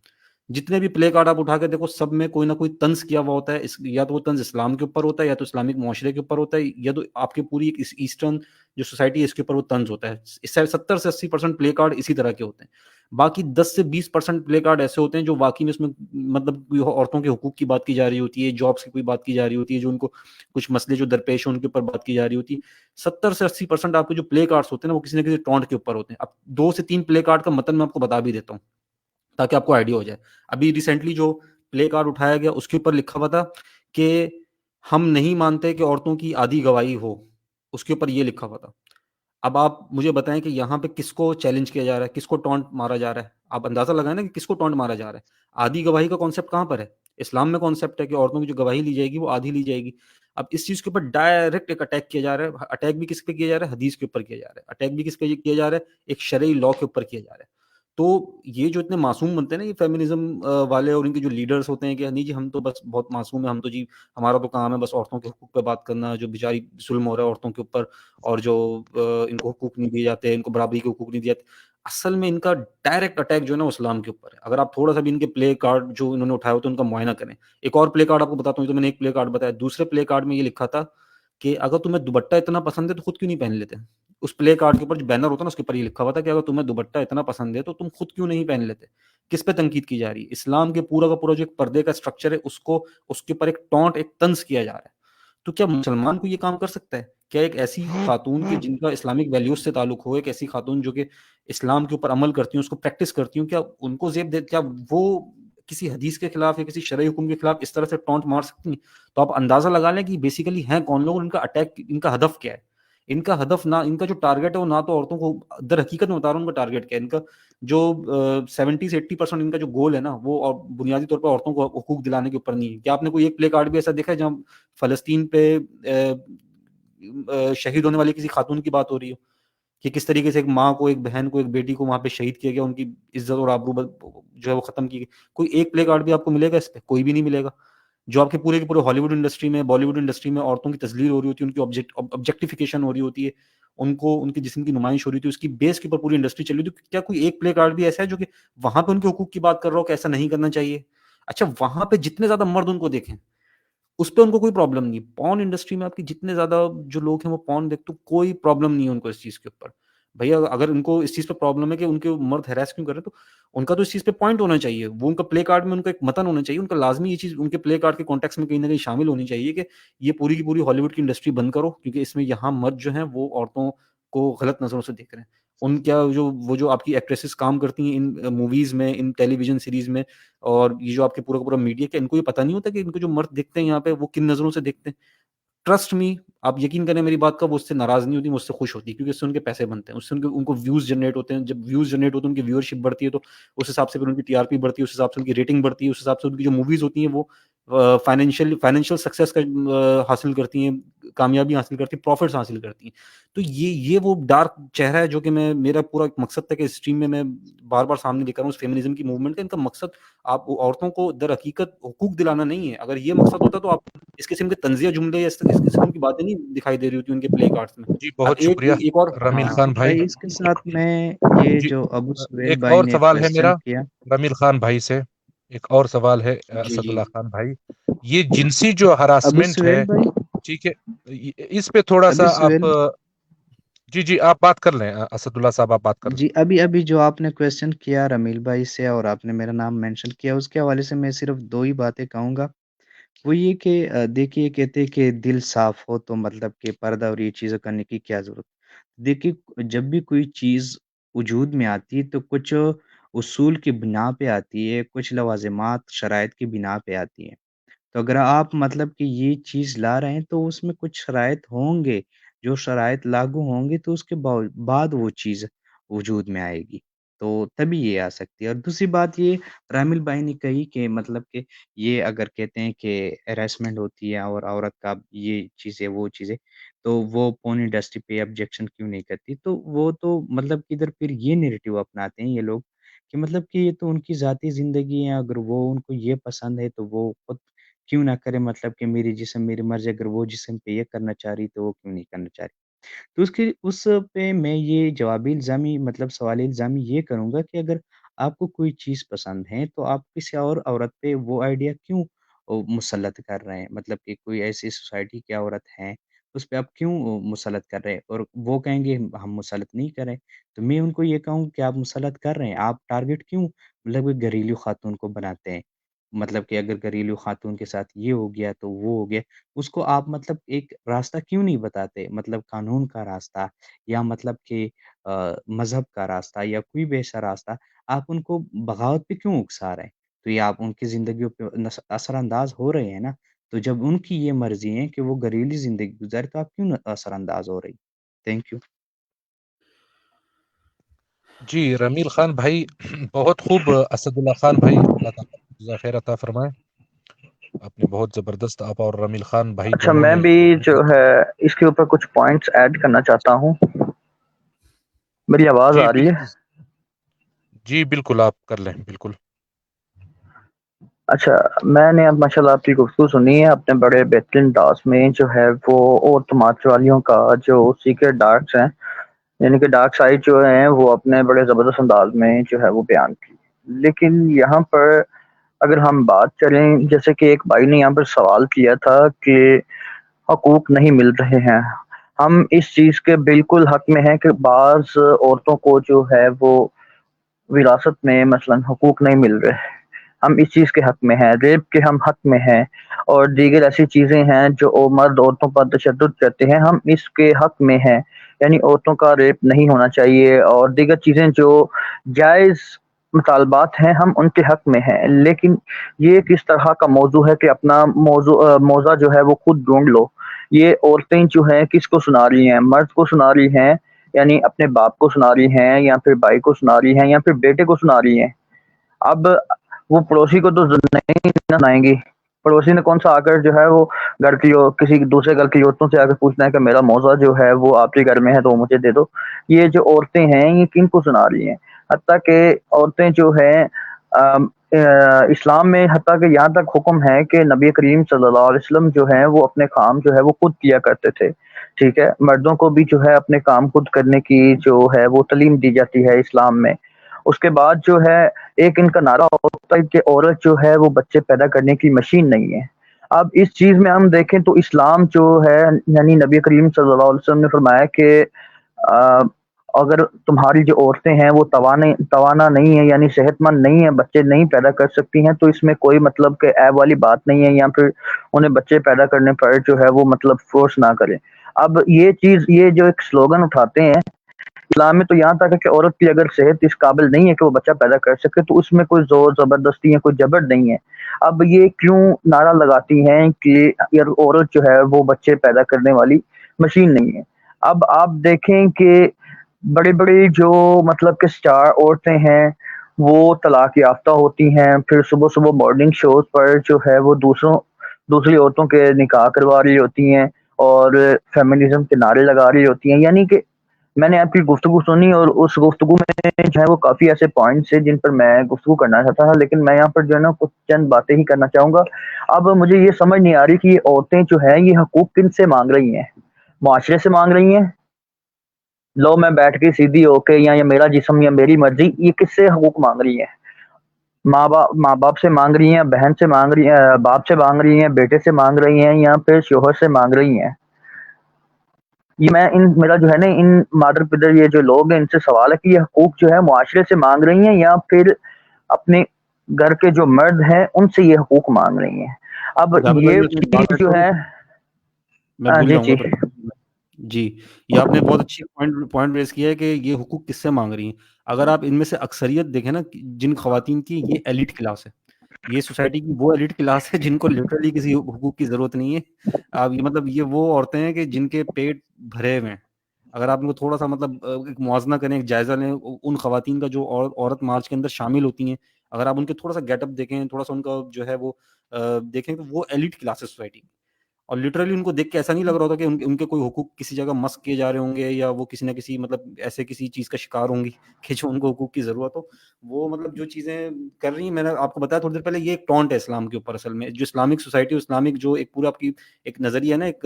جتنے بھی پلے کارڈ آپ اٹھا کے دیکھو, سب میں کوئی نہ کوئی طنز کیا ہوا ہوتا ہے, یا تو وہ طنز اسلام کے اوپر ہوتا ہے, یا تو اسلامک معاشرے کے اوپر ہوتا ہے, یا تو آپ کی پوری ایسٹرن جو سوسائٹی ہے اس کے اوپر وہ طنز ہوتا ہے. اس سے 70 سے 80% پلے کارڈ اسی طرح کے ہوتے ہیں. باقی 10 سے 20% پلے کارڈ ایسے ہوتے ہیں جو واقعی میں اس میں مطلب عورتوں کے حقوق کی بات کی جا رہی ہوتی ہے, جابس کی کوئی بات کی جا رہی ہوتی ہے, جو ان کو کچھ مسئلے جو درپیش ہیں ان کے اوپر بات کی جا رہی ہوتی ہے. 70 سے 80% آپ کے جو پلے کارڈس ہوتے ہیں نا, وہ کسی نہ کسی ٹونٹ کے اوپر ہوتے ہیں. اب 2 سے 3 پلے کارڈ کا متن میں آپ کو بتا بھی دیتا ہوں تاکہ آپ کو آئیڈیا ہو جائے. ابھی ریسنٹلی جو پلے کارڈ اٹھایا گیا اس کے اوپر لکھا ہوا تھا کہ ہم نہیں مانتے کہ عورتوں کی آدھی گواہی ہو, اس کے اوپر یہ لکھا ہوا تھا. اب آپ مجھے بتائیں کہ یہاں پہ کس کو چیلنج کیا جا رہا ہے, کس کو ٹونٹ مارا جا رہا ہے؟ آپ اندازہ لگائیں نا کہ کس کو ٹونٹ مارا جا رہا ہے. آدھی گواہی کا کانسیپٹ کہاں پر ہے؟ اسلام میں کانسیپٹ ہے کہ عورتوں کی جو گواہی لی جائے گی وہ آدھی لی جائے گی. اب اس چیز کے اوپر ڈائریکٹ ایک اٹیک کیا جا رہا ہے. اٹیک بھی کس پہ کیا جا رہا ہے؟ حدیث کے اوپر کیا جا رہا ہے. اٹیک بھی کس پہ کیا جا رہا ہے؟ ایک شرعی لا کے اوپر کیا جا رہا ہے. تو یہ جو اتنے معصوم بنتے ہیں نا یہ فیمنزم والے اور ان کے جو لیڈرز ہوتے ہیں کہ نہیں جی ہم تو بس بہت معصوم ہیں, ہم تو جی ہمارا تو کام ہے بس عورتوں کے حقوق پہ بات کرنا, جو بیچاری ظلم ہو رہا ہے عورتوں کے اوپر, اور جو ان کو حقوق نہیں دیے جاتے, ان کو برابری کے حقوق نہیں دیے جاتے. اصل میں ان کا ڈائریکٹ اٹیک جو ہے نا اسلام کے اوپر ہے. اگر آپ تھوڑا سا بھی ان کے پلے کارڈ جو انہوں نے اٹھائے ہوتے ہیں ان کا معائنہ کریں. ایک اور پلے کارڈ آپ کو بتاتا ہوں, تو میں نے ایک پلے کارڈ بتایا, دوسرے پلے کارڈ میں یہ لکھا تھا کہ اگر تمہیں دوپٹہ اتنا پسند ہے تو خود کیوں نہیں پہن لیتے, اس پلے کارڈ کے اوپر جو بینر ہوتا ہے نا اس کے اوپر یہ لکھا ہوا تھا کہ اگر تمہیں دوپٹہ اتنا پسند ہے تو تم خود کیوں نہیں پہن لیتے. کس پہ تنقید کی جا رہی ہے؟ اسلام کے پورا کا پورا جو ایک پردے کا اسٹرکچر ہے اس کے اوپر ایک ٹونٹ ایک طنز کیا جا رہا ہے. تو کیا مسلمان کو یہ کام کر سکتا ہے؟ کیا ایک ایسی خاتون کی جن کا اسلامک ویلیوز سے تعلق ہو، ایک ایسی خاتون جو کہ اسلام کے اوپر عمل کرتی ہوں، اس کو پریکٹس کرتی ہوں، کیا ان کو زیب دے، کیا وہ کسی حدیث کے خلاف یا کسی شرعی حکم کے خلاف اس طرح سے ٹونٹ مار سکتی ہیں؟ تو آپ اندازہ لگا لیں کہ بیسیکلی ہیں کون لوگ، ان کا اٹیک، ان کا ہدف کیا ہے. ان کا ہدف نہ، ان کا جو ٹارگیٹ ہے وہ نہ تو عورتوں کو، در حقیقت میں بتا رہا ہوں ان کا ٹارگیٹ کیا ہے. ان کا جو 70-80% ان کا جو گول ہے نا وہ بنیادی طور پر عورتوں کو حقوق دلانے کے اوپر نہیں ہے. کیا آپ نے کوئی ایک پلے کارڈ بھی ایسا دیکھا ہے جہاں فلسطین پہ شہید ہونے والی کسی خاتون کی بات ہو رہی ہو کہ کس طریقے سے ایک ماں کو، ایک بہن کو، ایک بیٹی کو وہاں پہ شہید کیا گیا، ان کی عزت اور آبرو جو ہے وہ ختم کی گئی؟ کوئی ایک پلے کارڈ بھی آپ کو ملے گا اس پہ؟ کوئی بھی نہیں ملے گا. جو آپ کے پورے ہالی ووڈ انڈسٹری میں، بالی ووڈ انڈسٹری میں عورتوں کی تذلیل ہو رہی ہوتی ہے، ان کی آبجیکٹیفیکیشن ہو رہی ہوتی ہے، ان کو ان کے جسم کی نمائش ہو رہی ہوتی ہے، اس کی بیس کے اوپر پوری انڈسٹری چل رہی ہوتی ہے. کیا کوئی ایک پلے کارڈ بھی ایسا ہے جو کہ وہاں پہ ان کے حقوق کی بات کر رہا ہو کہ ایسا نہیں کرنا چاہیے؟ اچھا وہاں پہ جتنے زیادہ مرد ان کو دیکھیں اس پہ ان کو کوئی پرابلم نہیں. پورن انڈسٹری میں آپ کی جتنے زیادہ جو لوگ ہیں وہ پورن دیکھتے، کوئی پرابلم نہیں ہے ان کو اس چیز کے اوپر. بھیا اگر ان کو اس چیز پہ پرابلم ہے کہ ان کے مرد ہراس کیوں کرے، تو ان کا تو اس چیز پہ پوائنٹ ہونا چاہیے، وہ ان کا پلے کارڈ میں ان کا ایک متن ہونا چاہیے، ان کا لازمی یہ چیز ان کے پلے کارڈ کے کانٹیکس میں کہیں نہ کہیں شامل ہونی چاہیے کہ یہ پوری کی پوری ہالی ووڈ کی انڈسٹری بند کرو، کیونکہ اس میں یہاں مرد جو ہیں وہ عورتوں کو غلط نظروں سے دیکھ رہے ہیں. ان کیا جو آپ کی ایکٹریسز کام کرتی ہیں ان موویز میں، ان ٹیلی ویژن سیریز میں، اور یہ جو آپ کے پورا کا پورا میڈیا، کہ ان کو یہ پتہ نہیں ہوتا کہ ان کو جو مرد دیکھتے ہیں یہاں پہ وہ کن نظروں سے دیکھتے ہیں؟ ٹرسٹ می، آپ یقین کریں میری بات کا، وہ اس سے ناراض نہیں ہوتی، وہ اس سے خوش ہوتی ہے، کیونکہ اس سے ان کے پیسے بنتے ہیں، اس سے ان کو ویوز جنریٹ ہوتے ہیں. جب ویوز جنریٹ ہوتے ہیں، ان کی ویورشپ بڑھتی ہے، تو اس حساب سے پھر ان کی ٹی آر پی بڑھتی ہے، اس حساب سے ان کی ریٹنگ بڑھتی ہے، اس حساب سے ان کی جو موویز ہوتی ہیں وہ فائنینشیل سکسیس کا حاصل کرتی ہیں، کامیابی حاصل کرتی ہیں، پروفٹس حاصل کرتی ہیں. تو یہ وہ ڈارک چہرہ ہے جو کہ میرا پورا ایک مقصد تھا کہ اس اسٹریم میں بار بار سامنے لے کر ہوں اس فیمنزم کی موومنٹ کا. ان کا مقصد آپ عورتوں کو در حقیقت حقوق دلانا نہیں ہے. اگر یہ مقصد ہوتا تو آپ اس قسم کے طنزیہ جملے یا اس قسم کی باتیں نہیں دکھائی دے رہی ہوتی ان کے پلے کارڈز میں. جی اب بہت شکریہ ایک اور رمیل ہاں خان بھائی. بھائی اس کے ساتھ میں یہ جی جو ابو سہیل ایک بھائی اور نے سوال ہے کویسچن میرا کیا. رمیل خان بھائی سے، ایک اور سوال ہے جی اسد جی اللہ خان بھائی. یہ جنسی جو ابو ہراسمنٹ سہیل ہے، بھائی، ٹھیک ہے، اس پہ تھوڑا ابھی سا آپ، سہیل، جی آپ بات کر لیں اسد اللہ صاحب، آپ بات کر لیں. جی ابھی جو آپ نے کویسچن کیا رمیل بھائی سے اور آپ نے میرا نام مینشن کیا، اس کے حوالے سے میں صرف دو ہی باتیں کہوں گا. وہ یہ کہ دیکھیے کہتے کہ دل صاف ہو تو مطلب کہ پردہ اور یہ چیزیں کرنے کی کیا ضرورت. دیکھیے جب بھی کوئی چیز وجود میں آتی ہے تو کچھ اصول کی بنا پہ آتی ہے، کچھ لوازمات شرائط کی بنا پہ آتی ہے. تو اگر آپ مطلب کہ یہ چیز لا رہے ہیں تو اس میں کچھ شرائط ہوں گے، جو شرائط لاگو ہوں گے تو اس کے بعد وہ چیز وجود میں آئے گی، تو تبھی یہ آ سکتی ہے. اور دوسری بات یہ رامل بھائی نے کہی کہ مطلب کہ یہ اگر کہتے ہیں کہ ہراسمنٹ ہوتی ہے اور عورت کا یہ چیزیں وہ چیزیں، تو وہ پورن انڈسٹری پہ آبجیکشن کیوں نہیں کرتی. تو وہ تو مطلب کہ ادھر پھر یہ نیریٹو اپناتے ہیں یہ لوگ کہ مطلب کہ یہ تو ان کی ذاتی زندگی ہے، اگر وہ ان کو یہ پسند ہے تو وہ خود کیوں نہ کرے. مطلب کہ میری جسم میری مرضی، اگر وہ جسم پہ یہ کرنا چاہ رہی تو وہ کیوں نہیں کرنا چاہ رہی. تو اس پہ میں یہ جوابی الزامی مطلب سوالی الزامی یہ کروں گا کہ اگر آپ کو کوئی چیز پسند ہے تو آپ کسی اور عورت پہ وہ آئیڈیا کیوں مسلط کر رہے ہیں. مطلب کہ کوئی ایسی سوسائٹی کی عورت ہے اس پہ آپ کیوں مسلط کر رہے ہیں، اور وہ کہیں گے ہم مسلط نہیں کریں. تو میں ان کو یہ کہوں کہ آپ مسلط کر رہے ہیں، آپ ٹارگٹ کیوں مطلب کہ گھریلو خاتون کو بناتے ہیں. مطلب کہ اگر گھریلو خاتون کے ساتھ یہ ہو گیا تو وہ ہو گیا، اس کو آپ مطلب ایک راستہ کیوں نہیں بتاتے، مطلب قانون کا راستہ یا مطلب کہ مذہب کا راستہ یا کوئی بھی ایسا راستہ. آپ ان کو بغاوت پہ کیوں اکسا رہے ہیں. تو یہ آپ ان کی زندگیوں پہ اثر انداز ہو رہے ہیں نا. تو جب ان کی یہ مرضی ہے کہ وہ گھریلو زندگی گزارے تو آپ کیوں اثر انداز ہو رہی. Thank you. جی رمیل خان بھائی بہت خوب. اسد اللہ خان بھائی اللہ تعالیٰ آپ کو جزائے خیر عطا فرمائے. آپ نے بہت زبردست، آپ اور رمیل خان بھائی اچھا دونوں میں نے بھی جو ہے اس کے اوپر کچھ پوائنٹس ایڈ کرنا چاہتا ہوں. میری آواز جی آ رہی ہے؟ جی بالکل آپ کر لیں بالکل. اچھا میں نے اب ماشاء اللہ آپ کی گفتگو سنی ہے اپنے بڑے بہترین انداز میں، جو ہے وہ اور تماچ والیوں کا جو سیکرٹ ڈارکس ہیں، یعنی کہ ڈارک سائڈ جو ہیں وہ اپنے بڑے زبردست انداز میں جو ہے وہ بیان کی. لیکن یہاں پر اگر ہم بات کریں، جیسے کہ ایک بھائی نے یہاں پر سوال کیا تھا کہ حقوق نہیں مل رہے ہیں، ہم اس چیز کے بالکل حق میں ہیں کہ بعض عورتوں کو جو ہے وہ وراثت میں مثلا حقوق نہیں مل رہے، ہم اس چیز کے حق میں ہیں، ریپ کے ہم حق میں ہیں، اور دیگر ایسی چیزیں ہیں جو مرد عورتوں پر تشدد کرتے ہیں، ہم اس کے حق میں ہیں، یعنی عورتوں کا ریپ نہیں ہونا چاہیے اور دیگر چیزیں جو جائز مطالبات ہیں ہم ان کے حق میں ہیں۔ لیکن یہ کس طرح کا موضوع ہے کہ اپنا موضوع جو ہے وہ خود ڈھونڈ لو۔ یہ عورتیں جو ہیں کس کو سنا رہی ہیں؟ مرد کو سنا رہی ہیں، یعنی اپنے باپ کو سنا رہی ہیں یا پھر بھائی کو سنا رہی ہیں یا پھر بیٹے کو سنا رہی ہیں۔ اب وہ پڑوسی کو تو نہیں سنائیں گی، پڑوسی نے کون سا آ کر جو ہے وہ گھر کی کسی دوسرے گھر کی عورتوں سے آ کر پوچھنا ہے کہ میرا موضوع جو ہے وہ آپ کے گھر میں ہے تو مجھے دے دو۔ یہ جو عورتیں ہیں یہ کن کو سنا رہی ہیں؟ حتیٰ کہ عورتیں جو ہیں اسلام میں حتیٰ کہ یہاں تک حکم ہے کہ نبی کریم صلی اللہ علیہ وسلم جو ہے وہ اپنے کام جو ہے وہ خود کیا کرتے تھے، ٹھیک ہے، مردوں کو بھی جو ہے اپنے کام خود کرنے کی جو ہے وہ تعلیم دی جاتی ہے اسلام میں۔ اس کے بعد جو ہے ایک ان کا نعرہ ہوتا ہے کہ عورت جو ہے وہ بچے پیدا کرنے کی مشین نہیں ہے۔ اب اس چیز میں ہم دیکھیں تو اسلام جو ہے یعنی نبی کریم صلی اللہ علیہ وسلم نے فرمایا کہ اگر تمہاری جو عورتیں ہیں وہ توانا نہیں ہے یعنی صحت مند نہیں ہے، بچے نہیں پیدا کر سکتی ہیں، تو اس میں کوئی مطلب کہ عیب والی بات نہیں ہے، یا پھر انہیں بچے پیدا کرنے پر جو ہے وہ مطلب فورس نہ کریں۔ اب یہ چیز یہ جو ایک سلوگن اٹھاتے ہیں اسلام میں، تو یہاں تک ہے کہ عورت کی اگر صحت اس قابل نہیں ہے کہ وہ بچہ پیدا کر سکے تو اس میں کوئی زور زبردستی ہے، کوئی جبر نہیں ہے۔ اب یہ کیوں نعرہ لگاتی ہیں کہ یار عورت جو ہے وہ بچے پیدا کرنے والی مشین نہیں ہے؟ اب آپ دیکھیں کہ بڑی بڑی جو مطلب کہ سٹار عورتیں ہیں وہ طلاق یافتہ ہوتی ہیں، پھر صبح صبح مارننگ شوز پر جو ہے وہ دوسری عورتوں کے نکاح کروا رہی ہوتی ہیں اور فیمنزم کے نعرے لگا رہی ہوتی ہیں۔ یعنی کہ میں نے آپ کی گفتگو سنی اور اس گفتگو میں جو ہے وہ کافی ایسے پوائنٹس ہیں جن پر میں گفتگو کرنا چاہتا تھا، لیکن میں یہاں پر جو ہے نا کچھ چند باتیں ہی کرنا چاہوں گا۔ اب مجھے یہ سمجھ نہیں آ رہی کہ یہ عورتیں جو ہیں یہ حقوق کن سے مانگ رہی ہیں؟ معاشرے سے مانگ رہی ہیں؟ لو میں بیٹھ کے سیدھی ہو کے یا میرا جسم یا میری مرضی، یہ کس سے حقوق مانگ رہی ہیں؟ ماں باپ سے مانگ رہی ہیں، بہن سے مانگ رہی ہیں، باپ سے مانگ رہی ہیں، بیٹے سے مانگ رہی ہیں، یا پھر شوہر سے مانگ رہی ہیں؟ یہ میں میرا جو ہے نا ان مادر پدر یہ جو لوگ ہیں ان سے سوال ہے کہ یہ حقوق جو ہے معاشرے سے مانگ رہی ہیں یا پھر اپنے گھر کے جو مرد ہیں ان سے یہ حقوق مانگ رہی ہیں؟ اب جابر بھائی یہ میں اس میں بات چیز ایڈ جو کروں، ہے میں بھول جی جاؤں جی گا پھر۔ جی، یہ آپ نے بہت اچھی پوائنٹ ریز کیا ہے کہ یہ حقوق کس سے مانگ رہی ہیں۔ اگر آپ ان میں سے اکثریت دیکھیں نا، جن خواتین کی یہ ایلیٹ کلاس ہے، یہ سوسائٹی کی وہ ایلیٹ کلاس ہے جن کو لٹرلی کسی حقوق کی ضرورت نہیں ہے۔ اب یہ مطلب یہ وہ عورتیں ہیں کہ جن کے پیٹ بھرے ہوئے ہیں۔ اگر آپ ان کو تھوڑا سا مطلب ایک موازنہ کریں، ایک جائزہ لیں ان خواتین کا جو عورت مارچ کے اندر شامل ہوتی ہیں، اگر آپ ان کے تھوڑا سا گیٹ اپ دیکھیں، تھوڑا سا ان کا جو ہے وہ دیکھیں تو وہ ایلیٹ کلاس ہے سوسائٹی کی۔ اور لٹرلی ان کو دیکھ کے ایسا نہیں لگ رہا ہوتا کہ ان کے کوئی حقوق کسی جگہ مسک کیے جا رہے ہوں گے، یا وہ کسی نہ کسی مطلب ایسے کسی چیز کا شکار ہوں گی کہ جو ان کو حقوق کی ضرورت ہو۔ وہ مطلب جو چیزیں کر رہی ہیں، میں نے آپ کو بتایا تھوڑی دیر پہلے، یہ ایک ٹونٹ ہے اسلام کے اوپر۔ اصل میں جو اسلامک سوسائٹی، اسلامک جو ایک پورا آپ کی ایک نظریہ ہے نا، ایک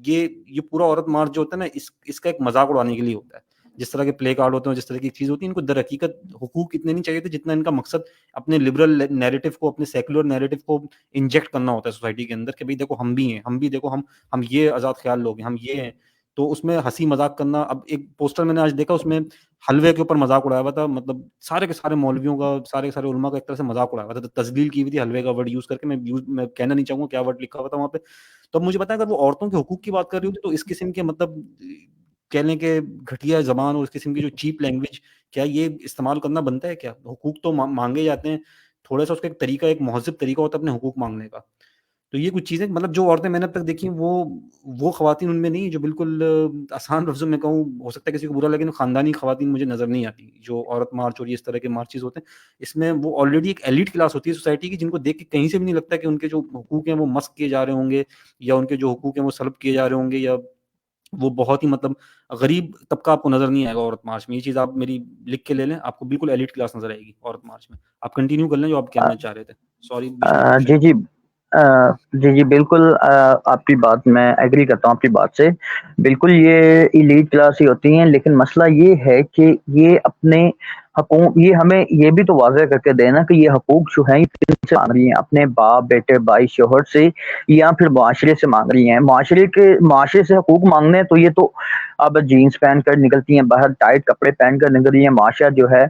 یہ پورا عورت مارچ جو ہوتا ہے نا، اس کا ایک مذاق اڑانے کے لیے ہوتا ہے۔ جس طرح کے پلے کارڈ ہوتے ہیں، جس طرح کی چیز ہوتی ہے، ان کو در حقیقت حقوق اتنے نہیں چاہیے تھے جتنا ان کا مقصد اپنے لبرل نیریٹو کو، اپنے سیکولر نیریٹو کو انجیکٹ کرنا ہوتا ہے سوسائٹی کے اندر، کہ بھئی دیکھو ہم بھی ہیں، ہم بھی دیکھو ہم یہ آزاد خیال لوگ ہیں، ہم یہ ہیں۔ تو اس میں ہنسی مذاق کرنا، اب ایک پوسٹر میں نے آج دیکھا، اس میں حلوے کے اوپر مذاق اڑایا ہوا تھا، مطلب سارے کے سارے مولویوں کا، سارے کے سارے علماء کا ایک طرح سے مذاق اڑایا ہوا تھا، تذلیل کی ہوئی تھی حلوے کا ورڈ یوز کر کے۔ میں کہنا نہیں چاہوں گا کیا ورڈ لکھا ہوا تھا وہاں پہ۔ تو اب مجھے بتائیں، اگر وہ عورتوں کے حقوق کی بات کر رہی ہوتی تو اس قسم کے مطلب کہہ لیں کہ گھٹیا زبان اور اس قسم کی جو چیپ لینگویج، کیا یہ استعمال کرنا بنتا ہے کیا؟ حقوق تو مانگے جاتے ہیں، تھوڑا سا اس کا ایک طریقہ، ایک مہذب طریقہ ہوتا ہے اپنے حقوق مانگنے کا۔ تو یہ کچھ چیزیں مطلب جو عورتیں میں نے اب تک دیکھی ہیں، وہ خواتین ان میں نہیں، جو بالکل آسان لفظوں میں کہوں، ہو سکتا ہے کسی کو برا لگے، خاندانی خواتین مجھے نظر نہیں آتی جو عورت مارچ اور یہ اس طرح کے مارچز ہوتے ہیں۔ اس میں وہ آلریڈی ایک ایلیٹ کلاس ہوتی ہے سوسائٹی کی، جن کو دیکھ کے کہیں سے بھی نہیں لگتا کہ ان کے جو حقوق ہیں وہ مسک کیے جا رہے ہوں گے، یا ان کے جو حقوق ہیں وہ سلب کیے جا رہے ہوں گے، یا وہ بہت ہی مطلب غریب طبقہ آپ کو نظر نہیں آئے گا عورت مارچ میں۔ یہ چیز آپ میری لکھ کے لے لیں، آپ کو بالکل ایلیٹ کلاس نظر آئے گی عورت مارچ میں۔ آپ کنٹینیو کر لیں جو آپ کہنا چاہ رہے تھے، سوری بیچ میں انٹرپشن۔ جی جی بالکل آپ کی بات میں ایگری کرتا ہوں آپ کی بات سے، بالکل یہ ایلیٹ کلاس ہی ہوتی ہیں، لیکن مسئلہ یہ ہے کہ یہ اپنے حقوق یہ ہمیں یہ بھی تو واضح کر کے دینا کہ یہ حقوق جو ہیں یہ کن سے مانگ رہی ہیں، اپنے باپ بیٹے بھائی شوہر سے یا پھر معاشرے سے مانگ رہی ہیں. معاشرے سے حقوق مانگنے ہیں تو یہ تو اب جینز پہن کر نکلتی ہیں باہر، ٹائٹ کپڑے پہن کر نکل رہی ہیں. معاشرہ جو ہے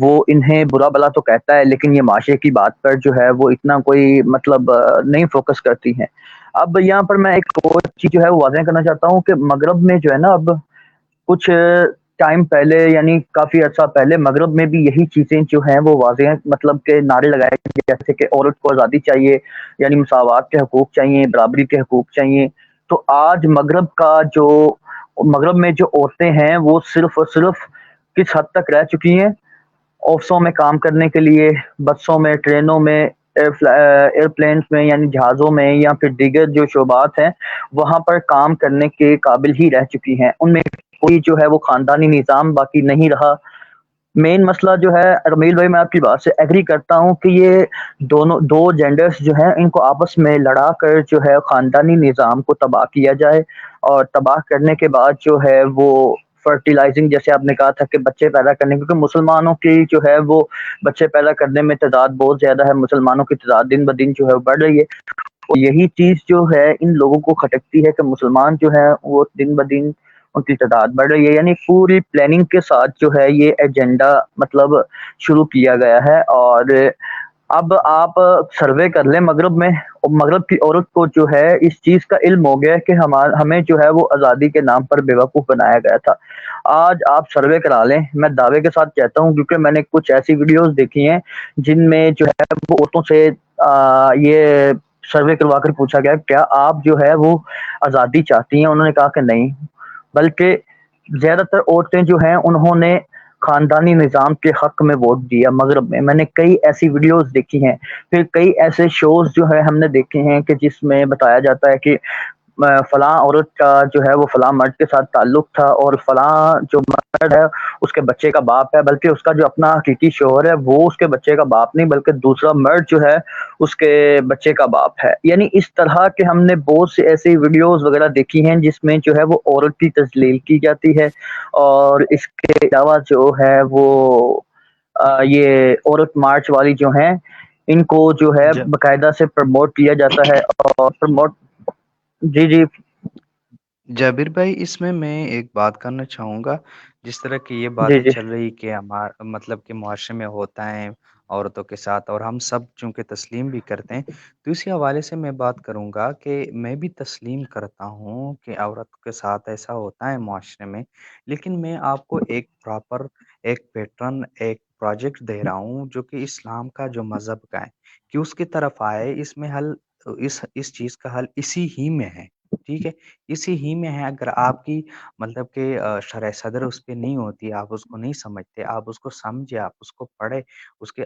وہ انہیں برا بلا تو کہتا ہے لیکن یہ معاشرے کی بات پر جو ہے وہ اتنا کوئی مطلب نہیں فوکس کرتی ہیں. اب یہاں پر میں ایک اور چیز جو ہے وہ واضح کرنا چاہتا ہوں کہ مغرب میں جو ہے نا اب کچھ ٹائم پہلے یعنی کافی عرصہ پہلے مغرب میں بھی یہی چیزیں جو ہیں وہ واضح ہیں، مطلب کہ نعرے لگائے گئے جیسے کہ عورت کو آزادی چاہیے، یعنی مساوات کے حقوق چاہیے، برابری کے حقوق چاہیے. تو آج مغرب میں جو عورتیں ہیں وہ صرف اور صرف کس حد تک رہ چکی ہیں؟ آفسوں میں کام کرنے کے لیے، بسوں میں، ٹرینوں میں، ایئر پلینز میں یعنی جہازوں میں، یا پھر دیگر جو شعبات ہیں وہاں پر کام کرنے کے قابل ہی رہ چکی ہیں. ان میں کوئی جو ہے وہ خاندانی نظام باقی نہیں رہا. مین مسئلہ جو ہے رمیل بھائی، میں آپ کی بات سے ایگری کرتا ہوں کہ یہ دو جینڈرز جو ہیں ان کو آپس میں لڑا کر جو ہے خاندانی نظام کو تباہ کیا جائے، اور تباہ کرنے کے بعد جو ہے وہ فرٹیلائزنگ جیسے آپ نے کہا تھا کہ بچے پیدا کرنے، کیونکہ مسلمانوں کی جو ہے وہ بچے پیدا کرنے میں تعداد بہت زیادہ ہے، مسلمانوں کی تعداد دن بدن جو ہے وہ بڑھ رہی ہے. اور یہی چیز جو ہے ان لوگوں کو کھٹکتی ہے کہ مسلمان جو ہے وہ دن بدن ان کی تعداد بڑھ رہی ہے. یعنی پوری پلاننگ کے ساتھ جو ہے یہ ایجنڈا مطلب شروع کیا گیا ہے. اور اب آپ سروے کر لیں مغرب میں، اور مغرب کی عورت کو جو ہے اس چیز کا علم ہو گیا کہ ہمیں جو ہے وہ آزادی کے نام پر بے وقوف بنایا گیا تھا. آج آپ سروے کرا لیں، میں دعوے کے ساتھ کہتا ہوں کیونکہ میں نے کچھ ایسی ویڈیوز دیکھی ہیں جن میں جو ہے وہ عورتوں سے یہ سروے کروا کر پوچھا گیا کیا آپ جو ہے وہ آزادی چاہتی ہیں، انہوں نے کہا کہ نہیں، بلکہ زیادہ تر عورتیں جو ہیں انہوں نے خاندانی نظام کے حق میں ووٹ دیا مغرب میں. میں نے کئی ایسی ویڈیوز دیکھی ہیں، پھر کئی ایسے شوز جو ہے ہم نے دیکھے ہیں کہ جس میں بتایا جاتا ہے کہ فلاں عورت کا جو ہے وہ فلاں مرد کے ساتھ تعلق تھا، اور فلاں جو مرد ہے اس کے بچے کا باپ ہے، بلکہ اس کا جو اپنا حقیقی شوہر ہے وہ اس کے بچے کا باپ نہیں بلکہ دوسرا مرد جو ہے اس کے بچے کا باپ ہے. یعنی اس طرح کے ہم نے بہت سی ایسی ویڈیوز وغیرہ دیکھی ہیں جس میں جو ہے وہ عورت کی تذلیل کی جاتی ہے. اور اس کے علاوہ جو ہے وہ یہ عورت مارچ والی جو ہیں ان کو جو ہے جب باقاعدہ سے پروموٹ کیا جاتا ہے. اور پروموٹ جی جی جابر بھائی، اس میں ایک بات کرنا چاہوں گا. جس طرح کی یہ جی باتیں جی چل رہی کہ مطلب کہ معاشرے میں ہوتا ہے عورتوں کے ساتھ، اور ہم سب چونکہ تسلیم بھی کرتے ہیں، تو اسی حوالے سے میں بات کروں گا کہ میں بھی تسلیم کرتا ہوں کہ عورت کے ساتھ ایسا ہوتا ہے معاشرے میں. لیکن میں آپ کو ایک پراپر ایک پیٹرن ایک پروجیکٹ دے رہا ہوں جو کہ اسلام کا جو مذہب کا ہے، کہ اس کی طرف آئے. اس میں حل اس چیز کا حل اسی ہی میں ہے. ٹھیک ہے، اسی ہی میں ہے. اگر آپ کی مطلب کہ شرح صدر اس پہ نہیں ہوتی، آپ اس کو نہیں سمجھتے، آپ اس کو سمجھے، آپ اس کو پڑھے،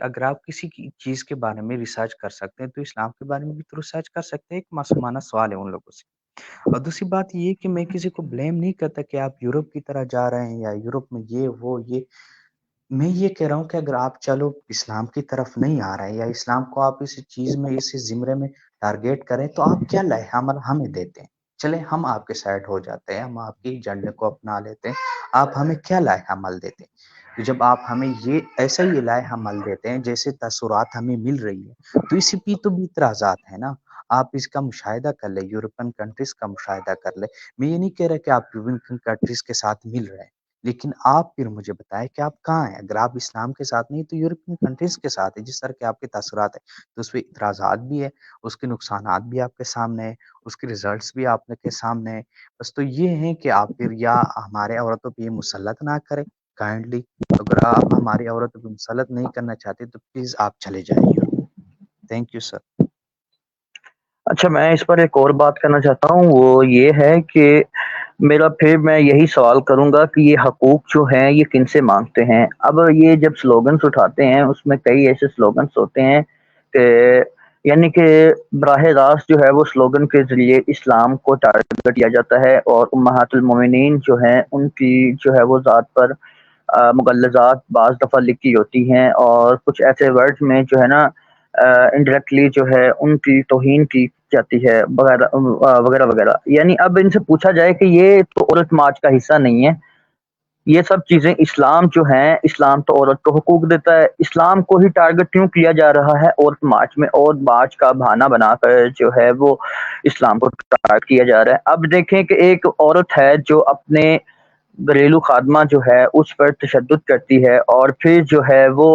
اگر آپ کسی کی چیز کے بارے میں ریسرچ کر سکتے ہیں تو اسلام کے بارے میں بھی تو ریسرچ کر سکتے ہیں. ایک معصومانہ سوال ہے ان لوگوں سے. اور دوسری بات یہ کہ میں کسی کو بلیم نہیں کرتا کہ آپ یورپ کی طرح جا رہے ہیں یا یورپ میں یہ میں یہ کہہ رہا ہوں کہ اگر آپ چلو اسلام کی طرف نہیں آ رہے یا اسلام کو آپ اس چیز میں اس زمرے میں ٹارگیٹ کریں تو آپ کیا لائحہ عمل ہمیں دیتے ہیں. چلے ہم آپ کے سائڈ ہو جاتے ہیں، ہم آپ کی ایجنڈے کو اپنا لیتے ہیں. آپ ہمیں کیا لائحہ عمل دیتے ہیں؟ تو جب آپ ہمیں یہ ایسا ہی لائحہ عمل دیتے ہیں جیسے تاثرات ہمیں مل رہی ہے، تو اسی پہ تو بھی اعتراضات ہیں نا. آپ اس کا مشاہدہ کر لیں، یورپین کنٹریز کا مشاہدہ کر لیں. میں یہ نہیں کہہ رہا کہ آپ یورپین کنٹریز کے ساتھ مل رہے ہیں، لیکن آپ پھر مجھے بتائیں کہ آپ کہاں ہیں. اگر آپ اسلام کے ساتھ نہیں تو یورپین کنٹریز کے ساتھ ہے. جس طرح کے آپ کے تاثرات ہیں تو اس پہ اعتراضات بھی ہے، اس کے نقصانات بھی آپ کے سامنے ہیں، اس کے ریزلٹس بھی آپ کے سامنے ہیں. بس تو یہ ہیں کہ آپ پھر یا ہمارے عورتوں پہ یہ مسلط نہ کریں کائنڈلی. اگر آپ ہماری عورتوں پہ مسلط نہیں کرنا چاہتے تو پلیز آپ چلے جائیں یورپ. Thank you sir. اچھا، میں اس پر ایک اور بات کرنا چاہتا ہوں، وہ یہ ہے کہ پھر میں یہی سوال کروں گا کہ یہ حقوق جو ہیں یہ کن سے مانگتے ہیں؟ اب یہ جب سلوگنز اٹھاتے ہیں اس میں کئی ایسے سلوگنز ہوتے ہیں کہ یعنی کہ براہ راست جو ہے وہ سلوگن کے ذریعے اسلام کو ٹارگٹ کیا جاتا ہے، اور امہات المومنین جو ہیں ان کی جو ہے وہ ذات پر مغلظات بعض دفعہ لکھی ہوتی ہیں، اور کچھ ایسے ورڈ میں جو ہے نا انڈائریکٹلی جو ہے ان کی توہین کی جاتی ہے وغیرہ وغیرہ وغیرہ. یعنی اب ان سے پوچھا جائے کہ یہ تو عورت مارچ کا حصہ نہیں ہے، یہ سب چیزیں اسلام جو ہیں، اسلام تو عورت کو حقوق دیتا ہے، اسلام کو ہی ٹارگٹ کیوں کیا جا رہا ہے عورت مارچ میں، اور مارچ کا بہانہ بنا کر جو ہے وہ اسلام کو ٹارگٹ کیا جا رہا ہے؟ اب دیکھیں کہ ایک عورت ہے جو اپنے گھریلو خادمہ جو ہے اس پر تشدد کرتی ہے، اور پھر جو ہے وہ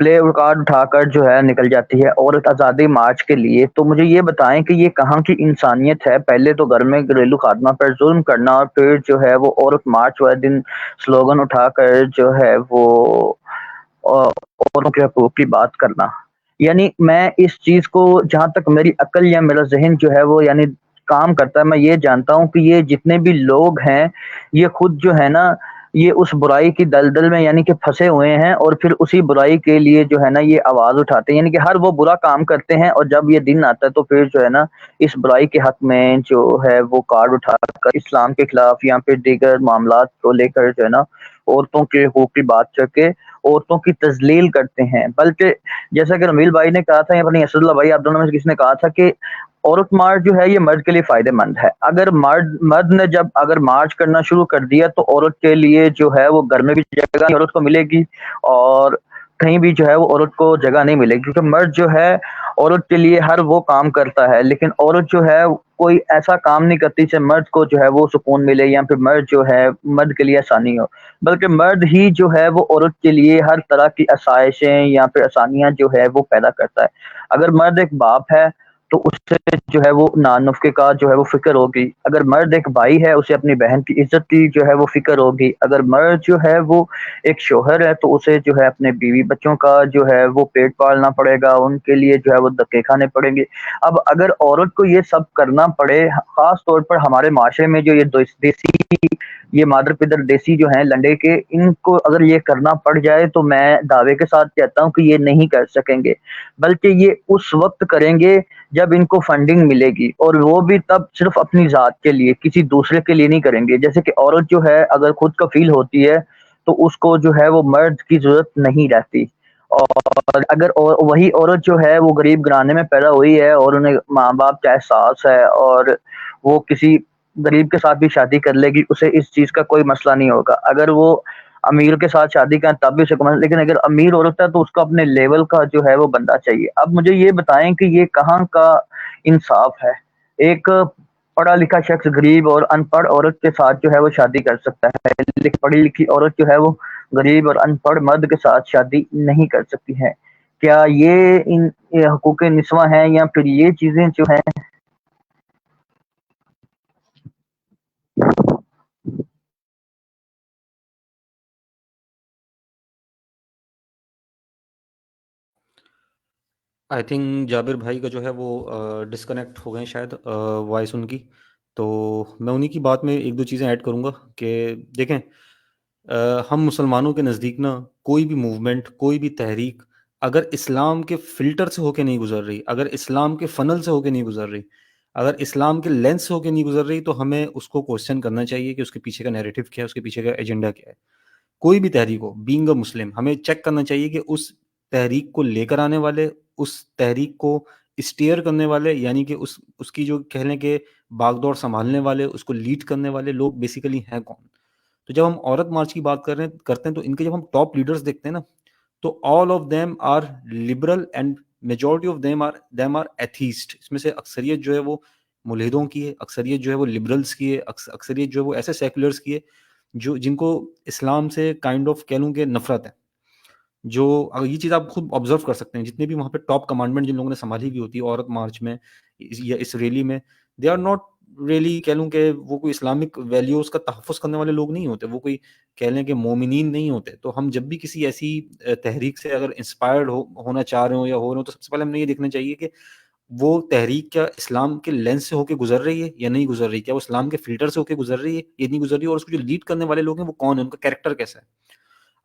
پلے کارڈ اٹھا کر جو ہے نکل جاتی ہے عورت آزادی مارچ کے لیے، تو مجھے یہ بتائیں کہ یہ کہاں کی انسانیت ہے؟ پہلے تو گھر میں گھریلو خادمہ پر ظلم کرنا، اور پھر جو ہے وہ عورت مارچ والے دن سلوگن اٹھا کر جو ہے وہ عورتوں کے حقوق کی بات کرنا۔ یعنی میں اس چیز کو، جہاں تک میری عقل یا میرا ذہن جو ہے وہ یعنی کام کرتا ہے، میں یہ جانتا ہوں کہ یہ جتنے بھی لوگ ہیں یہ خود جو ہے نا یہ اس برائی کی دلدل میں یعنی کہ پھنسے ہوئے ہیں، اور پھر اسی برائی کے لیے جو ہے نا یہ آواز اٹھاتے ہیں، یعنی کہ ہر وہ برا کام کرتے ہیں، اور جب یہ دن آتا ہے تو پھر جو ہے نا اس برائی کے حق میں جو ہے وہ کارڈ اٹھا کر اسلام کے خلاف یا پھر دیگر معاملات کو لے کر جو ہے نا عورتوں کے حقوق کی بات کر کے عورتوں کی تذلیل کرتے ہیں۔ بلکہ جیسا کہ رمیل بھائی نے کہا تھا یا اپنی اسد اللہ بھائی، آپ دونوں میں سے کسی نے کہا تھا کہ عورت مارچ جو ہے یہ مرد کے لیے فائدہ مند ہے۔ اگر مرد نے جب اگر مارچ کرنا شروع کر دیا تو عورت کے لیے جو ہے وہ گھر میں بھی جگہ نہیں عورت کو ملے گی، اور کہیں بھی جو ہے وہ عورت کو جگہ نہیں ملے گی، کیونکہ مرد جو ہے عورت کے لیے ہر وہ کام کرتا ہے، لیکن عورت جو ہے کوئی ایسا کام نہیں کرتی جس سے مرد کو جو ہے وہ سکون ملے، یا پھر مرد جو ہے مرد کے لیے آسانی ہو، بلکہ مرد ہی جو ہے وہ عورت کے لیے ہر طرح کی آسائشیں یا پھر آسانیاں جو ہے وہ پیدا کرتا ہے۔ اگر مرد ایک باپ ہے تو اس سے جو ہے وہ نفقے کا جو ہے وہ فکر ہوگی، اگر مرد ایک بھائی ہے اسے اپنی بہن کی عزت کی جو ہے وہ فکر ہوگی، اگر مرد جو ہے وہ ایک شوہر ہے تو اسے جو ہے اپنے بیوی بچوں کا جو ہے وہ پیٹ پالنا پڑے گا، ان کے لیے جو ہے وہ دھکے کھانے پڑیں گے۔ اب اگر عورت کو یہ سب کرنا پڑے، خاص طور پر ہمارے معاشرے میں جو یہ دیسی یہ مادر پدر دیسی جو ہیں لنڈے کے، ان کو اگر یہ کرنا پڑ جائے تو میں دعوے کے ساتھ کہتا ہوں کہ یہ نہیں کر سکیں گے، بلکہ یہ اس وقت کریں گے جب ان کو فنڈنگ ملے گی، اور وہ بھی تب صرف اپنی ذات کے لیے، کسی دوسرے کے لیے نہیں کریں گے۔ جیسے کہ عورت جو ہے اگر خود کفیل ہوتی ہے تو اس کو جو ہے وہ مرد کی ضرورت نہیں رہتی، اور اگر وہی عورت جو ہے وہ غریب گھرانے میں پیدا ہوئی ہے اور انہیں ماں باپ کا احساس ہے، اور وہ کسی غریب کے ساتھ بھی شادی کر لے گی، اسے اس چیز کا کوئی مسئلہ نہیں ہوگا۔ اگر وہ امیر کے ساتھ شادی کریں تب بھی اسے کوئی مسئلہ، لیکن اگر امیر عورت ہے تو اس کو اپنے لیول کا جو ہے وہ بندہ چاہیے۔ اب مجھے یہ بتائیں کہ یہ کہاں کا انصاف ہے؟ ایک پڑھا لکھا شخص غریب اور ان پڑھ عورت کے ساتھ جو ہے وہ شادی کر سکتا ہے، لیکن پڑھی لکھی عورت جو ہے وہ غریب اور ان پڑھ مرد کے ساتھ شادی نہیں کر سکتی ہے۔ کیا یہ حقوق نسواں ہیں، یا پھر یہ چیزیں جو ہیں؟ آئی تھنک جابر بھائی کا جو ہے وہ ڈسکنیکٹ ہو گئے شاید وائس ان کی، تو میں انہی کی بات میں ایک دو چیزیں ایڈ کروں گا کہ دیکھیں ہم مسلمانوں کے نزدیک نا کوئی بھی موومنٹ، کوئی بھی تحریک اگر اسلام کے فلٹر سے ہو کے نہیں گزر رہی، اگر اسلام کے فنل سے ہو کے نہیں گزر رہی، اگر اسلام کے لینس سے ہو کے نہیں گزر رہی، تو ہمیں اس کو کوشچن کرنا چاہیے کہ اس کے پیچھے کا نیریٹو کیا ہے، اس کے پیچھے کا ایجنڈا کیا ہے۔ کوئی بھی تحریک ہو، بینگ اے مسلم، ہمیں چیک کرنا چاہیے کہ اس تحریک کو لے کر آنے والے، اس تحریک کو اسٹیئر کرنے والے، یعنی کہ اس کی جو کہہ لیں کہ باغ دوڑ سنبھالنے والے، اس کو لیڈ کرنے والے لوگ بیسیکلی ہیں کون۔ تو جب ہم عورت مارچ کی بات کرتے ہیں تو ان کے جب ہم ٹاپ لیڈرز دیکھتے ہیں نا، تو all of them are liberal and majority of them are atheist. اس میں سے اکثریت جو ہے وہ ملحدوں کی ہے، اکثریت جو ہے وہ لبرلز کی ہے، اکثریت جو ہے وہ ایسے سیکولرز کی ہے جن کو اسلام سے کائنڈ آف کہہ لوں کہ نفرت ہے۔ جو یہ چیز آپ خود آبزرو کر سکتے ہیں، جتنے بھی وہاں پہ ٹاپ کمانڈمنٹ جن لوگوں نے سنبھالی ہوئی ہوتی ہے عورت مارچ میں یا اس ریلی میں، دے آر ناٹ ریلی کہہ لوں کہ وہ کوئی اسلامک ویلیوز کا تحفظ کرنے والے لوگ نہیں ہوتے، وہ کوئی کہہ لیں کہ مومنین نہیں ہوتے۔ تو ہم جب بھی کسی ایسی تحریک سے اگر انسپائرڈ ہونا چاہ رہے ہوں یا ہو رہے ہوں، تو سب سے پہلے ہم نے یہ دیکھنا چاہیے کہ وہ تحریک کیا اسلام کے لینس سے ہو کے گزر رہی ہے یا نہیں گزر رہی، کیا وہ اسلام کے فلٹر سے ہو کے گزر رہی ہے یا نہیں گزر رہی ہے، اور اس کو جو لیڈ کرنے والے لوگ ہیں وہ کون ہیں، ان کا کیریکٹر کیسا ہے۔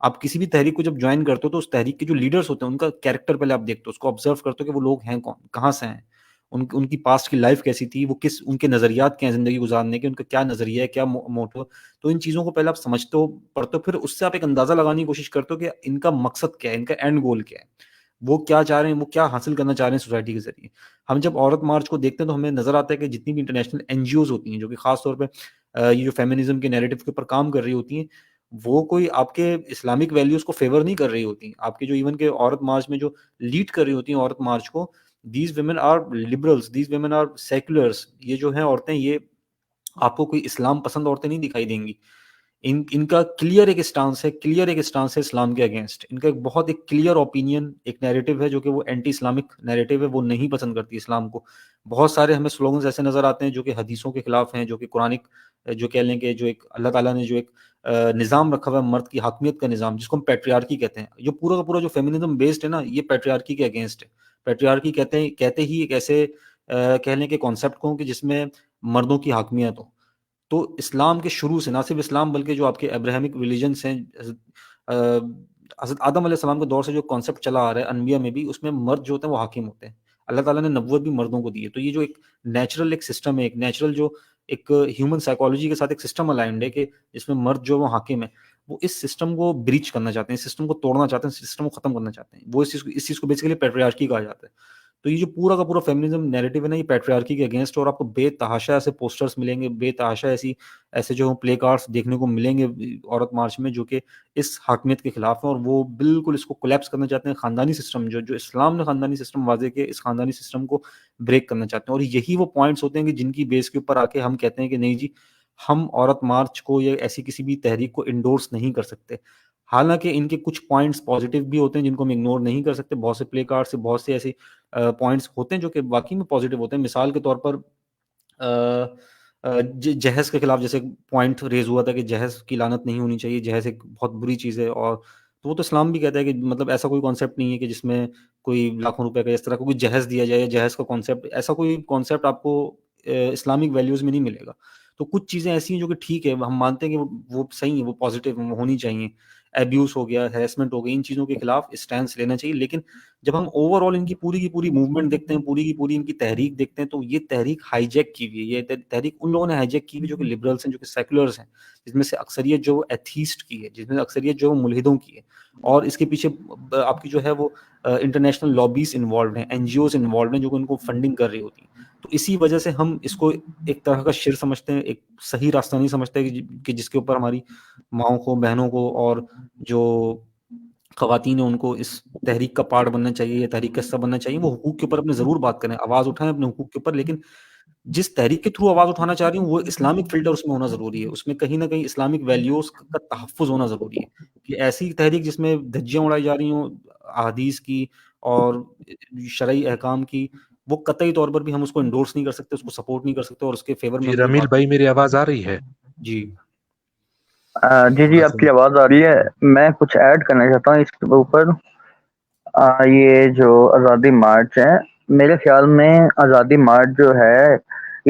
آپ کسی بھی تحریک کو جب جوائن کرتے ہو تو اس تحریک کے جو لیڈرز ہوتے ہیں ان کا کیریکٹر پہلے آپ دیکھتے ہو، اس کو آبزرو کرتے ہو کہ وہ لوگ ہیں کون، کہاں سے ہیں، ان کی پاسٹ کی لائف کیسی تھی، وہ ان کے نظریات کیا ہیں زندگی گزارنے کے، ان کا کیا نظریہ ہے، کیا موٹو۔ تو ان چیزوں کو پہلے آپ سمجھتے ہو، پڑھتے ہو، پھر اس سے آپ ایک اندازہ لگانے کی کوشش کرتے ہو کہ ان کا مقصد کیا ہے، ان کا اینڈ گول کیا ہے، وہ کیا چاہ رہے ہیں، وہ کیا حاصل کرنا چاہ رہے ہیں سوسائٹی کے ذریعے۔ ہم جب عورت مارچ کو دیکھتے ہیں تو ہمیں نظر آتا ہے کہ جتنی بھی انٹرنیشنل این جی اوز ہوتی ہیں جو کہ خاص طور پہ یہ جو فیمنزم کے نیریٹو کے اوپر کام کر رہی ہوتی ہیں وہ کوئی آپ کے اسلامک ویلیوز کو فیور نہیں کر رہی ہوتی. آپ کے جو ایون کہ عورت مارچ میں جو لیڈ کر رہی ہوتی ہیں عورت مارچ کو, these women are liberals, these women are seculars. یہ جو ہیں عورتیں, یہ آپ کو کوئی اسلام پسند عورتیں نہیں دکھائی دیں گی. ان کا کلیئر ایک اسٹانس ہے اسلام کے اگینسٹ. ان کا ایک بہت ایک کلیئر اوپینین, ایک نیریٹو ہے جو کہ وہ اینٹی اسلامک نیریٹو ہے, وہ نہیں پسند کرتی اسلام کو. بہت سارے ہمیں سلوگنز ایسے نظر آتے ہیں جو کہ حدیثوں کے خلاف ہیں, جو کہ قرآنک, جو کہہ لیں کہ جو ایک اللہ تعالیٰ نے جو ایک نظام رکھا ہوا ہے مرد کی حاکمیت کا نظام, جس کو ہم پیٹریارکی کہتے ہیں. جو پورا کا پورا جو فیمنزم بیسڈ ہے نا, یہ پیٹریارکی کے اگینسٹ ہے. پیٹریارکی کہتے ہی ایک ایسے کہہ لیں کہ کانسیپٹ کو کہ جس میں مردوں کی حاکمیت ہو. تو اسلام کے شروع سے, نہ صرف اسلام بلکہ جو آپ کے ابراہمک ریلیجنس ہیں, حضرت آدم علیہ السلام کے دور سے جو کانسیپٹ چلا آ رہا ہے انبیاء میں بھی, اس میں مرد جو ہوتے ہیں وہ حاکم ہوتے ہیں. اللہ تعالیٰ نے نبوت بھی مردوں کو دی ہے. تو یہ جو ایک نیچرل ایک سسٹم ہے, ایک نیچرل جو ایک ہیومن سائیکالوجی کے ساتھ ایک سسٹم الائنڈ ہے کہ جس میں مرد جو وہ حاکم ہے, وہ اس سسٹم کو بریچ کرنا چاہتے ہیں, اس سسٹم کو توڑنا چاہتے ہیں, سسٹم کو ختم کرنا چاہتے ہیں. وہ اس چیز کو بیسیکلی پیٹریارکی کہا جاتا ہے. تو یہ جو پورا کا پورا فیمنزم نیریٹو ہے نا, یہ پیٹریارکی کے اگینسٹ. اور آپ کو بے تحاشا ایسے پوسٹرز ملیں گے, بے تحاشا ایسے جو پلے کارڈس دیکھنے کو ملیں گے عورت مارچ میں, جو کہ اس حاکمیت کے خلاف ہیں. اور وہ بالکل اس کو کولیپس کرنا چاہتے ہیں. خاندانی سسٹم جو اسلام نے خاندانی سسٹم واضح کیا, اس خاندانی سسٹم کو بریک کرنا چاہتے ہیں. اور یہی وہ پوائنٹس ہوتے ہیں کہ جن کی بیس کے اوپر آ کے ہم کہتے ہیں کہ نہیں جی, ہم عورت مارچ کو یا ایسی کسی بھی تحریک کو انڈورس نہیں کر سکتے. حالانکہ ان کے کچھ پوائنٹس پازیٹیو بھی ہوتے ہیں جن کو ہم اگنور نہیں کر سکتے. بہت سے پلے کارڈ سے بہت سے ایسے پوائنٹس ہوتے ہیں جو کہ واقعی میں پازیٹیو ہوتے ہیں. مثال کے طور پر جہیز کے خلاف جیسے پوائنٹ ریز ہوا تھا کہ جہیز کی لعنت نہیں ہونی چاہیے, جہیز ایک بہت بری چیز ہے. اور تو وہ تو اسلام بھی کہتا ہے کہ مطلب ایسا کوئی کانسیپٹ نہیں ہے کہ جس میں کوئی لاکھوں روپے کا اس طرح کا کوئی جہیز دیا جائے, جہیز کا کانسیپٹ, ایسا کوئی کانسیپٹ آپ کو اسلامک ویلیوز میں نہیں ملے گا. تو کچھ چیزیں ایسی ہیں جو کہ ٹھیک ہے, ہم مانتے ہیں کہ وہ صحیح ہیں, وہ پازیٹیو ہونی چاہیے. ایبیوز ہو گیا, ہیرسمنٹ ہو گئی, ان چیزوں کے خلاف اسٹینس لینا چاہیے. لیکن جب ہم اوور آل ان کی پوری موومنٹ دیکھتے ہیں, پوری کی پوری ان کی تحریک دیکھتے ہیں, تو یہ تحریک ہائی جیک کی ہوئی ہے. یہ تحریک ان لوگوں نے ہائی جیک کی ہوئی جو کہ لبرلس ہیں, جو کہ سیکولرس ہیں, جس میں سے اکثریت جو ایتھیسٹ کی ہے, جس میں سے اکثریت جو ملحدوں کی ہے. اور اس کے پیچھے آپ کی جو ہے وہ انٹرنیشنل لابیز انوالوڈ ہیں, این جی اوز انوالوڈ ہیں جو کہ ان کو فنڈنگ کر رہی ہوتی ہیں. تو اسی وجہ سے ہم اس کو ایک طرح کا شر سمجھتے ہیں, ایک صحیح راستہ نہیں سمجھتے کہ جس کے اوپر ہماری ماؤں کو, بہنوں کو اور جو خواتین ہیں ان کو اس تحریک کا پارٹ بننا چاہیے, یا تحریک کا حصہ بننا چاہیے. وہ حقوق کے اوپر اپنے ضرور بات کریں, آواز اٹھائیں اپنے حقوق کے اوپر, لیکن جس تحریک کے تھرو آواز اٹھانا چاہ رہی ہوں وہ اسلامک فلٹر اس میں ہونا ضروری ہے. اس میں کہیں نہ کہیں اسلامک ویلیوز کا تحفظ ہونا ضروری ہے. کہ ایسی تحریک جس میں دھجیاں اڑائی جا رہی ہوں احادیث کی اور شرعی احکام کی, وہ قطعی طور پر بھی ہم اس کو انڈورس نہیں کر سکتے, اس کو سپورٹ نہیں کر سکتے, اور اس کے فیور میں جی ہم کوئی رمیل بات. بھائی, میری آواز آ رہی ہے؟ جی جی آپ کی آواز آ رہی ہے. میں کچھ ایڈ کرنا چاہتا ہوں اس کے اوپر. یہ جو آزادی مارچ ہے, میرے خیال میں آزادی مارچ جو ہے,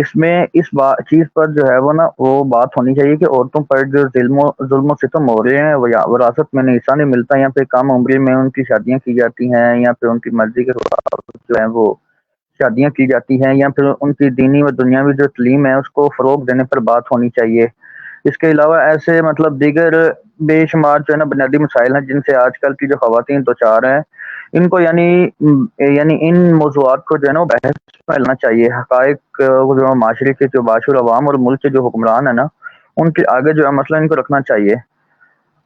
اس میں اس چیز پر جو ہے وہ نا وہ بات ہونی چاہیے کہ عورتوں پر جو ظلم و ستم ہو رہے ہیں, وراثت میں حصہ نہیں ملتا, یا پھر کم عمری میں ان کی شادیاں کی جاتی ہیں, یا پھر ان کی مرضی کے خلاف جو ہے وہ شادیاں کی جاتی ہیں, یا پھر ان کی دینی و دنیاوی جو تعلیم ہے اس کو فروغ دینے پر بات ہونی چاہیے. اس کے علاوہ ایسے مطلب دیگر بے شمار جو ہے نا بنیادی مسائل ہیں جن سے آج کل کی جو خواتین دوچار ہیں, ان کو یعنی ان موضوعات کو جو ہے نا بحث میں لانا چاہیے. حقائق جو معاشرے کے جو باشعور عوام اور ملک کے جو حکمران ہیں نا, ان کے آگے جو ہے مسئلہ ان کو رکھنا چاہیے.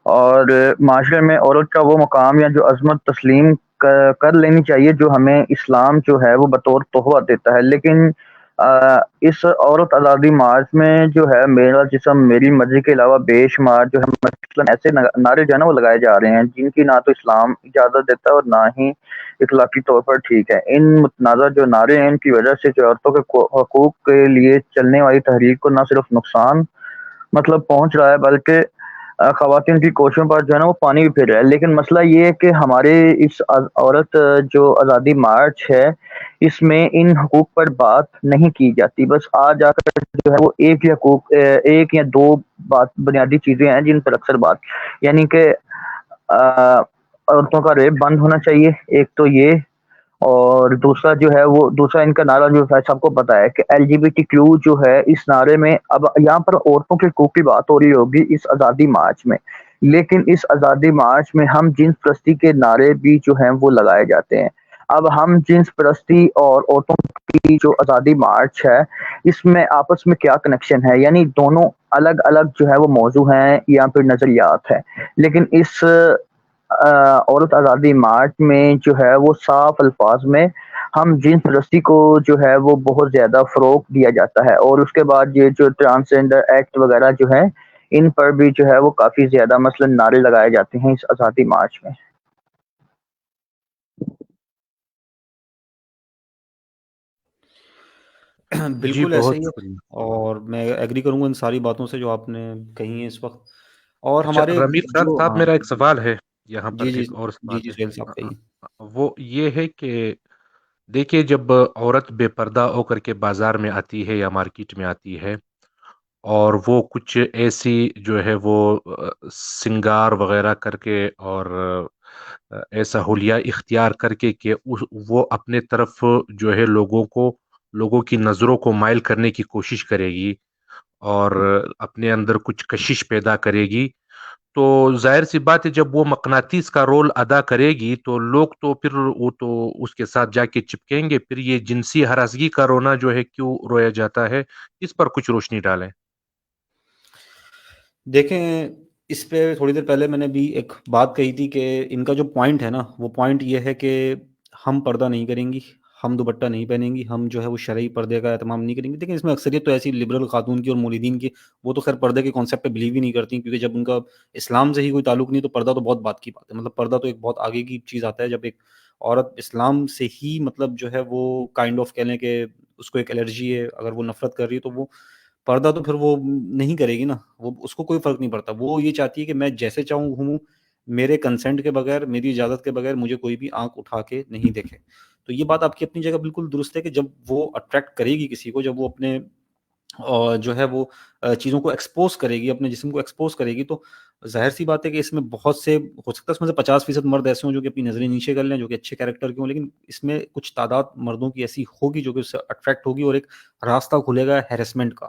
اور معاشرے میں عورت کا وہ مقام یا جو عظمت تسلیم کر لینی چاہیے جو ہمیں اسلام جو ہے وہ بطور تحفہ دیتا ہے. لیکن اس عورت آزادی مارچ میں جو ہے میرا جسم میری مرضی کے علاوہ بے شمار جو ہے مثلاً ایسے نعرے جو ہے نا وہ لگائے جا رہے ہیں جن کی نہ تو اسلام اجازت دیتا ہے اور نہ ہی اخلاقی طور پر ٹھیک ہے. ان متنازع جو نعرے ہیں ان کی وجہ سے جو عورتوں کے حقوق کے لیے چلنے والی تحریک کو نہ صرف نقصان مطلب پہنچ رہا ہے, بلکہ خواتین کی کوششوں پر جو ہے نا وہ پانی بھی پھر رہا ہے. لیکن مسئلہ یہ ہے کہ ہمارے اس عورت جو آزادی مارچ ہے, اس میں ان حقوق پر بات نہیں کی جاتی. بس آ جا کر جو ہے وہ ایک یا دو بات بنیادی چیزیں ہیں جن پر اکثر بات, یعنی کہ عورتوں کا ریپ بند ہونا چاہیے, ایک تو یہ. اور دوسرا جو ہے وہ دوسرا ان کا نعرہ جو ہے سب کو پتا ہے کہ LGBTQ جو ہے, اس نعرے میں اب یہاں پر عورتوں کے حقوق کی بات ہو رہی ہوگی اس آزادی مارچ میں, لیکن اس آزادی مارچ میں ہم جنس پرستی کے نعرے بھی جو ہیں وہ لگائے جاتے ہیں. اب ہم جنس پرستی اور عورتوں کی جو آزادی مارچ ہے, اس میں آپس میں کیا کنیکشن ہے؟ یعنی دونوں الگ الگ جو ہے وہ موضوع ہیں یا پھر نظریات ہیں، لیکن اس عورت آزادی مارچ میں جو ہے وہ صاف الفاظ میں ہم جنس پرستی کو جو ہے وہ بہت زیادہ فروغ دیا جاتا ہے، اور اس کے بعد یہ جو ٹرانسجینڈر ایکٹ وغیرہ جو ہے ان پر بھی جو ہے وہ کافی زیادہ مثلا نعرے لگائے جاتے ہیں اس آزادی مارچ میں۔ جی بالکل ایسا بہت ہی ہے، شکریہ۔ اور میں ایگری کروں گا ان ساری باتوں سے جو آپ نے کہی ہیں اس وقت، اور اچھا ہمارے رمیز خان جو صاحب، ہاں میرا ایک سوال ہے یہاں پر، جی جی ایک اور جی سوال جی ہے۔ سہیل صاحب کہیے۔ وہ یہ ہے کہ دیکھیے، جب عورت بے پردہ ہو کر کے بازار میں آتی ہے یا مارکیٹ میں آتی ہے، اور وہ کچھ ایسی جو ہے وہ سنگار وغیرہ کر کے، اور ایسا حلیہ اختیار کر کے کہ وہ اپنے طرف جو ہے لوگوں کی نظروں کو مائل کرنے کی کوشش کرے گی، اور اپنے اندر کچھ کشش پیدا کرے گی، تو ظاہر سی بات ہے جب وہ مقناطیس کا رول ادا کرے گی تو لوگ تو پھر وہ تو اس کے ساتھ جا کے چپکیں گے۔ پھر یہ جنسی ہراسگی کا رونا جو ہے کیوں رویا جاتا ہے، اس پر کچھ روشنی ڈالیں۔ دیکھیں، اس پہ تھوڑی دیر پہلے میں نے بھی ایک بات کہی تھی کہ ان کا جو پوائنٹ ہے نا، وہ پوائنٹ یہ ہے کہ ہم پردہ نہیں کریں گی، ہم دوپٹہ نہیں پہنیں گی، ہم جو ہے وہ شرعی پردے کا اہتمام نہیں کریں گے۔ لیکن اس میں اکثریت تو ایسی لبرل خاتون کی اور مولیدین کی، وہ تو خیر پردے کے کانسیپٹ پہ بلیو ہی نہیں کرتی، کیونکہ جب ان کا اسلام سے ہی کوئی تعلق نہیں تو پردہ تو بہت بات کی بات ہے۔ مطلب پردہ تو ایک بہت آگے کی چیز آتا ہے جب ایک عورت اسلام سے ہی مطلب جو ہے وہ کائنڈ آف کہہ لیں کہ اس کو ایک الرجی ہے، اگر وہ نفرت کر رہی ہے تو وہ پردہ تو پھر وہ نہیں کرے گی نا، وہ اس کو کوئی فرق نہیں پڑتا، وہ یہ چاہتی ہے کہ میں جیسے چاہوں گھوموں، میرے کنسنٹ کے بغیر، میری اجازت کے بغیر مجھے کوئی بھی آنکھ اٹھا کے نہیں دیکھے۔ تو یہ بات آپ کی اپنی جگہ بالکل درست ہے کہ جب وہ اٹریکٹ کرے گی کسی کو، جب وہ اپنے جو ہے وہ چیزوں کو ایکسپوز کرے گی، اپنے جسم کو ایکسپوز کرے گی، تو ظاہر سی بات ہے کہ اس میں بہت سے ہو سکتا ہے اس میں سے 50% مرد ایسے ہوں جو کہ اپنی نظریں نیچے کر لیں، جو کہ اچھے کیریکٹر کے ہوں، لیکن اس میں کچھ تعداد مردوں کی ایسی ہوگی جو کہ اس سے اٹریکٹ ہوگی، اور ایک راستہ کھلے گا ہیرسمنٹ کا۔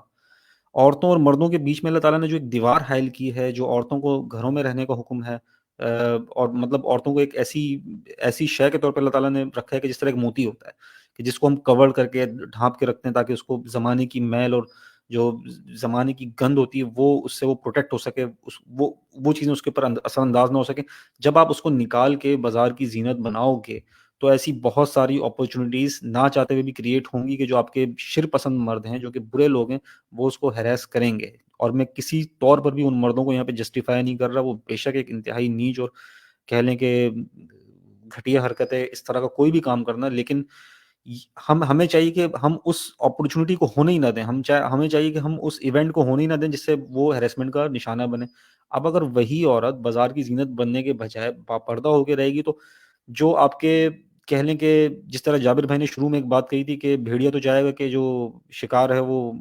عورتوں اور مردوں کے بیچ میں اللہ تعالیٰ نے جو ایک دیوار حائل کی ہے، جو عورتوں کو گھروں میں رہنے کا حکم ہے، اور مطلب عورتوں کو ایک ایسی شے کے طور پہ اللہ تعالیٰ نے رکھا ہے کہ جس طرح ایک موتی ہوتا ہے، کہ جس کو ہم کور کر کے ڈھانپ کے رکھتے ہیں تاکہ اس کو زمانے کی میل اور جو زمانے کی گند ہوتی ہے وہ اس سے وہ پروٹیکٹ ہو سکے، وہ چیزیں اس کے اوپر اثر انداز نہ ہو سکے۔ جب آپ اس کو نکال کے بازار کی زینت بناؤ گے تو ایسی بہت ساری اپرچونیٹیز نہ چاہتے ہوئے بھی کریٹ ہوں گی کہ جو آپ کے شر پسند مرد ہیں، جو کہ برے لوگ ہیں، وہ اس کو ہیراس کریں گے۔ اور میں کسی طور پر بھی ان مردوں کو یہاں پہ جسٹیفائی نہیں کر رہا، وہ بے شک ایک انتہائی نیچ اور کہہ لیں کہ گھٹیا حرکت ہے اس طرح کا کوئی بھی کام کرنا، لیکن ہمیں چاہیے کہ ہم اس اپرچونٹی کو ہونے ہی نہ دیں، ہمیں چاہیے کہ ہم اس ایونٹ کو ہونے ہی نہ دیں جس سے وہ ہیرسمنٹ کا نشانہ بنے۔ اب اگر وہی عورت بازار کی زینت بننے کے بجائے باپردہ ہو کے رہے گی تو جو آپ کے کہہ لیں کہ جس طرح جابر بھائی نے شروع میں ایک بات کہی تھی کہ بھیڑیا تو چاہے گا کہ جو شکار ہے وہ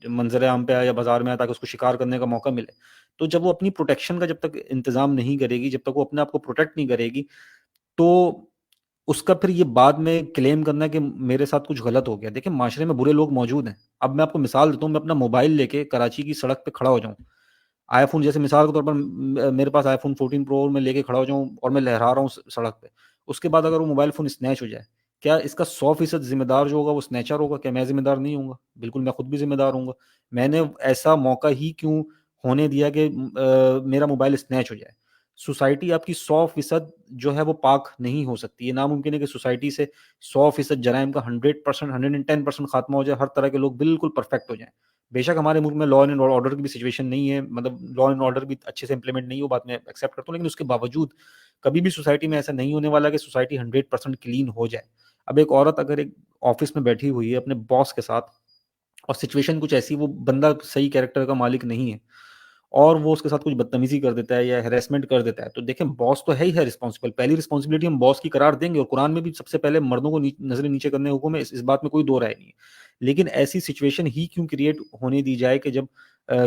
منظر عام پہ آئے یا بازار میں آئے تاکہ اس کو شکار کرنے کا موقع ملے، تو جب وہ اپنی پروٹیکشن کا جب تک انتظام نہیں کرے گی، جب تک وہ اپنے آپ کو پروٹیکٹ نہیں کرے گی، تو اس کا پھر یہ بعد میں کلیم کرنا کہ میرے ساتھ کچھ غلط ہو گیا۔ دیکھیں معاشرے میں برے لوگ موجود ہیں، اب میں آپ کو مثال دیتا ہوں، میں اپنا موبائل لے کے کراچی کی سڑک پہ کھڑا ہو جاؤں، آئی فون جیسے مثال کے طور پر میرے پاس آئی فون 14 پرو میں لے کے کھڑا ہو جاؤں اور میں لہرا رہا ہوں سڑک پہ، اس کے بعد اگر وہ موبائل فون اسنیچ ہو جائے، کیا اس کا 100% ذمہ دار جو ہوگا وہ اسنیچر ہوگا؟ کیا میں ذمہ دار نہیں ہوں گا؟ بالکل میں خود بھی ذمہ دار ہوں گا۔ میں نے ایسا موقع ہی کیوں ہونے دیا کہ میرا موبائل اسنیچ ہو جائے؟ سوسائٹی آپ کی 100% جو ہے وہ پاک نہیں ہو سکتی، یہ ناممکن ہے کہ سوسائٹی سے 100% جرائم کا 100%، 110% خاتمہ ہو جائے، ہر طرح کے لوگ بالکل پرفیکٹ ہو جائیں۔ بے شک ہمارے ملک میں لا اینڈ آرڈر کی بھی سچویشن نہیں ہے، مطلب لا اینڈ آرڈر بھی اچھے سے امپلیمنٹ نہیں ہے، وہ بات میں ایکسیپٹ کرتا ہوں، لیکن اس کے باوجود کبھی بھی سوسائٹی میں ایسا نہیں ہونے والا کہ سوسائٹی 100% کلین ہو جائے۔ اب ایک عورت اگر ایک آفس میں بیٹھی ہوئی ہے اپنے باس کے ساتھ، اور سچویشن کچھ ایسی، وہ بندہ صحیح کیریکٹر کا مالک نہیں ہے اور وہ اس کے ساتھ کچھ بدتمیزی کر دیتا ہے یا ہیراسمنٹ کر دیتا ہے، تو دیکھیں باس تو ہے ہی ہے رسپانسبل، پہلی رسپانسبلٹی ہم باس کی قرار دیں گے، اور قرآن میں بھی سب سے پہلے مردوں کو نظریں نیچے کرنے کا حکم ہے، اس بات میں کوئی دو رائے نہیں ہے۔ لیکن ایسی سچویشن ہی کیوں کریٹ ہونے دی جائے کہ جب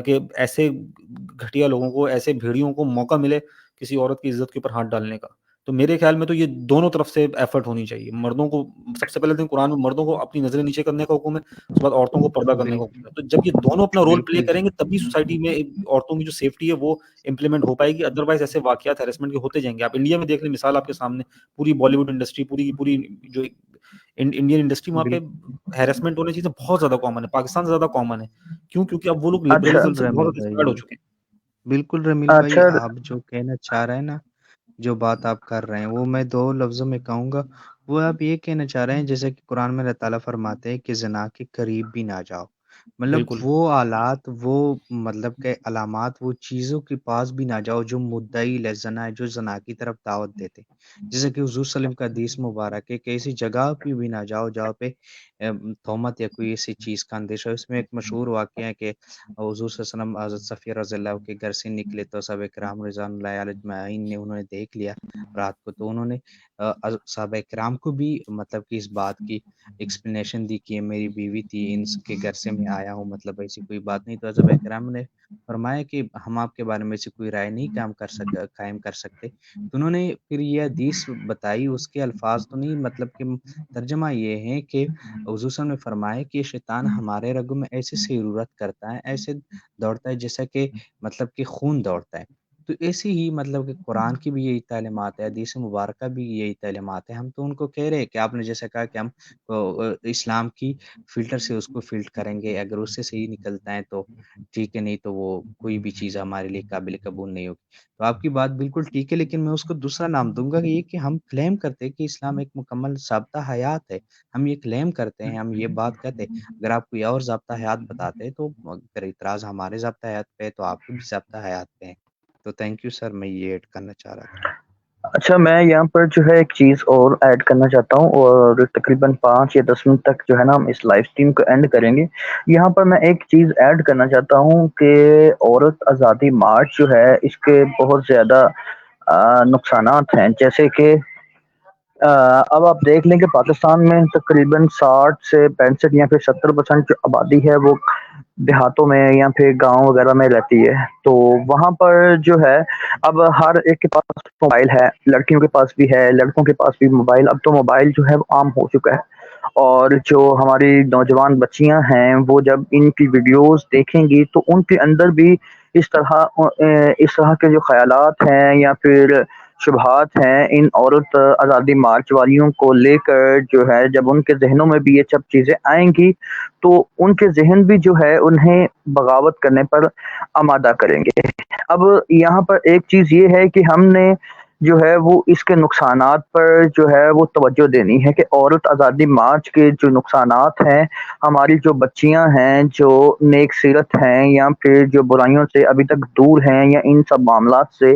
کہ ایسے گھٹیا لوگوں کو، ایسے بھیڑیوں کو موقع ملے کسی عورت کی عزت کے اوپر ہاتھ ڈالنے کا؟ تو میرے خیال میں تو یہ دونوں طرف سے ایفرٹ ہونی چاہیے. مردوں کو سب سے پہلے تو قرآن میں مردوں کو اپنی نظریں نیچے کرنے کا حکم ہے، اس کے بعد عورتوں کو پردہ کرنے کا بالکل حکم ہے. تو جب یہ دونوں اپنا رول پلے بالکل کریں گے تبھی سوسائٹی میں عورتوں کی جو سیفٹی ہے وہ امپلیمنٹ ہو پائے گی. ادروائز ایسے واقعات ہیرسمنٹ کے ہوتے جائیں گے. آپ انڈیا میں دیکھ لیں، مثال آپ کے سامنے، پوری بالی ووڈ انڈسٹری، پوری پوری جو انڈین انڈسٹری، وہاں پہ بال- ہیرسمنٹ ہونے چیزیں بہت زیادہ کامن ہے. پاکستان سے زیادہ کامن ہے. کیوں؟ کیونکہ اب وہ لوگ اچھا لبرلزم بالکل سے بہت رمیل زیادہ انسپائرڈ ہو بھائی، چکے ہیں. بالکل رمیل بھائی، اچھا آپ جو کہنا چاہ رہے ہیں نا، جو بات آپ کر رہے ہیں وہ میں دو لفظوں میں کہوں گا. وہ آپ یہ کہنا چاہ رہے ہیں جیسے کہ قرآن میں اللہ تعالیٰ فرماتے ہیں کہ زنا کے قریب بھی نہ جاؤ. مطلب بالکل وہ آلات، وہ مطلب کہ علامات، وہ چیزوں کے پاس بھی نہ جاؤ جو مدعی لزنا ہے، جو زنا کی طرف دعوت دیتے. جیسے کہ حضور صلی اللہ علیہ وسلم کا حدیث مبارک ہے کہ ایسی جگہ پہ بھی نہ جاؤ جہاں پہ تہمت یا کوئی ایسی چیز کا اندیشہ ہو. اس میں ایک مشہور واقعہ ہے کہ حضور صلی اللہ علیہ وسلم حضرت صفیہ رضی اللہ کے گھر سے نکلے تو صحابہ کرام رضوان اللہ علیہ اجمعین نے انہوں نے دیکھ لیا رات کو. تو انہوں نے صحابہ کرام کو بھی مطلب کہ اس بات کی ایکسپلینیشن دی کہ میری بیوی تھی، ان کے گھر سے میں آیا ہوں، مطلب ایسی کوئی بات نہیں. تو صحابہ کرام نے فرمایا کہ ہم آپ کے بارے میں سے کوئی رائے نہیں قائم کر سکتے. تو انہوں نے پھر یہ حدیث بتائی، اس کے الفاظ تو نہیں، مطلب کہ ترجمہ یہ ہے کہ حضور صلی اللہ علیہ وسلم نے فرمایا کہ شیطان ہمارے رگوں میں ایسے سیرورت کرتا ہے، ایسے دوڑتا ہے جیسا کہ مطلب کہ خون دوڑتا ہے. تو ایسی ہی مطلب کہ قرآن کی بھی یہی تعلیمات ہے، حدیث مبارکہ بھی یہی تعلیمات ہے. ہم تو ان کو کہہ رہے ہیں کہ آپ نے جیسا کہا کہ ہم اسلام کی فلٹر سے اس کو فلٹر کریں گے، اگر اس سے صحیح نکلتا ہے تو ٹھیک ہے، نہیں تو وہ کوئی بھی چیز ہمارے لیے قابل قبول نہیں ہوگی. تو آپ کی بات بالکل ٹھیک ہے، لیکن میں اس کو دوسرا نام دوں گا کہ یہ کہ ہم کلیم کرتے ہیں کہ اسلام ایک مکمل ضابطہ حیات ہے. ہم یہ کلیم کرتے ہیں، ہم یہ بات کہتے ہیں. اگر آپ کوئی اور ضابطہ حیات بتاتے ہیں تو اگر اعتراض ہمارے ضابطہ حیات پہ ہے تو آپ کے بھی ضابطہ حیات پہ ہے. تو تھینک یو سر، میں یہ ایڈ کرنا چاہ رہا تھا. اچھا، میں یہاں پر جو ہے ایک چیز اور ایڈ کرنا چاہتا ہوں، اور تقریباً 5 یا 10 منٹ تک جو ہے نا ہم اس لائف اسٹریم کو اینڈ کریں گے. یہاں پر میں ایک چیز ایڈ کرنا چاہتا ہوں کہ عورت آزادی مارچ جو ہے اس کے بہت زیادہ نقصانات ہیں. جیسے کہ اب آپ دیکھ لیں کہ پاکستان میں تقریباً 60 سے 65 یا پھر 70% جو آبادی ہے وہ دیہاتوں میں یا پھر گاؤں وغیرہ میں رہتی ہے. تو وہاں پر جو ہے اب ہر ایک کے پاس موبائل ہے، لڑکیوں کے پاس بھی ہے، لڑکوں کے پاس بھی موبائل. اب تو موبائل جو ہے وہ عام ہو چکا ہے، اور جو ہماری نوجوان بچیاں ہیں وہ جب ان کی ویڈیوز دیکھیں گی تو ان کے اندر بھی اس طرح کے جو خیالات ہیں یا پھر شبہات ہیں ان عورت آزادی مارچ والیوں کو لے کر، جو ہے جب ان کے ذہنوں میں بھی یہ سب چیزیں آئیں گی تو ان کے ذہن بھی جو ہے انہیں بغاوت کرنے پر آمادہ کریں گے. اب یہاں پر ایک چیز یہ ہے کہ ہم نے جو ہے وہ اس کے نقصانات پر جو ہے وہ توجہ دینی ہے کہ عورت آزادی مارچ کے جو نقصانات ہیں، ہماری جو بچیاں ہیں جو نیک سیرت ہیں یا پھر جو برائیوں سے ابھی تک دور ہیں یا ان سب معاملات سے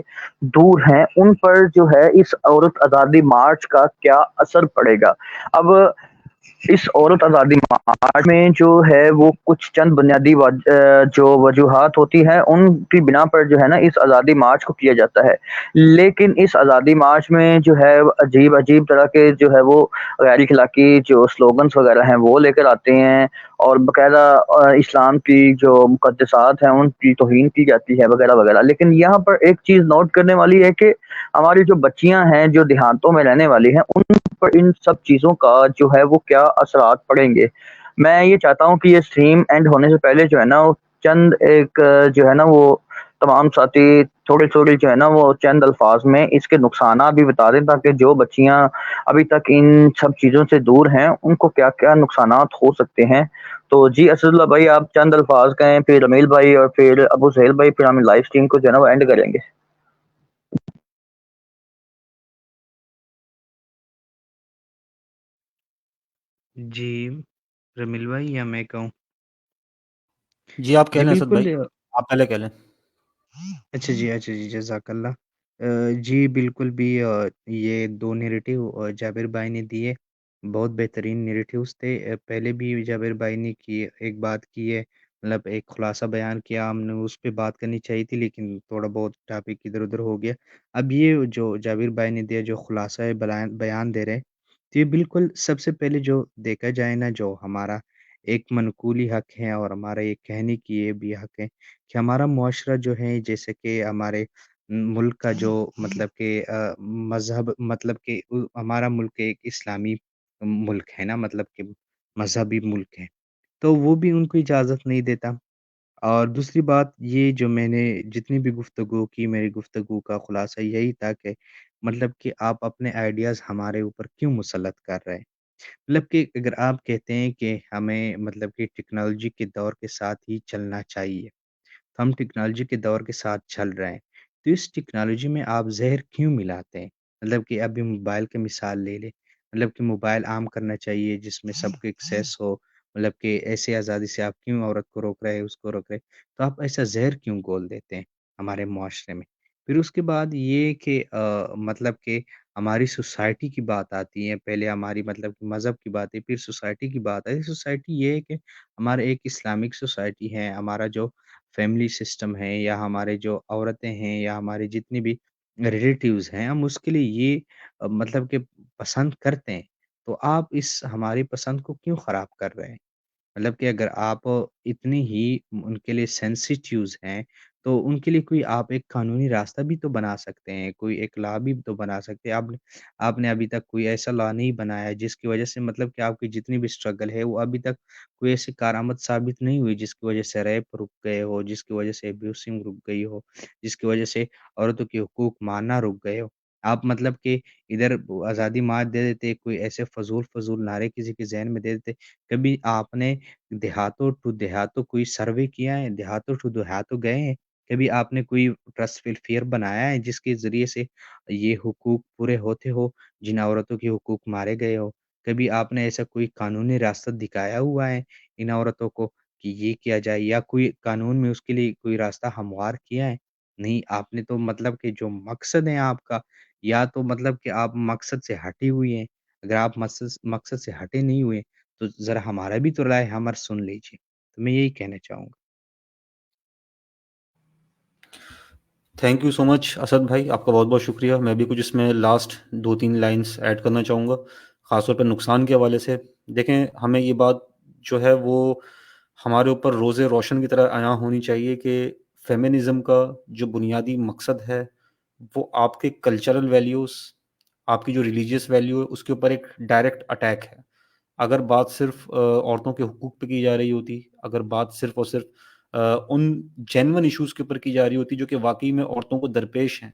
دور ہیں، ان پر جو ہے اس عورت آزادی مارچ کا کیا اثر پڑے گا. اب اس عورت آزادی مارچ میں جو ہے وہ کچھ چند بنیادی جو وجوہات ہوتی ہیں ان کی بنا پر جو ہے نا اس آزادی مارچ کو کیا جاتا ہے. لیکن اس آزادی مارچ میں جو ہے عجیب عجیب طرح کے جو ہے وہ غیر اخلاقی جو سلوگنس وغیرہ ہیں وہ لے کر آتے ہیں، اور باقاعدہ اسلام کی جو مقدسات ہیں ان کی توہین کی جاتی ہے وغیرہ وغیرہ. لیکن یہاں پر ایک چیز نوٹ کرنے والی ہے کہ ہماری جو بچیاں ہیں جو دیہاتوں میں رہنے والی ہیں ان پر ان سب چیزوں کا جو ہے وہ کیا اثرات پڑیں گے. میں یہ چاہتا ہوں کہ یہ اسٹریم اینڈ ہونے سے پہلے جو ہے نا وہ چند ایک جو ہے نا وہ تمام ساتھی تھوڑے تھوڑے جو ہے نا وہ چند الفاظ میں اس کے نقصانات بھی بتا دیں، تاکہ جو بچیاں ابھی تک ان سب چیزوں سے دور ہیں ان کو کیا کیا نقصانات ہو سکتے ہیں. تو جی اسد اللہ بھائی آپ چند الفاظ کہیں، پھر رمیل بھائی اور پھر ابو سہیل بھائی، پھر ہم لائف اسٹریم کو جو ہے نا وہ اینڈ کریں گے. جی رمیل بھائی، یا میں کہوں؟ جی آپ کہہ جی لیں اسد بھائی، بالکل. آپ پہلے کہہ لیں. اچھا جی جزاک اللہ. جی بالکل بھی یہ دو نیریٹو جابر بھائی نے دیے، بہت بہترین نیریٹیوز تھے. پہلے بھی جابر بھائی نے کی ایک بات کی ہے، مطلب ایک خلاصہ بیان کیا. ہم نے اس پہ بات کرنی چاہیے تھی لیکن تھوڑا بہت ٹاپک ادھر ادھر ہو گیا. اب یہ جو جابر بھائی نے دیا، جو خلاصہ بیان دے رہے ہیں، تو یہ بالکل سب سے پہلے جو دیکھا جائے نا، جو ہمارا ایک منقولی حق ہے اور ہمارا یہ کہنے کی یہ بھی حق ہے کہ ہمارا معاشرہ جو ہے، جیسے کہ ہمارے ملک کا جو مطلب کہ مذہب مطلب کہ ہمارا ملک ایک اسلامی ملک ہے نا، مطلب کہ مذہبی ملک ہے، تو وہ بھی ان کو اجازت نہیں دیتا۔ اور دوسری بات یہ جو میں نے جتنی بھی گفتگو کی، میری گفتگو کا خلاصہ یہی تھا کہ مطلب کہ آپ اپنے آئیڈیاز ہمارے اوپر کیوں مسلط کر رہے ہیں؟ مطلب کہ اگر آپ کہتے ہیں کہ ہمیں مطلب کہ ٹیکنالوجی کے دور کے ساتھ ہی چلنا چاہیے، تو ہم ٹیکنالوجی کے دور کے ساتھ چل رہے ہیں، تو اس ٹیکنالوجی میں آپ زہر کیوں ملاتے ہیں؟ مطلب کہ ابھی موبائل کی مثال لے لیں، مطلب کہ موبائل عام کرنا چاہیے جس میں سب کو ایکسیس ہو، مطلب کہ ایسے آزادی سے آپ کیوں عورت کو روک رہے، اس کو روک رہے؟ تو آپ ایسا زہر کیوں گھول دیتے ہیں ہمارے معاشرے میں؟ پھر اس کے بعد یہ کہ مطلب کہ ہماری سوسائٹی کی بات آتی ہے، پہلے ہماری مطلب کہ مذہب کی بات ہے، پھر سوسائٹی کی بات ہے۔ سوسائٹی یہ ہے کہ ہمارا ایک اسلامک سوسائٹی ہے، ہمارا جو فیملی سسٹم ہے، یا ہمارے جو عورتیں ہیں، یا ہمارے جتنی بھی ریلیٹیوز ہیں، ہم اس کے لیے یہ مطلب کہ پسند کرتے ہیں، تو آپ اس ہماری پسند کو کیوں خراب کر رہے ہیں؟ مطلب کہ اگر آپ اتنی ہی ان کے لیے سینسیٹیوز ہیں، تو ان کے لیے کوئی آپ ایک قانونی راستہ بھی تو بنا سکتے ہیں، کوئی ایک لا بھی تو بنا سکتے ہیں۔ آپ نے ابھی تک کوئی ایسا لا نہیں بنایا جس کی وجہ سے مطلب کہ آپ کی جتنی بھی اسٹرگل ہے وہ ابھی تک کوئی ایسی کارآمد ثابت نہیں ہوئی، جس کی وجہ سے ریپ رک گئے ہو، جس کی وجہ سے ابیوسنگ رک گئی ہو، جس کی وجہ سے عورتوں کے حقوق ماننا رک گئے ہو۔ آپ مطلب کہ ادھر آزادی مارچ دے دیتے، کوئی ایسے فضول نعرے کسی کے ذہن میں دے دیتے۔ کبھی آپ نے دیہاتوں ٹو دیہاتوں کوئی سروے کیا ہے؟ دیہاتوں ٹو دیہاتوں گئے ہیں؟ کبھی آپ نے کوئی ٹرسٹ ویلفیئر بنایا ہے جس کے ذریعے سے یہ حقوق پورے ہوتے ہو، جن عورتوں کے حقوق مارے گئے ہو؟ کبھی آپ نے ایسا کوئی قانونی راستہ دکھایا ہوا ہے ان عورتوں کو کہ یہ کیا جائے، یا کوئی قانون میں اس کے لیے کوئی راستہ ہموار کیا ہے؟ نہیں، آپ نے تو مطلب کہ جو مقصد ہے آپ کا، یا تو مطلب کہ آپ مقصد سے ہٹے ہوئے ہیں۔ اگر آپ مقصد سے ہٹے نہیں ہوئے تو ذرا ہمارا بھی تو رائے ہمار سن لیجیے۔ تو میں یہی کہنا چاہوں گا۔ تھینک یو سو مچ اسد بھائی، آپ کا بہت بہت شکریہ۔ میں بھی کچھ اس میں لاسٹ 2-3 لائنس ایڈ کرنا چاہوں گا، خاص طور پہ نقصان کے حوالے سے۔ دیکھیں، ہمیں یہ بات جو ہے وہ ہمارے اوپر روز روشن کی طرح عیاں ہونی چاہیے کہ فیمنزم کا جو بنیادی مقصد ہے وہ آپ کے کلچرل ویلیوز، آپ کی جو ریلیجیس ویلیو ہے، اس کے اوپر ایک ڈائریکٹ اٹیک ہے۔ اگر بات صرف عورتوں کے حقوق پہ کی جا رہی ہوتی، اگر بات صرف اور صرف ان جینون ایشوز کے اوپر کی جا رہی ہوتی جو کہ واقعی میں عورتوں کو درپیش ہیں،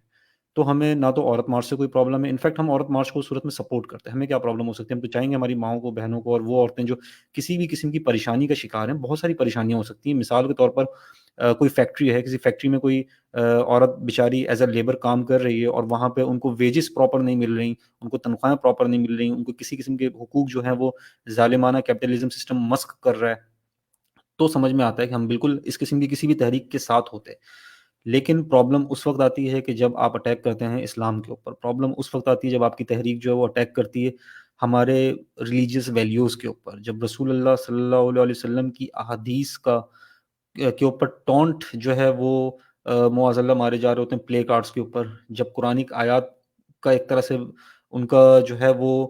تو ہمیں نہ تو عورت مارچ سے کوئی پرابلم ہے۔ انفیکٹ ہم عورت مارچ کو اس صورت میں سپورٹ کرتے ہیں، ہمیں کیا پرابلم ہو سکتی ہے؟ ہم تو چاہیں گے ہماری ماؤں کو، بہنوں کو، اور وہ عورتیں جو کسی بھی قسم کی پریشانی کا شکار ہیں، بہت ساری پریشانیاں ہو سکتی ہیں۔ مثال کے طور پر کوئی فیکٹری ہے، کسی فیکٹری میں کوئی عورت بیچاری ایز اے لیبر کام کر رہی ہے، اور وہاں پہ ان کو ویجز پراپر نہیں مل رہی، ان کو تنخواہیں پراپر نہیں مل رہی، ان کو کسی قسم کے حقوق جو ہیں وہ ظالمانہ کیپٹلزم سسٹم مسک کر رہا ہے، تو سمجھ میں آتا ہے کہ ہم بالکل اس قسم کی کسی بھی تحریک کے ساتھ ہوتے ہیں۔ لیکن پرابلم اس وقت آتی ہے کہ جب آپ اٹیک کرتے ہیں اسلام کے اوپر، پرابلم اس وقت آتی ہے جب آپ کی تحریک جو ہے وہ اٹیک کرتی ہے ہمارے ریلیجیس ویلیوز کے اوپر، جب رسول اللہ صلی اللہ علیہ وسلم کی احادیث کا کے اوپر ٹونٹ جو ہے وہ معاذ اللہ مارے جا رہے ہوتے ہیں پلے کارڈز کے اوپر، جب قرآنک آیات کا ایک طرح سے ان کا جو ہے وہ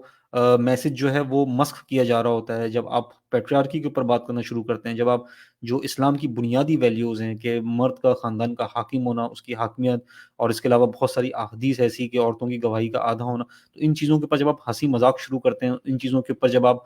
میسج جو ہے وہ مسخ کیا جا رہا ہوتا ہے، جب آپ پیٹریارکی کے اوپر بات کرنا شروع کرتے ہیں، جب آپ جو اسلام کی بنیادی ویلیوز ہیں کہ مرد کا خاندان کا حاکم ہونا، اس کی حاکمیت، اور اس کے علاوہ بہت ساری احادیث ایسی کہ عورتوں کی گواہی کا آدھا ہونا، تو ان چیزوں کے اوپر جب آپ ہنسی مذاق شروع کرتے ہیں، ان چیزوں کے اوپر جب آپ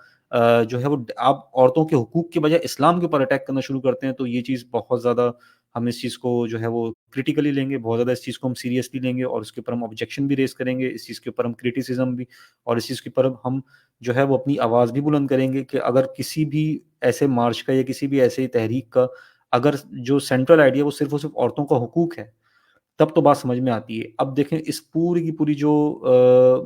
جو ہے وہ آپ عورتوں کے حقوق کے بجائے اسلام کے اوپر اٹیک کرنا شروع کرتے ہیں، تو یہ چیز بہت زیادہ ہم اس چیز کو جو ہے وہ کرٹیکلی لیں گے، بہت زیادہ اس چیز کو ہم سیریسلی لیں گے، اور اس کے اوپر ہم آبجیکشن بھی ریز کریں گے، اس چیز کے اوپر ہم کریٹیسزم بھی، اور اس چیز کے اوپر ہم جو ہے وہ اپنی آواز بھی بلند کریں گے کہ اگر کسی بھی ایسے مارچ کا یا کسی بھی ایسے تحریک کا اگر جو سینٹرل آئیڈیا وہ صرف اور صرف عورتوں کا حقوق ہے، تب تو بات سمجھ میں آتی ہے۔ اب دیکھیں، اس پوری کی پوری جو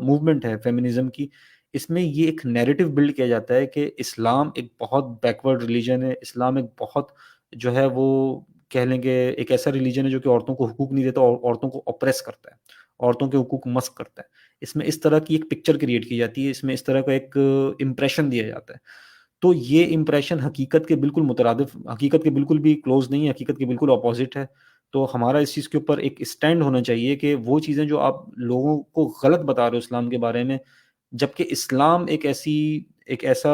موومنٹ ہے فیمنزم کی، اس میں یہ ایک نیریٹو بلڈ کیا جاتا ہے کہ اسلام ایک بہت بیکورڈ ریلیجن ہے، اسلام ایک بہت جو ہے وہ کہہ لیں گے ایک ایسا ریلیجن ہے جو کہ عورتوں کو حقوق نہیں دیتا اور عورتوں کو اپریس کرتا ہے، عورتوں کے حقوق مسخ کرتا ہے۔ اس میں اس طرح کی ایک پکچر کریٹ کی جاتی ہے، اس میں اس طرح کا ایک امپریشن دیا جاتا ہے۔ تو یہ امپریشن حقیقت کے بالکل مترادف، حقیقت کے بالکل بھی کلوز نہیں ہے، حقیقت کے بالکل اپوزٹ ہے۔ تو ہمارا اس چیز کے اوپر ایک اسٹینڈ ہونا چاہیے کہ وہ چیزیں جو آپ لوگوں کو غلط بتا رہے ہو اسلام کے بارے میں، جبکہ اسلام ایک ایسا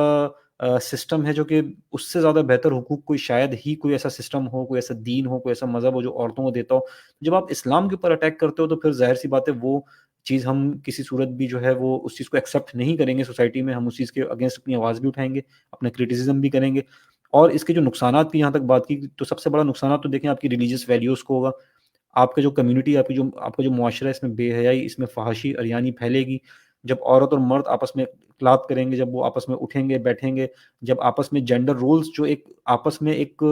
سسٹم ہے جو کہ اس سے زیادہ بہتر حقوق کوئی شاید ہی کوئی ایسا سسٹم ہو، کوئی ایسا دین ہو، کوئی ایسا مذہب ہو جو عورتوں کو دیتا ہو. جب آپ اسلام کے اوپر اٹیک کرتے ہو تو پھر ظاہر سی بات ہے وہ چیز ہم کسی صورت بھی جو ہے وہ اس چیز کو ایکسیپٹ نہیں کریں گے سوسائٹی میں. ہم اس چیز کے اگینسٹ اپنی آواز بھی اٹھائیں گے، اپنا کرٹیسزم بھی کریں گے. اور اس کے جو نقصانات کی یہاں تک بات کی تو سب سے بڑا نقصانات تو دیکھیں آپ کی ریلیجیس ویلیوز کو ہوگا. آپ کا جو کمیونٹی، آپ کا جو معاشرہ ہے، اس میں بے حیائی، اس میں فحاشی اریانی پھیلے گی. جب عورت اور مرد آپس میں اختلاط کریں گے، جب وہ آپس میں اٹھیں گے بیٹھیں گے، جب آپس میں جینڈر رولز جو ایک آپس میں ایک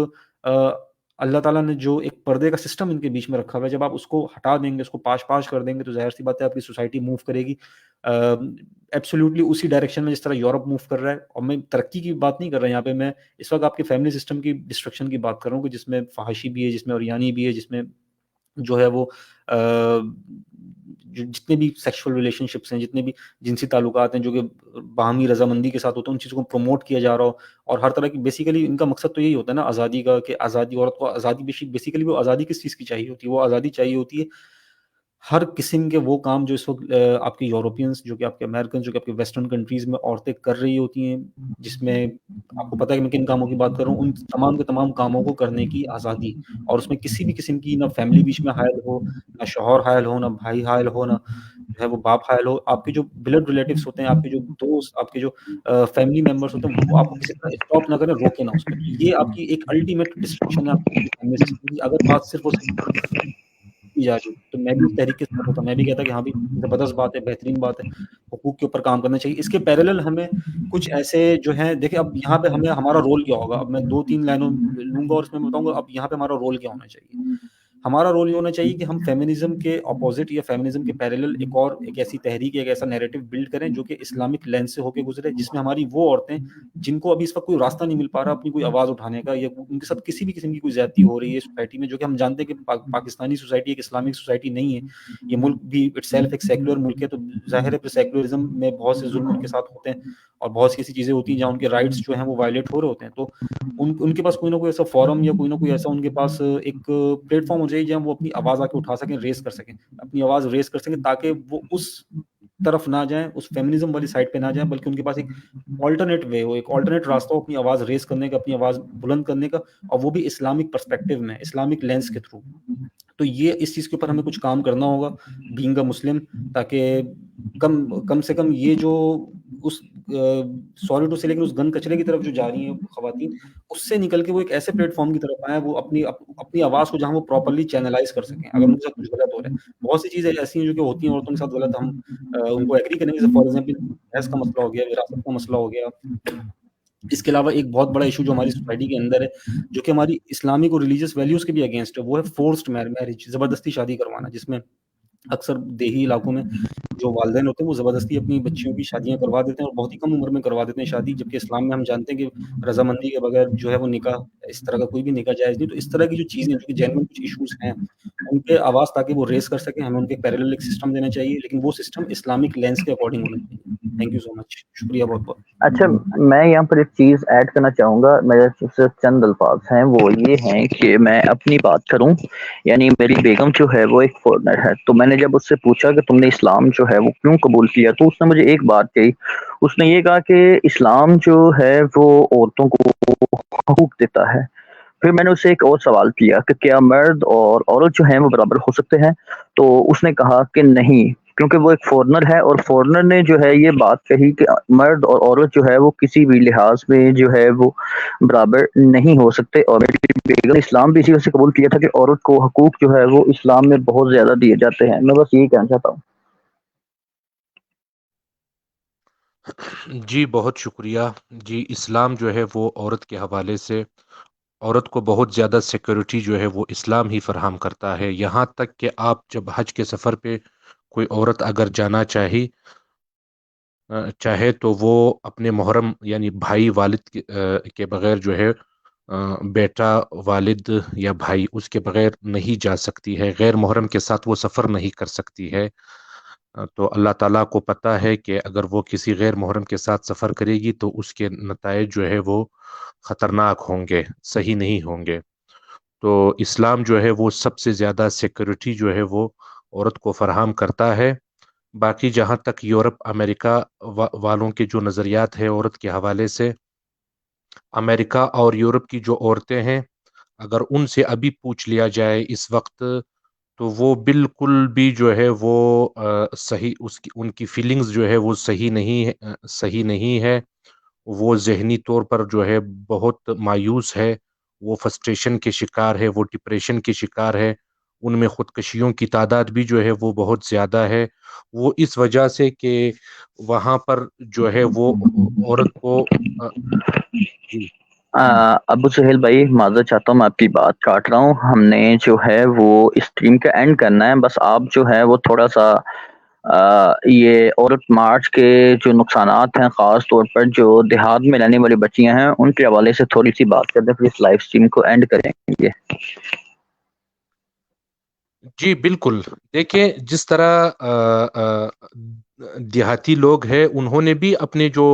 اللہ تعالیٰ نے جو ایک پردے کا سسٹم ان کے بیچ میں رکھا ہوا ہے، جب آپ اس کو ہٹا دیں گے، اس کو پاش پاش کر دیں گے، تو ظاہر سی بات ہے آپ کی سوسائٹی موو کرے گی ایبسولوٹلی اسی ڈائریکشن میں جس طرح یورپ موو کر رہا ہے. اور میں ترقی کی بات نہیں کر رہا یہاں پہ، میں اس وقت آپ کے فیملی سسٹم کی ڈسٹرکشن کی بات کر رہا ہوں کہ جس میں فحاشی بھی ہے، جس میں اوریانی بھی ہے، جس میں جو ہے وہ جتنے بھی سیکشول ریلیشن شپس ہیں، جتنے بھی جنسی تعلقات ہیں جو کہ باہمی رضامندی کے ساتھ ہوتے ہیں، ان چیزوں کو پروموٹ کیا جا رہا ہو. اور ہر طرح کی بیسیکلی ان کا مقصد تو یہی ہوتا ہے نا آزادی کا، کہ آزادی، عورت کو آزادی، بیسیکلی وہ آزادی کس چیز کی چاہیے ہوتی ہے؟ وہ آزادی چاہیے ہوتی ہے ہر قسم کے وہ کام جو اس وقت آپ کے یورپینس، جو کہ آپ کے امریکنس، جو کہ آپ کے ویسٹرن کنٹریز میں عورتیں کر رہی ہوتی ہیں، جس میں آپ کو پتہ ہے کہ میں کن کاموں کی بات کر رہا ہوں، ان تمام کے تمام کاموں کو کرنے کی آزادی. اور اس میں کسی بھی قسم کی نہ فیملی بیچ میں حائل ہو، نہ شوہر حائل ہو، نہ بھائی حائل ہو، نہ جو ہے وہ باپ حائل ہو. آپ کے جو بلڈ ریلیٹیوس ہوتے ہیں، آپ کے جو دوست، آپ کے جو فیملی ممبرس ہوتے ہیں، وہ آپ کو کسی طرح اسٹاپ نہ کریں، روکیں نہ اس میں. تو یہ آپ کی ایک الٹیمیٹ ڈسٹرکشن ہے آپ کی فیملی سسٹم کی. اگر بات صرف اور صرف کی جا رہی تو میں بھی اس تحریک کے ساتھ ہوتا، میں بھی کہتا کہ ہاں بھی زبردست بات ہے، بہترین بات ہے، حقوق کے اوپر کام کرنا چاہیے. اس کے پیرالل ہمیں کچھ ایسے جو ہیں، دیکھیں اب یہاں پہ ہمیں ہمارا رول کیا ہوگا. اب میں 2-3 لائنوں لوں گا اور اس میں بتاؤں گا اب یہاں پہ ہمارا رول کیا ہونا چاہیے. ہمارا رول یہ ہونا چاہیے کہ ہم فیمنزم کے اپوزٹ یا فیمنزم کے پیرالل ایک ایسی تحریک، ایک ایسا نیریٹو بلڈ کریں جو کہ اسلامک لینس سے ہو کے گزرے، جس میں ہماری وہ عورتیں جن کو ابھی اس وقت کوئی راستہ نہیں مل پا رہا اپنی کوئی آواز اٹھانے کا، یا ان کے ساتھ کسی بھی قسم کی کوئی زیادتی ہو رہی ہے سوسائٹی میں، جو کہ ہم جانتے ہیں کہ پاکستانی سوسائٹی ایک اسلامک سوسائٹی نہیں ہے. یہ ملک بھی اٹ سیلف ایک سیکولر ملک ہے، تو ظاہر ہے پھر سیکولرزم میں بہت سے ظلم ان کے ساتھ ہوتے ہیں اور بہت سی ایسی چیزیں ہوتی ہیں جہاں ان کے رائٹس جو ہیں وہ وائلیٹ ہو رہے ہوتے ہیں. تو ان کے پاس کوئی نہ کوئی ایسا فورم یا کوئی نہ کوئی ایسا ان کے پاس ایک پلیٹ فارم ہو جائے جہاں وہ اپنی آواز آ کے اٹھا سکیں، ریز کر سکیں، اپنی آواز ریز کر سکیں، تاکہ وہ اس طرف نہ جائیں، اس فیمنزم والی سائڈ پہ نہ جائیں، بلکہ ان کے پاس ایک آلٹرنیٹ وے ہو، ایک آلٹرنیٹ راستہ ہو اپنی آواز ریز کرنے کا، اپنی آواز بلند کرنے کا، اور وہ بھی اسلامک پرسپیکٹو میں، اسلامک لینس کے تھرو. تو یہ اس چیز کے اوپر ہمیں کچھ کام کرنا ہوگا بینگ اے مسلم، تاکہ کم سے کم یہ جو اس سوری ٹو سے لیکن اس گن کچرے کی طرف جو جا رہی ہیں خواتین، اس سے نکل کے وہ ایک ایسے پلیٹ فارم کی طرف آئیں، وہ اپنی آواز کو جہاں وہ پراپرلی چینلائز کر سکیں اگر ان کے ساتھ کچھ غلط ہو رہا ہے. بہت سی چیزیں ایسی ہیں جو کہ ہوتی ہیں عورتوں کے ساتھ غلط، ہم ان کو ایگری کریں گے. جیسے فار ایگزامپل بحث کا مسئلہ ہو گیا، وراثت کا مسئلہ ہو گیا. اس کے علاوہ ایک بہت بڑا ایشو جو ہماری سوسائٹی کے اندر ہے، جو کہ ہماری اسلامک اور ریلیجیس ویلیوز کے بھی اگینسٹ ہے، وہ ہے فورسڈ میرج، زبردستی شادی کروانا، جس میں اکثر دیہی علاقوں میں جو والدین ہوتے ہیں وہ زبردستی اپنی بچیوں کی شادیاں کروا دیتے ہیں اور بہت ہی کم عمر میں کروا دیتے ہیں شادی، جبکہ اسلام میں ہم جانتے ہیں کہ رضامندی کے بغیر جو ہے وہ نکاح، اس طرح کا کوئی بھی نکاح جائز نہیں. تو اس طرح کی جو چیزیں جو کہ جینوئن کچھ ایشوز ہیں، ان پہ آواز تاکہ وہ ریز کر سکیں، ہمیں ان کے پیرالل ایک سسٹم دینا چاہیے، لیکن وہ سسٹم اسلامک لینس کے اکارڈنگ ہونا چاہیے. تھینک یو سو مچ، شکریہ بہت بہت. اچھا، میں یہاں پر ایک چیز ایڈ کرنا چاہوں گا. میرے صرف چند الفاظ ہیں، وہ یہ ہیں کہ میں اپنی بات کروں. یعنی میری بیگم جو ہے وہ ایک فورنر ہے، تو میں نے جب اس سے پوچھا کہ تم نے اسلام جو ہے وہ کیوں قبول کیا، تو اس نے مجھے ایک بات کہی. اس نے یہ کہا کہ اسلام جو ہے وہ عورتوں کو حقوق دیتا ہے. پھر میں نے اسے ایک اور سوال کیا کہ کیا مرد اور عورت جو ہیں وہ برابر ہو سکتے ہیں، تو اس نے کہا کہ نہیں، کیونکہ وہ ایک فورنر ہے، اور فورنر نے جو ہے یہ بات کہی کہ مرد اور عورت جو ہے وہ کسی بھی لحاظ میں جو ہے وہ برابر نہیں ہو سکتے. اور میری بیگم نے اسلام بھی اسی وجہ سے قبول کیا تھا کہ عورت کو حقوق جو ہے وہ اسلام میں بہت زیادہ دیے جاتے ہیں. میں بس یہی کہنا چاہتا ہوں. جی بہت شکریہ. جی اسلام جو ہے وہ عورت کے حوالے سے عورت کو بہت زیادہ سیکورٹی جو ہے وہ اسلام ہی فراہم کرتا ہے. یہاں تک کہ آپ جب حج کے سفر پہ کوئی عورت اگر جانا چاہے تو وہ اپنے محرم یعنی بھائی والد کے بغیر جو ہے بیٹا والد یا بھائی اس کے بغیر نہیں جا سکتی ہے، غیر محرم کے ساتھ وہ سفر نہیں کر سکتی ہے. تو اللہ تعالیٰ کو پتہ ہے کہ اگر وہ کسی غیر محرم کے ساتھ سفر کرے گی تو اس کے نتائج جو ہے وہ خطرناک ہوں گے، صحیح نہیں ہوں گے. تو اسلام جو ہے وہ سب سے زیادہ سیکورٹی جو ہے وہ عورت کو فراہم کرتا ہے. باقی جہاں تک یورپ امریکہ والوں کے جو نظریات ہے عورت کے حوالے سے، امریکہ اور یورپ کی جو عورتیں ہیں، اگر ان سے ابھی پوچھ لیا جائے اس وقت، تو وہ بالکل بھی جو ہے وہ صحیح ان کی فیلنگز جو ہے وہ صحیح نہیں ہے. وہ ذہنی طور پر جو ہے بہت مایوس ہے، وہ فرسٹریشن کے شکار ہے، وہ ڈپریشن کے شکار ہے. ان میں خودکشیوں کی تعداد بھی جو ہے وہ بہت زیادہ ہے. وہ اس وجہ سے کہ وہاں پر جو ہے وہ عورت کو جی ابو سہیل بھائی معذرت چاہتا ہوں، میں آپ کی بات کاٹ رہا ہوں. ہم نے جو ہے وہ اسٹریم کا اینڈ کرنا ہے، بس آپ جو ہے وہ تھوڑا سا یہ عورت مارچ کے جو نقصانات ہیں، خاص طور پر جو دیہات میں رہنے والی بچیاں ہیں، ان کے حوالے سے تھوڑی سی بات کر دیں، پھر اس لائف اسٹریم کو اینڈ کریں گے. جی بالکل. دیکھیں جس طرح دیہاتی لوگ ہیں، انہوں نے بھی اپنے جو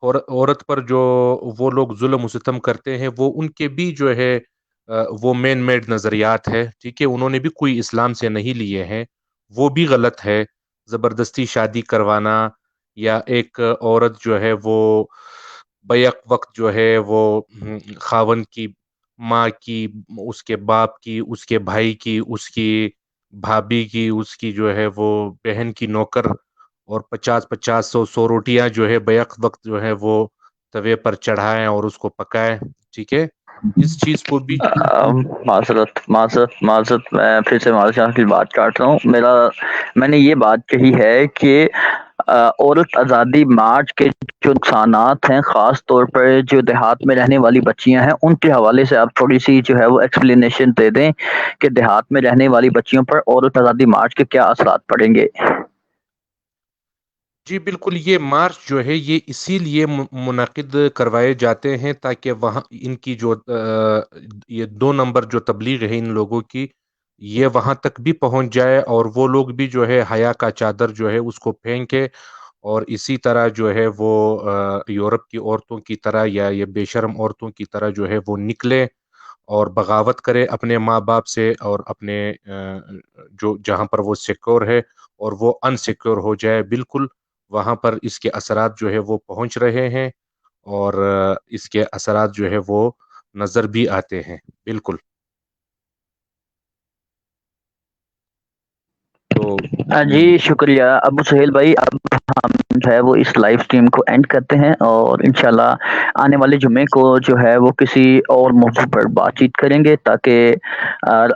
عورت پر جو وہ لوگ ظلم و ستم کرتے ہیں، وہ ان کے بھی جو ہے وہ مین میڈ نظریات ہے. ٹھیک ہے، انہوں نے بھی کوئی اسلام سے نہیں لیے ہیں، وہ بھی غلط ہے. زبردستی شادی کروانا، یا ایک عورت جو ہے وہ بیک وقت جو ہے وہ خاون کی، ماں کی، اس کے باپ کی، اس کے بھائی کی، اس کی بھابھی کی، اس کی جو ہے وہ بہن کی نوکر، اور 50 روٹیاں جو ہے بیک وقت جو ہے وہ توے پر چڑھائیں اور اس کو پکائیں. ٹھیک ہے، اس چیز کو بھی معذرت میں پھر سے معذرت چاہتا ہوں، بات کاٹ رہا ہوں. میں نے یہ بات کہی ہے کہ عورت آزادی مارچ کے جو نقصانات ہیں، خاص طور پر جو دیہات میں رہنے والی بچیاں ہیں، ان کے حوالے سے آپ تھوڑی سی جو ہے وہ ایکسپلینیشن دے دیں کہ دیہات میں رہنے والی بچیوں پر عورت آزادی مارچ کے کیا اثرات پڑیں گے. جی بالکل. یہ مارچ جو ہے یہ اسی لیے منعقد کروائے جاتے ہیں تاکہ وہاں ان کی جو یہ 2 نمبر جو تبلیغ ہے ان لوگوں کی، یہ وہاں تک بھی پہنچ جائے، اور وہ لوگ بھی جو ہے حیا کا چادر جو ہے اس کو پھینکے، اور اسی طرح جو ہے وہ یورپ کی عورتوں کی طرح یا یہ بے شرم عورتوں کی طرح جو ہے وہ نکلے اور بغاوت کرے اپنے ماں باپ سے، اور اپنے جو جہاں پر وہ سیکور ہے اور وہ ان سیکور ہو جائے. بالکل وہاں پر اس کے اثرات جو ہے وہ پہنچ رہے ہیں، اور اس کے اثرات جو ہے وہ نظر بھی آتے ہیں. بالکل. تو جی شکریہ ابو سہیل بھائی. اب ہم جو ہے وہ اس لائیو اسٹریم کو اینڈ کرتے ہیں، اور انشاءاللہ آنے والے جمعے کو جو ہے وہ کسی اور موضوع پر بات چیت کریں گے، تاکہ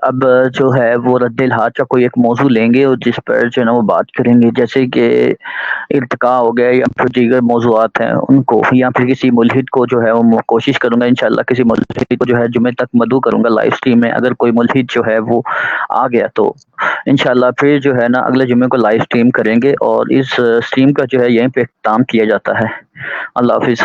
اب جو ہے وہ رد الحاج کا کوئی ایک موضوع لیں گے اور جس پر جو ہے نا وہ بات کریں گے، جیسے کہ ارتقاء ہو گیا یا پھر دیگر موضوعات ہیں ان کو، یا پھر کسی ملحد کو جو ہے وہ کوشش کروں گا انشاءاللہ کسی ملحد کو جو ہے جمعے تک مدعو کروں گا لائیو اسٹریم میں. اگر کوئی ملحد جو ہے وہ آ گیا تو انشاءاللہ پھر جو ہے نا اگلے جمعے کو لائیو اسٹریم کریں گے، اور اس اسٹریم کا جو ہے یہیں پہ اختتام کیا جاتا ہے. اللہ حافظ.